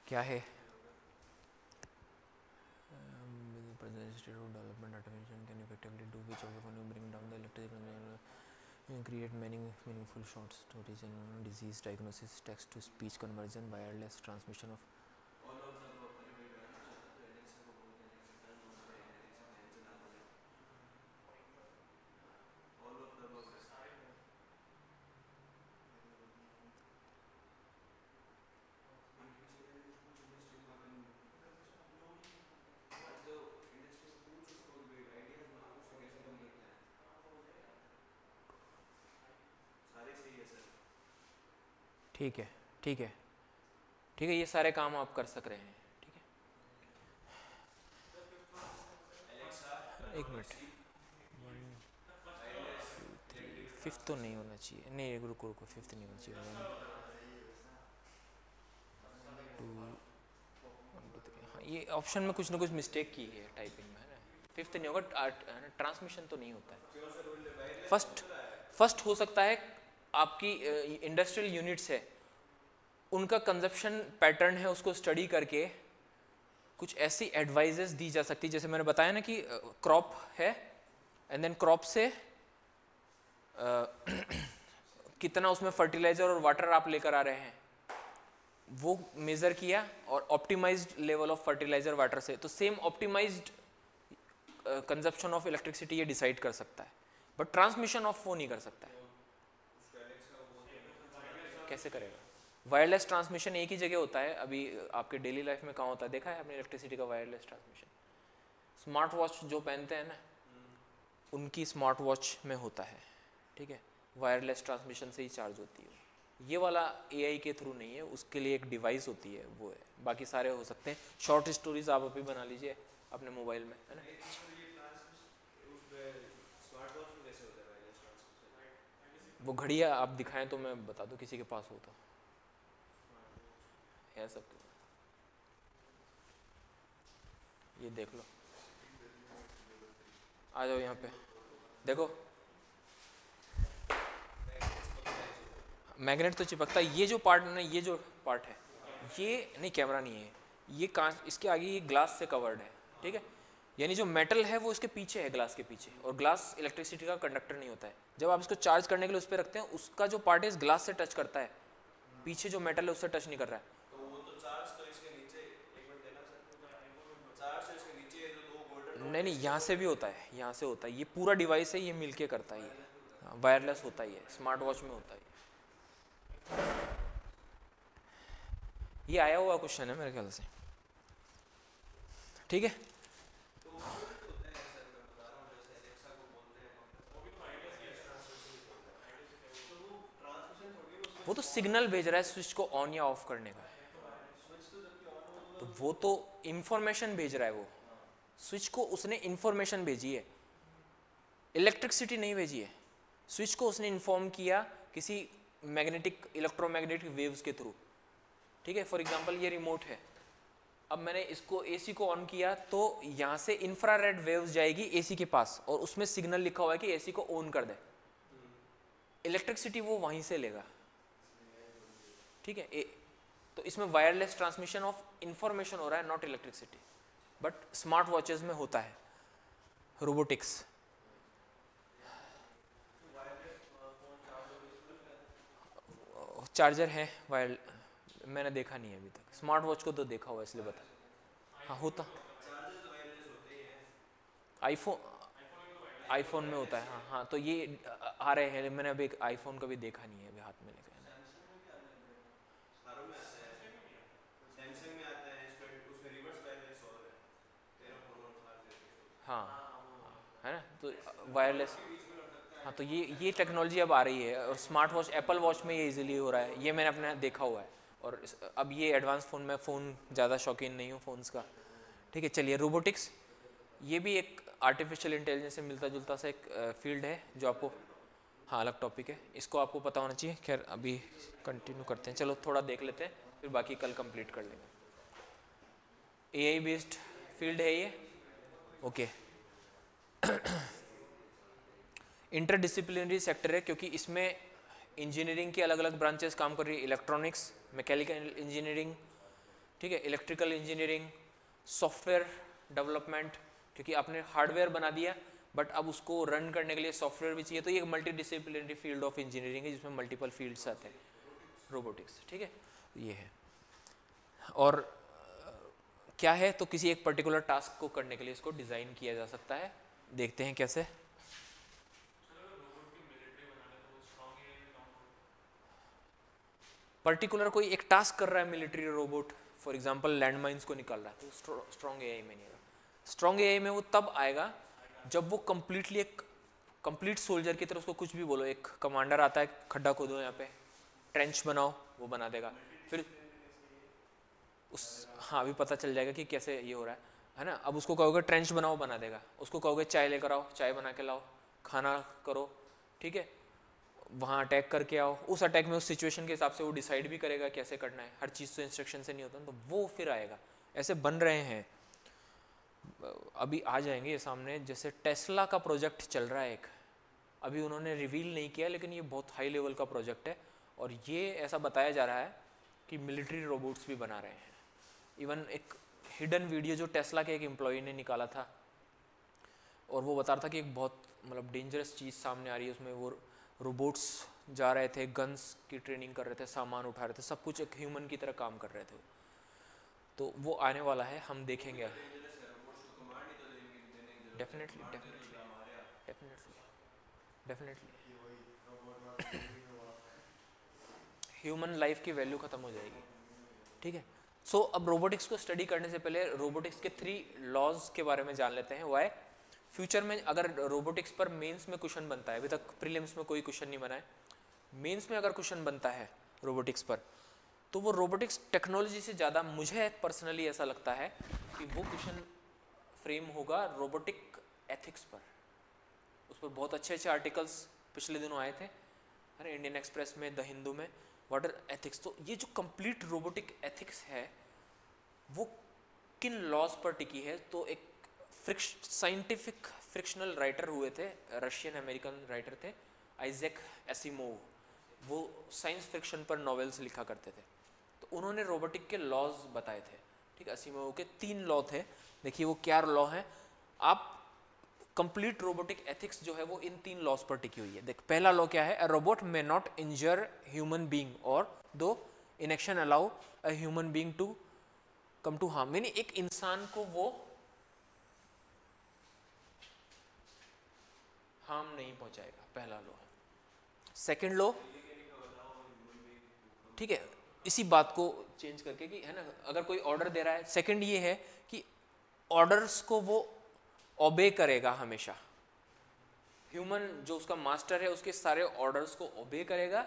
क्या है, development automation can effectively do which of the following bring down the electricity, create many meaningful short stories and disease diagnosis, text to speech conversion, wireless transmission of ठीक है ठीक है ठीक है, ये सारे काम आप कर सक रहे हैं। ठीक है, एक मिनट, 5th तो नहीं होना चाहिए, नहीं रुको रुको, 5th नहीं होना चाहिए, 1 2 3, हाँ ये ऑप्शन में कुछ ना कुछ मिस्टेक की है टाइपिंग में, है ना। 5th नहीं होगा, ट्रांसमिशन तो नहीं होता है। फर्स्ट हो सकता है, आपकी इंडस्ट्रियल यूनिट्स है उनका कंजप्शन पैटर्न है, उसको स्टडी करके कुछ ऐसी एडवाइजेस दी जा सकती है, जैसे मैंने बताया ना कि क्रॉप है एंड देन क्रॉप से कितना उसमें फर्टिलाइजर और वाटर आप लेकर आ रहे हैं वो मेजर किया, और optimised level of fertiliser water से, तो same optimised consumption of electricity ये डिसाइड कर सकता है, बट ट्रांसमिशन ऑफ वो नहीं कर सकता है। कैसे करेगा? वायरलेस ट्रांसमिशन एक ही जगह होता है, अभी आपके डेली लाइफ में कहाँ होता है, देखा है आपने इलेक्ट्रिसिटी का वायरलेस ट्रांसमिशन? स्मार्ट वॉच जो पहनते हैं ना, उनकी स्मार्ट वॉच में होता है। ठीक है, वायरलेस ट्रांसमिशन से ही चार्ज होती है। ये वाला एआई के थ्रू नहीं है, उसके लिए एक डिवाइस होती है, वो है। बाकी सारे हो सकते हैं। शॉर्ट स्टोरीज आप अभी बना लीजिए अपने मोबाइल में, है ना। वो घड़ियाँ आप दिखाएं तो मैं बता दूं किसी के पास हो तो, है सब। ये देख लो, आ जाओ यहाँ पे, देखो मैग्नेट तो चिपकता है। ये जो पार्ट ना, ये जो पार्ट है, ये नहीं, कैमरा नहीं है, ये कांच, इसके आगे ये ग्लास से कवर्ड है। ठीक है, यानी जो मेटल है वो इसके पीछे है, ग्लास के पीछे, और ग्लास इलेक्ट्रिसिटी का कंडक्टर नहीं होता है। जब आप इसको चार्ज करने के लिए उस पर रखते हैं, उसका जो पार्ट है इस ग्लास से टच करता है, पीछे जो मेटल है उससे टच नहीं कर रहा है। नहीं नहीं, यहाँ से भी होता है, यहाँ से होता है, ये पूरा डिवाइस है, ये मिलके करता है, ये वायरलेस होता है, ये स्मार्ट वॉच में होता है। ये आया हुआ क्वेश्चन है मेरे ख्याल से। ठीक है, वो तो सिग्नल भेज रहा है स्विच को ऑन या ऑफ करने का, तो वो तो इंफॉर्मेशन भेज रहा है, वो स्विच को उसने इंफॉर्मेशन भेजी है, इलेक्ट्रिसिटी नहीं भेजी है। स्विच को उसने इन्फॉर्म किया किसी मैग्नेटिक, इलेक्ट्रोमैग्नेटिक वेव्स के थ्रू। ठीक है, फॉर एग्जांपल ये रिमोट है, अब मैंने इसको एसी को ऑन किया तो यहाँ से इंफ्रारेड वेव्स जाएगी एसी के पास, और उसमें सिग्नल लिखा हुआ है कि एसी को ऑन कर दे। इलेक्ट्रिसिटी वो वहीं से लेगा। ठीक है, तो इसमें वायरलेस ट्रांसमिशन ऑफ इंफॉर्मेशन हो रहा है, not electricity, but smart watches में होता है, रोबोटिक्स। चार्जर है वायर, मैंने देखा नहीं है अभी तक, स्मार्ट वॉच को तो देखा हुआ इसलिए बता। हाँ होता, आईफोन में होता है। हाँ हाँ, तो ये आ रहे हैं, मैंने अभी एक आईफोन का भी देखा नहीं है अभी हाथ में लेकर। हाँ है ना, तो वायरलेस। हाँ, तो ये टेक्नोलॉजी अब आ रही है, और स्मार्ट वॉच, एप्पल वॉच में ये इजीली हो रहा है, ये मैंने अपने देखा हुआ है। और अब ये एडवांस फ़ोन, मैं फ़ोन ज़्यादा शौकीन नहीं हूँ फ़ोन्स का, ठीक है। चलिए, रोबोटिक्स ये भी एक आर्टिफिशियल इंटेलिजेंस से मिलता जुलता सा एक फील्ड है जो आपको, हाँ, अलग टॉपिक है, इसको आपको पता होना चाहिए। खैर अभी कंटिन्यू करते हैं, चलो थोड़ा देख लेते हैं, फिर बाकी कल कंप्लीट कर लेंगे। एआई बेस्ड फील्ड है ये, ओके। इंटरडिसिप्लिनरी सेक्टर है क्योंकि इसमें इंजीनियरिंग की अलग अलग ब्रांचेस काम कर रही है, इलेक्ट्रॉनिक्स, मैकेनिकल इंजीनियरिंग, ठीक है, इलेक्ट्रिकल इंजीनियरिंग, सॉफ्टवेयर डेवलपमेंट, क्योंकि आपने हार्डवेयर बना दिया बट अब उसको रन करने के लिए सॉफ्टवेयर भी चाहिए, तो ये multi disciplinary field of engineering है जिसमें मल्टीपल फील्ड्स आते हैं, रोबोटिक्स, ठीक है, ये है। और क्या है, तो किसी एक पर्टिकुलर टास्क को करने के लिए इसको डिज़ाइन किया जा सकता है, देखते हैं कैसे। पर्टिकुलर कोई एक टास्क कर रहा है military robot, for example land mines को निकाल रहा है, तो स्ट्रॉन्ग एआई में नहीं आएगा। स्ट्रॉन्ग एआई में वो तब आएगा जब वो कंप्लीटली एक कंप्लीट सोल्जर की तरह, उसको कुछ भी बोलो, एक कमांडर आता है, खड्डा खोदो यहाँ पे, ट्रेंच बनाओ, वो बना देगा, फिर उस, हाँ, अभी पता चल जाएगा कि कैसे ये हो रहा है ना। अब उसको कहोगे ट्रेंच बनाओ, बना देगा, उसको कहोगे चाय लेकर आओ, चाय बना के लाओ, खाना करो, ठीक है, वहाँ अटैक करके आओ, उस अटैक में उस सिचुएशन के हिसाब से वो डिसाइड भी करेगा कैसे करना है, हर चीज़ तो इंस्ट्रक्शन से नहीं होता, तो वो फिर आएगा। ऐसे बन रहे हैं, अभी आ जाएंगे ये सामने, जैसे टेस्ला का प्रोजेक्ट चल रहा है एक, अभी उन्होंने रिवील नहीं किया लेकिन ये बहुत हाई लेवल का प्रोजेक्ट है, और ये ऐसा बताया जा रहा है कि मिलिट्री रोबोट्स भी बना रहे हैं। इवन एक हिडन वीडियो जो टेस्ला के एक एम्प्लॉय ने निकाला था, और वो बता रहा था कि एक बहुत मतलब डेंजरस चीज़ सामने आ रही है, उसमें वो रोबोट्स जा रहे थे, गन्स की ट्रेनिंग कर रहे थे, सामान उठा रहे थे, सब कुछ एक ह्यूमन की तरह काम कर रहे थे, तो वो आने वाला है, हम देखेंगे। Definitely definitely definitely definitely human life की वैल्यू ख़त्म हो जाएगी, ठीक है। सो अब रोबोटिक्स को स्टडी करने से पहले रोबोटिक्स के 3 लॉज के बारे में जान लेते हैं। वाई फ्यूचर में अगर रोबोटिक्स पर मेंस में क्वेश्चन बनता है, अभी तक प्रीलिम्स में कोई क्वेश्चन नहीं बना है, मेंस में अगर क्वेश्चन बनता है रोबोटिक्स पर, तो वो रोबोटिक्स टेक्नोलॉजी से ज़्यादा, मुझे पर्सनली ऐसा लगता है कि वो क्वेश्चन फ्रेम होगा रोबोटिक एथिक्स पर। उस पर बहुत अच्छे अच्छे आर्टिकल्स पिछले दिनों आए थे, अरे इंडियन एक्सप्रेस में, द हिंदू में, वाटर एथिक्स। तो ये जो कंप्लीट रोबोटिक एथिक्स है वो किन लॉज पर टिकी है, तो एक साइंटिफिक फ्रिक्शनल राइटर हुए थे, रशियन अमेरिकन राइटर थे, आइजैक एसिमोव, वो साइंस फिक्शन पर नॉवेल्स लिखा करते थे, तो उन्होंने रोबोटिक के लॉज बताए थे, ठीक है। एसिमोव के 3 लॉ थे, देखिए वो क्या लॉ है। आप कंप्लीट रोबोटिक एथिक्स जो है वो इन 3 लॉज पर टिकी हुई है। देख, पहला लॉ क्या है, a robot may not injure human being और दो inaction allow a human being to come to harm, यानी एक इंसान को वो हार्म नहीं पहुंचाएगा, पहला लॉ। सेकंड लॉ, ठीक है, इसी बात को चेंज करके कि है ना, अगर कोई ऑर्डर दे रहा है, सेकंड ये है कि ऑर्डर्स को वो ओबे करेगा हमेशा, ह्यूमन जो उसका मास्टर है उसके सारे ऑर्डर्स को ओबे करेगा,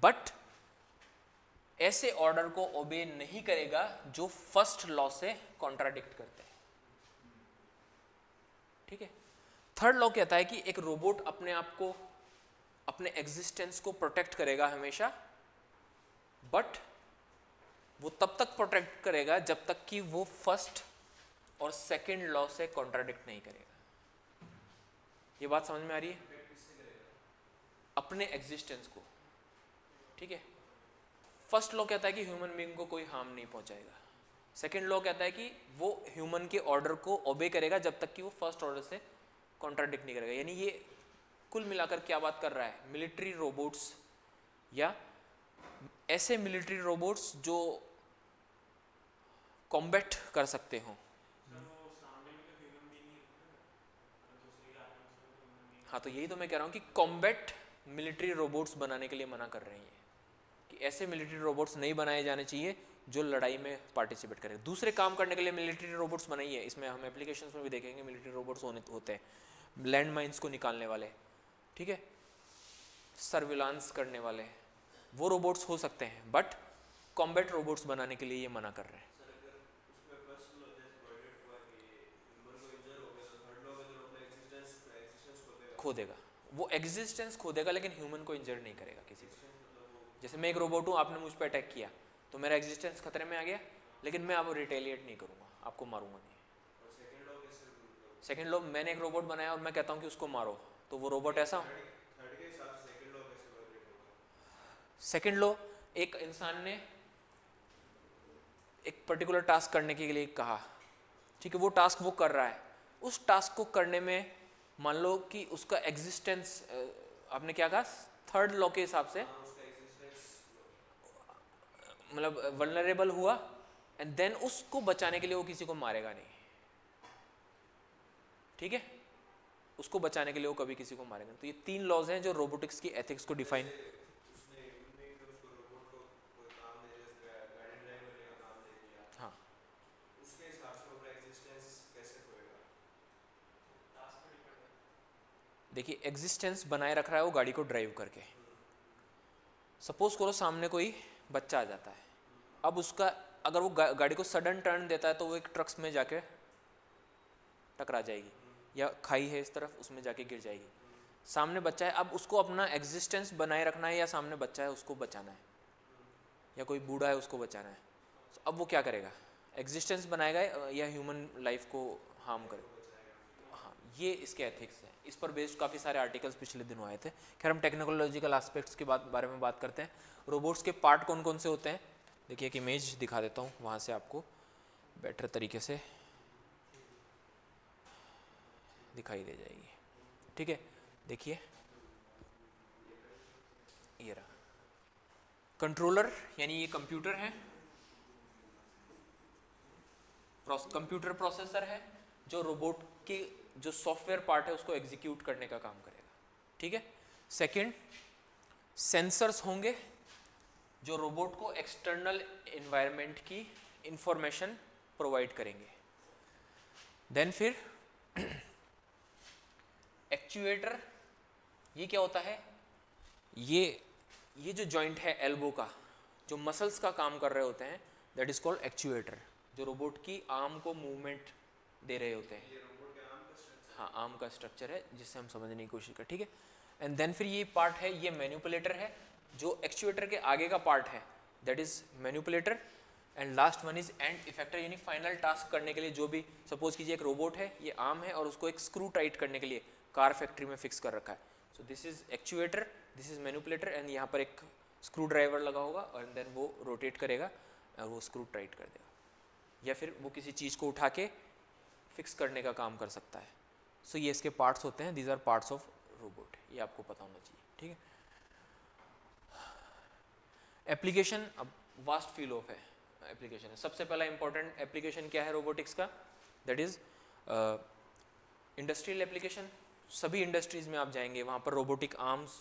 बट ऐसे ऑर्डर को ओबे नहीं करेगा जो फर्स्ट लॉ से कॉन्ट्राडिक्ट करते हैं, ठीक है। थर्ड लॉ कहता है कि एक रोबोट अपने आप को, अपने एग्जिस्टेंस को प्रोटेक्ट करेगा हमेशा, बट वो तब तक प्रोटेक्ट करेगा जब तक कि वो फर्स्ट और सेकंड लॉ से कॉन्ट्राडिक्ट नहीं करेगा। ये बात समझ में आ रही है? अपने एग्जिस्टेंस को, ठीक है। फर्स्ट लॉ कहता है कि ह्यूमन बीइंग को कोई हार्म नहीं पहुंचाएगा, सेकंड लॉ कहता है कि वो ह्यूमन के ऑर्डर को ओबे करेगा जब तक कि वो फर्स्ट ऑर्डर से कॉन्ट्राडिक्ट नहीं करेगा। यानी ये कुल मिलाकर क्या बात कर रहा है, मिलिट्री रोबोट्स या ऐसे मिलिट्री रोबोट्स जो कॉम्बैट कर सकते हो। हाँ, तो यही तो मैं कह रहा हूँ कि कॉम्बैट मिलिट्री रोबोट्स बनाने के लिए मना कर रही हैं कि ऐसे मिलिट्री रोबोट्स नहीं बनाए जाने चाहिए जो लड़ाई में पार्टिसिपेट करें। दूसरे काम करने के लिए मिलिट्री रोबोट्स बनाइए, इसमें हम एप्लीकेशंस में भी देखेंगे मिलिट्री रोबोट्स होते हैं, लैंड माइंस को निकालने वाले, ठीक है, सर्विलांस करने वाले, वो रोबोट्स हो सकते हैं, बट कॉम्बैट रोबोट्स बनाने के लिए ये मना कर रहे हैं। सर अगर उसमें फर्स्ट लॉ जैसे प्रोवाइडेड हुआ कि ह्यूमन को इंजर हो गया तो थर्ड लॉ में तो अपना एग्जिस्टेंस खो देगा। खो देगा, वो एग्जिस्टेंस खो देगा लेकिन ह्यूमन को इंजर नहीं करेगा किसी को। Existence मतलब वो जैसे मैं एक रोबोट हूँ, आपने मुझ पर अटैक किया तो मेरा एग्जिस्टेंस खतरे में आ गया, लेकिन मैं अब रिटेलिएट नहीं करूँगा, आपको मारूंगा नहीं। और सेकंड लॉ कैसे रूल करोगे? सेकंड लॉ, मैंने एक रोबोट बनाया और मैं कहता हूँ कि उसको मारो, तो वो रोबोट ऐसा। थर्ड के हिसाब से सेकंड लॉ कैसे वायलेट होगा? सेकंड लॉ, एक इंसान ने एक पर्टिकुलर टास्क करने के लिए कहा, ठीक है, वो टास्क वो कर रहा है, उस टास्क को करने में मान लो कि उसका एग्जिस्टेंस, आपने क्या कहा, थर्ड लॉ के हिसाब से हाँ, उसका एग्जिस्टेंस मतलब वल्नरेबल हुआ, एंड देन उसको बचाने के लिए वो किसी को मारेगा नहीं, ठीक है, उसको बचाने के लिए वो कभी किसी को मारेगा नहीं। तो ये 3 लॉज हैं जो रोबोटिक्स की एथिक्स को डिफाइन। उसने इवनिंग में उसको रोबोट को कोई काम दे दिया, जैसे गाड़ी ड्राइव करने का काम दे दिया, हाँ, उसके हिसाब से वो अपना एग्जिस्टेंस कैसे खोएगा? टास्क पे डिपेंड है। देखिए एग्जिस्टेंस बनाए रख रहा है वो गाड़ी को ड्राइव करके। सपोज करो सामने कोई बच्चा आ जाता है, अब उसका अगर वो गाड़ी को सडन टर्न देता है तो वो एक ट्रक्स में जाके टकरा जाएगी, या खाई है इस तरफ उसमें जाके गिर जाएगी। सामने बच्चा है, अब उसको अपना एग्जिस्टेंस बनाए रखना है, या सामने बच्चा है उसको बचाना है, या कोई बूढ़ा है उसको बचाना है। तो अब वो क्या करेगा, एग्जिस्टेंस बनाएगा या ह्यूमन लाइफ को हार्म करेगा। हाँ, ये इसके एथिक्स हैं, इस पर बेस्ड काफ़ी सारे आर्टिकल्स पिछले दिनों आए थे। खैर हम टेक्नोलॉजिकल एस्पेक्ट्स के बारे में बात करते हैं। रोबोट्स के पार्ट कौन कौन से होते हैं, देखिए एक इमेज दिखा देता हूँ, वहाँ से आपको बेटर तरीके से दिखाई दे जाएगी, ठीक है। देखिए ये रहा कंट्रोलर, यानी ये कंप्यूटर है, कंप्यूटर प्रोसेसर है जो रोबोट की जो सॉफ्टवेयर पार्ट है उसको एग्जीक्यूट करने का काम करेगा, ठीक है। सेकंड, सेंसर्स होंगे जो रोबोट को एक्सटर्नल एनवायरनमेंट की इंफॉर्मेशन प्रोवाइड करेंगे। देन फिर एक्चुएटर, ये क्या होता है, ये जो जॉइंट है एल्बो का, जो मसल्स का काम कर रहे होते हैं, दैट इज कॉल्ड एक्चुएटर, जो रोबोट की आर्म को मूवमेंट दे रहे होते हैं। ये रोबोट के आर्म का स्ट्रक्चर। हाँ, आर्म का स्ट्रक्चर है जिससे हम समझने की कोशिश करें, ठीक है। एंड देन फिर ये पार्ट है, ये मैनिपुलेटर है, जो एक्चुएटर के आगे का पार्ट है, that is manipulator. And last one is and effector, यानी फाइनल टास्क करने के लिए जो भी, सपोज कीजिए एक रोबोट है, ये आर्म है और उसको एक स्क्रू टाइट करने के लिए कार फैक्ट्री में फिक्स कर रखा है। सो this is actuator, this is manipulator, and यहाँ पर एक स्क्रू ड्राइवर लगा होगा और देन वो रोटेट करेगा और वो स्क्रू टाइट कर देगा, या फिर वो किसी चीज़ को उठा के फिक्स करने का काम कर सकता है। सो ये इसके पार्ट्स होते हैं, these are parts of robot, ये आपको पता होना चाहिए, ठीक है। एप्लीकेशन, अब वास्ट फील्ड ऑफ है एप्लीकेशन है। सबसे पहला इंपॉर्टेंट एप्लीकेशन क्या है रोबोटिक्स का, दैट इज इंडस्ट्रियल एप्लीकेशन। सभी इंडस्ट्रीज में आप जाएंगे वहाँ पर रोबोटिक आर्म्स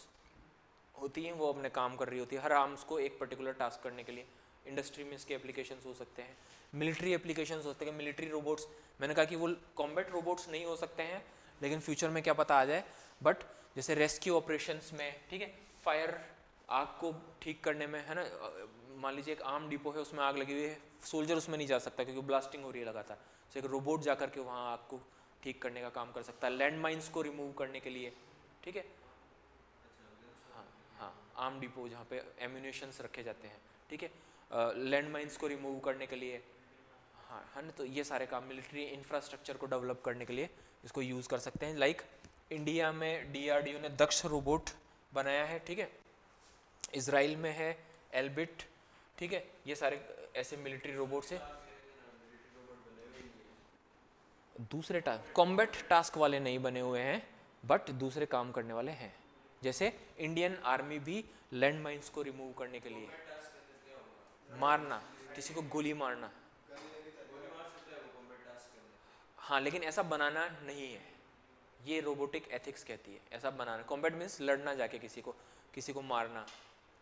होती हैं, वो अपने काम कर रही होती है, हर आर्म्स को एक पर्टिकुलर टास्क करने के लिए। इंडस्ट्री में इसके एप्लीकेशंस हो सकते हैं, मिलिट्री एप्लीकेशंस होते हैं, मिलिट्री रोबोट्स, मैंने कहा कि वो कॉम्बैट रोबोट्स नहीं हो सकते हैं, लेकिन फ्यूचर में क्या पता आ जाए, बट जैसे रेस्क्यू ऑपरेशंस में, ठीक है, फायर, आग को ठीक करने में, है ना, मान लीजिए एक आर्म डिपो है, उसमें आग लगी हुई है, सोल्जर उसमें नहीं जा सकता क्योंकि ब्लास्टिंग हो रही है लगातार, तो एक रोबोट जा करके वहाँ आग को ठीक करने का काम कर सकता है, लैंड माइंस को रिमूव करने के लिए, ठीक है। हाँ हाँ, आर्म डिपो जहाँ पे एम्यूनेशंस रखे जाते हैं, ठीक है, लैंड माइंस को रिमूव करने के लिए, हाँ है ना, तो ये सारे काम मिलिट्री इंफ्रास्ट्रक्चर को डेवलप करने के लिए इसको यूज़ कर सकते हैं। लाइक इंडिया में डीआरडीओ ने दक्ष रोबोट बनाया है, ठीक है, इजराइल में है एल्बिट, ठीक है, ये सारे ऐसे मिलिट्री रोबोट्स हैं। दूसरे टास्क, कॉम्बैट टास्क वाले नहीं बने हुए हैं, बट दूसरे काम करने वाले हैं, जैसे इंडियन आर्मी भी लैंड माइंस को रिमूव करने के लिए, मारना, किसी को गोली मारना, हाँ, लेकिन ऐसा बनाना नहीं है, ये रोबोटिक एथिक्स कहती है, ऐसा बनाना। कॉम्बैट मीन्स लड़ना, जाके किसी को मारना,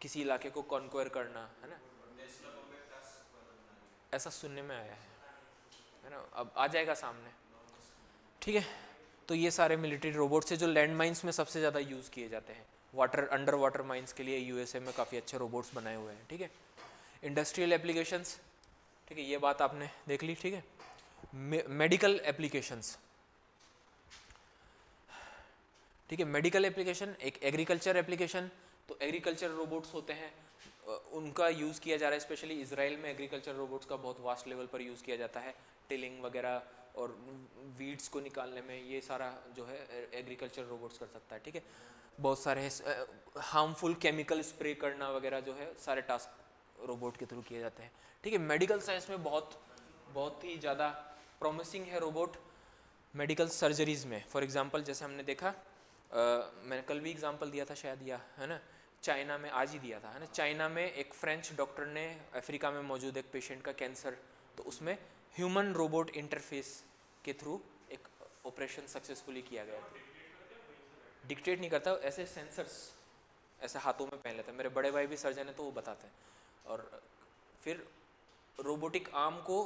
किसी इलाके को कॉन्क्वायर करना, है ना, ऐसा सुनने में आया है ना, अब आ जाएगा सामने, ठीक है। तो ये सारे मिलिट्री रोबोट्स हैं जो लैंड माइंस में सबसे ज़्यादा यूज़ किए जाते हैं, वाटर अंडर वाटर माइंस के लिए यूएसए में काफ़ी अच्छे रोबोट्स बनाए हुए हैं, ठीक है। इंडस्ट्रियल एप्लीकेशंस, ठीक है, ये बात आपने देख ली, ठीक है। मेडिकल एप्लीकेशंस, ठीक है, मेडिकल एप्लीकेशन, एक एग्रीकल्चर एप्लीकेशन, तो एग्रीकल्चर रोबोट्स होते हैं, उनका यूज़ किया जा रहा है, स्पेशली इजराइल में एग्रीकल्चर रोबोट्स का बहुत वास्ट लेवल पर यूज़ किया जाता है, टिलिंग वगैरह और वीड्स को निकालने में, ये सारा जो है एग्रीकल्चर रोबोट्स कर सकता है, ठीक है। बहुत सारे हार्मफुल केमिकल स्प्रे करना वगैरह जो है सारे टास्क रोबोट के थ्रू किए जाते हैं, ठीक है। मेडिकल साइंस में बहुत ही ज़्यादा प्रॉमिसिंग है रोबोट। मेडिकल सर्जरीज में फॉर एग्जांपल जैसे हमने देखा, मैंने कल भी एग्जांपल दिया था शायद, या है ना, चाइना में आज ही दिया था, है ना, चाइना में एक फ्रेंच डॉक्टर ने अफ्रीका में मौजूद एक पेशेंट का कैंसर, तो उसमें ह्यूमन रोबोट इंटरफेस के थ्रू एक ऑपरेशन सक्सेसफुली किया गया। डिक्टेट नहीं करता, ऐसे सेंसर्स ऐसे हाथों में पहन लेता है, मेरे बड़े भाई भी सर्जन है तो वो बताते हैं, और फिर रोबोटिक आर्म को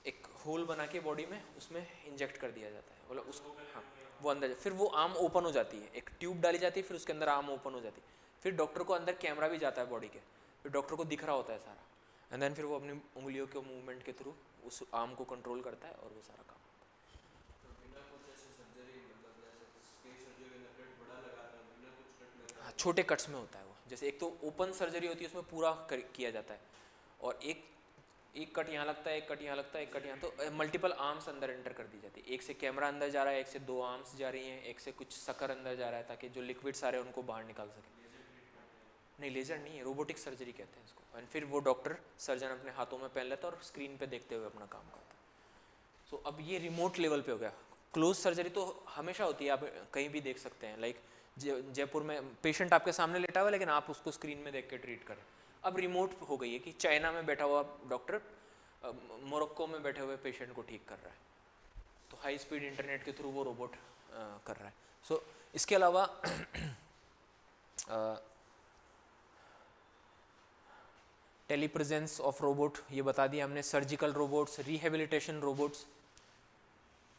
एक होल बना के बॉडी में उसमें इंजेक्ट कर दिया जाता है, मतलब उसको, हाँ, वो अंदर, फिर वो आर्म ओपन हो जाती है, एक ट्यूब डाली जाती है, फिर उसके अंदर आर्म ओपन हो जाती है, फिर डॉक्टर को अंदर कैमरा भी जाता है बॉडी के, फिर डॉक्टर को दिख रहा होता है सारा, एंड देन फिर वो अपनी उंगलियों के मूवमेंट के थ्रू उस आर्म को कंट्रोल करता है और वो सारा काम। तो बिना कुछ ऐसे सर्जरी, मतलब जैसे स्पेस सर्जरी में कट बड़ा लगाता है, बिना कुछ कट लगा, हाँ, छोटे कट्स में होता है वो, जैसे एक तो ओपन सर्जरी होती है उसमें पूरा किया जाता है, और एक कट यहाँ लगता है, एक कट यहाँ लगता है, एक कट यहाँ, तो मल्टीपल आर्म्स अंदर एंटर कर दी जाती है, एक से कैमरा अंदर जा रहा है, एक से 2 आर्म्स जा रही हैं, एक से कुछ सकर अंदर जा रहा है ताकि जो लिक्विड सारे उनको बाहर निकाल सके। नहीं, लेजर नहीं है, रोबोटिक सर्जरी कहते हैं इसको, एंड फिर वो डॉक्टर सर्जन अपने हाथों में पहन लेता है और स्क्रीन पे देखते हुए अपना काम करता है। सो अब ये रिमोट लेवल पे हो गया। क्लोज सर्जरी तो हमेशा होती है, आप कहीं भी देख सकते हैं, लाइक जयपुर में पेशेंट आपके सामने लेटा हुआ है लेकिन आप उसको स्क्रीन में देख के ट्रीट करें। अब रिमोट हो गई है कि चाइना में बैठा हुआ डॉक्टर मोरक्को में बैठे हुए पेशेंट को ठीक कर रहा है, तो हाई स्पीड इंटरनेट के थ्रू वो रोबोट कर रहा है। सो इसके अलावा टेलीप्रेजेंस ऑफ रोबोट ये बता दिया हमने, सर्जिकल रोबोट्स, रिहेबिलिटेशन रोबोट्स,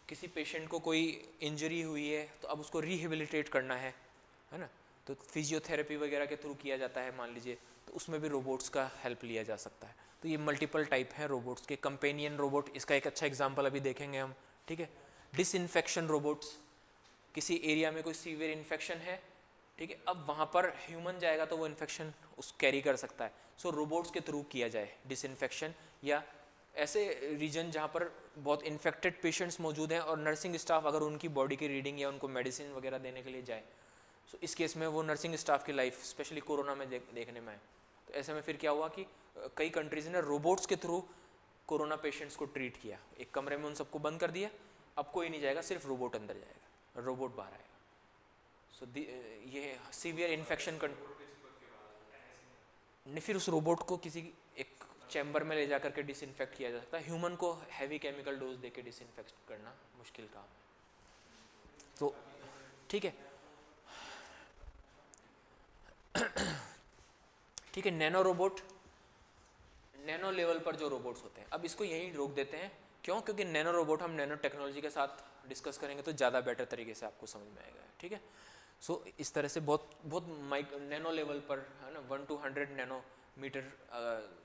किसी पेशेंट को कोई इंजरी हुई है तो अब उसको रिहेबिलिटेट करना है ना, तो फिजियोथेरेपी वगैरह के थ्रू किया जाता है मान लीजिए, तो उसमें भी रोबोट्स का हेल्प लिया जा सकता है। तो ये मल्टीपल टाइप हैं रोबोट्स के। कंपेनियन रोबोट, इसका एक अच्छा एग्जांपल अभी देखेंगे हम, ठीक है। डिसइंफेक्शन रोबोट्स, किसी एरिया में कोई सीवियर इन्फेक्शन है, ठीक है, अब वहाँ पर ह्यूमन जाएगा तो वो इन्फेक्शन उस कैरी कर सकता है, सो रोबोट्स के थ्रू किया जाए डिसइंफेक्शन, या ऐसे रीजन जहाँ पर बहुत इन्फेक्टेड पेशेंट्स मौजूद हैं और नर्सिंग स्टाफ अगर उनकी बॉडी की रीडिंग या उनको मेडिसिन वगैरह देने के लिए जाए, सो इस केस में वो नर्सिंग स्टाफ की लाइफ स्पेशली कोरोना में देखने में आए, तो ऐसे में फिर क्या हुआ कि कई कंट्रीज़ ने रोबोट्स के थ्रू कोरोना पेशेंट्स को ट्रीट किया, एक कमरे में उन सबको बंद कर दिया, अब कोई नहीं जाएगा, सिर्फ रोबोट अंदर जाएगा, रोबोट बाहर आएगा। सो ये सीवियर इन्फेक्शन नहीं, फिर उस रोबोट को किसी एक चैम्बर में ले जा करके डिसइंफेक्ट किया जा सकता है, ह्यूमन को हैवी केमिकल डोज देके डिसइंफेक्ट करना मुश्किल काम है, तो ठीक है। ठीक है, नैनो रोबोट, नैनो लेवल पर जो रोबोट्स होते हैं, अब इसको यहीं रोक देते हैं, क्यों? क्योंकि नैनो रोबोट हम नैनो टेक्नोलॉजी के साथ डिस्कस करेंगे तो ज़्यादा बेटर तरीके से आपको समझ में आएगा, ठीक है। सो इस तरह से बहुत नैनो लेवल पर, है ना, 1 to 100 नैनोमीटर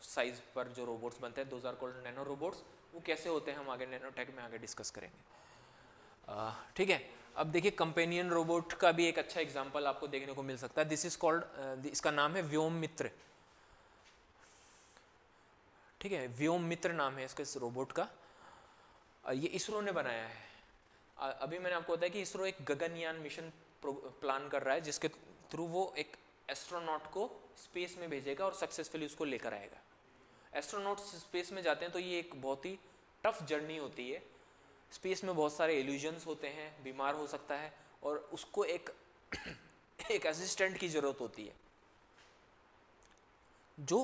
साइज पर जो रोबोट्स बनते हैं, those are called nano robots. वो कैसे होते हैं हम आगे नैनो टेक में आगे डिस्कस करेंगे, ठीक है। अब देखिए कंपेनियन रोबोट का भी एक अच्छा एग्जांपल आपको देखने को मिल सकता है, दिस इज कॉल्ड, इसका नाम है व्योम मित्र, ठीक है, व्योम मित्र नाम है इसके इस रोबोट का, ये इसरो ने बनाया है। अभी मैंने आपको बताया कि इसरो एक गगनयान मिशन प्लान कर रहा है जिसके थ्रू वो एक एस्ट्रोनॉट को स्पेस में भेजेगा और सक्सेसफुली उसको लेकर आएगा। एस्ट्रोनॉट्स स्पेस में जाते हैं तो ये एक बहुत ही टफ जर्नी होती है, स्पेस में बहुत सारे इल्यूजन्स होते हैं, बीमार हो सकता है और उसको एक एक असिस्टेंट की ज़रूरत होती है जो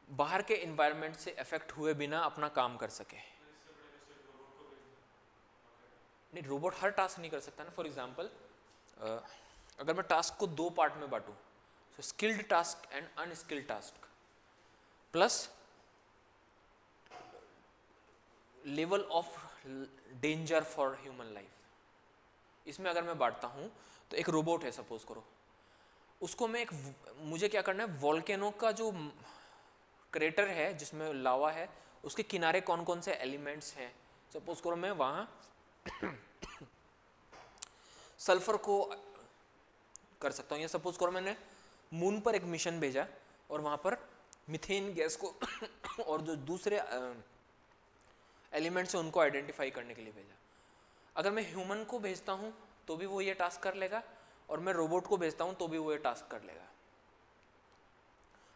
बाहर के इन्वायरमेंट से अफेक्ट हुए बिना अपना काम कर सके। नहीं, रोबोट हर टास्क नहीं कर सकता ना। फॉर एग्जांपल अगर मैं टास्क को 2 पार्ट में बांटूं, तो skilled task and unskilled task plus level of danger for human life, इसमें अगर मैं बांटता हूं तो एक रोबोट है सपोज करो, उसको मैं मुझे क्या करना है, वॉल्केनो का जो क्रेटर है जिसमें लावा है, उसके किनारे कौन कौन से एलिमेंट्स हैं। सपोज करो मैं वहाँ सल्फर को कर सकता हूँ, या सपोज करो मैंने मून पर एक मिशन भेजा और वहाँ पर मीथेन गैस को और जो दूसरे एलिमेंट्स हैं उनको आइडेंटिफाई करने के लिए भेजा। अगर मैं ह्यूमन को भेजता हूँ तो भी वो ये टास्क कर लेगा, और मैं रोबोट को भेजता हूँ तो भी वो ये टास्क कर लेगा।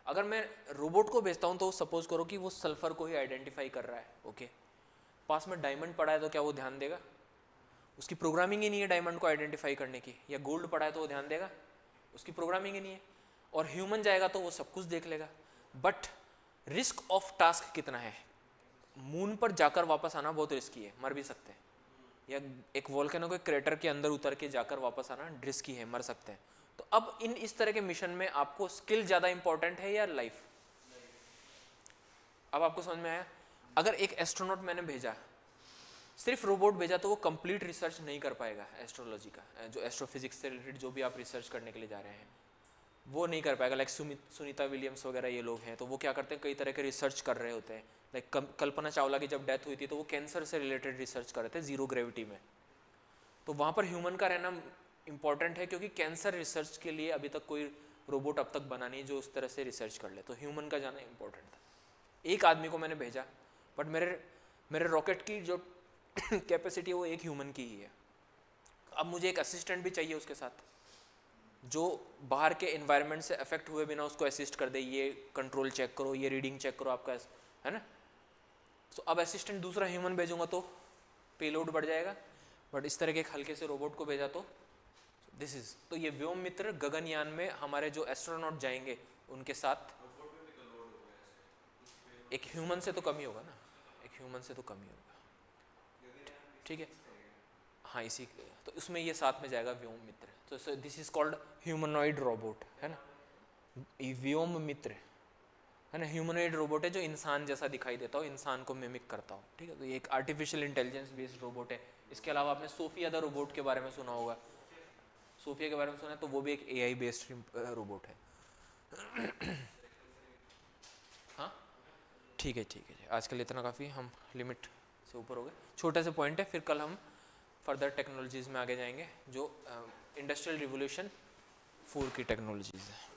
अगर मैं रोबोट को भेजता हूँ तो सपोज करो कि वो सल्फर को ही आइडेंटिफाई कर रहा है, ओके। पास में डायमंड पड़ा है तो क्या वो ध्यान देगा? उसकी प्रोग्रामिंग ही नहीं है डायमंड को आइडेंटिफाई करने की। या गोल्ड पड़ा है तो वो ध्यान देगा? उसकी प्रोग्रामिंग ही नहीं है। और ह्यूमन जाएगा तो वो सब कुछ देख लेगा। बट रिस्क ऑफ टास्क कितना है? मून पर जाकर वापस आना बहुत रिस्की है, मर भी सकते हैं। या एक वोल्केनो के क्रेटर के अंदर उतर के जाकर वापस आना रिस्की है, मर सकते हैं। तो अब इस तरह के मिशन में आपको स्किल ज़्यादा इंपॉर्टेंट है या लाइफ? अब आपको समझ में आया? अगर एक एस्ट्रोनॉट मैंने भेजा, सिर्फ रोबोट भेजा, तो वो कंप्लीट रिसर्च नहीं कर पाएगा एस्ट्रोलॉजी का, जो एस्ट्रोफिजिक्स से रिलेटेड जो भी आप रिसर्च करने के लिए जा रहे हैं वो नहीं कर पाएगा। लाइक सुनीता विलियम्स वगैरह ये लोग हैं, तो वो क्या करते हैं, कई तरह के रिसर्च कर रहे होते हैं। लाइक कल्पना चावला की जब डेथ हुई थी तो वो कैंसर से रिलेटेड रिसर्च कर रहे थे जीरो ग्रेविटी में। तो वहाँ पर ह्यूमन का रहना इंपॉर्टेंट है, क्योंकि कैंसर रिसर्च के लिए अभी तक कोई रोबोट अब तक बना नहीं जो उस तरह से रिसर्च कर ले। तो ह्यूमन का जाना इंपॉर्टेंट था। एक आदमी को मैंने भेजा, बट मेरे रॉकेट की जो कैपेसिटी है वो एक ह्यूमन की ही है। अब मुझे एक असिस्टेंट भी चाहिए उसके साथ, जो बाहर के एनवायरनमेंट से अफेक्ट हुए बिना उसको असिस्ट कर दे। ये कंट्रोल चेक करो, ये रीडिंग चेक करो आपका, है ना। तो अब असिस्टेंट दूसरा ह्यूमन भेजूंगा तो पेलोड बढ़ जाएगा। बट इस तरह के एक हल्के से रोबोट को भेजा तो दिस इज, तो ये व्योम मित्र गगनयान में हमारे जो एस्ट्रोनॉट जाएंगे उनके साथ एक ह्यूमन से तो कम ही होगा ना, एक ह्यूमन से तो कम ही होगा, ठीक है। हाँ, इसी तो उसमें ये साथ में जाएगा व्योम मित्र। तो this is called humanoid robot, है ना। व्योम मित्र, है ना, ह्यूमनॉइड रोबोट है जो इंसान जैसा दिखाई देता हो, इंसान को मिमिक करता हो, ठीक है। तो ये एक आर्टिफिशियल इंटेलिजेंस बेस्ड रोबोट है। इसके अलावा आपने सोफिया द रोबोट के बारे में सुना होगा। सोफिया के बारे में सुना है, तो वो भी एक एआई बेस्ड रोबोट है। हाँ ठीक है जी, आज के लिए इतना काफ़ी, हम लिमिट से ऊपर हो गए। छोटे से पॉइंट है, फिर कल हम फर्दर टेक्नोलॉजीज़ में आगे जाएंगे जो इंडस्ट्रियल रिवोल्यूशन 4 की टेक्नोलॉजीज़ है।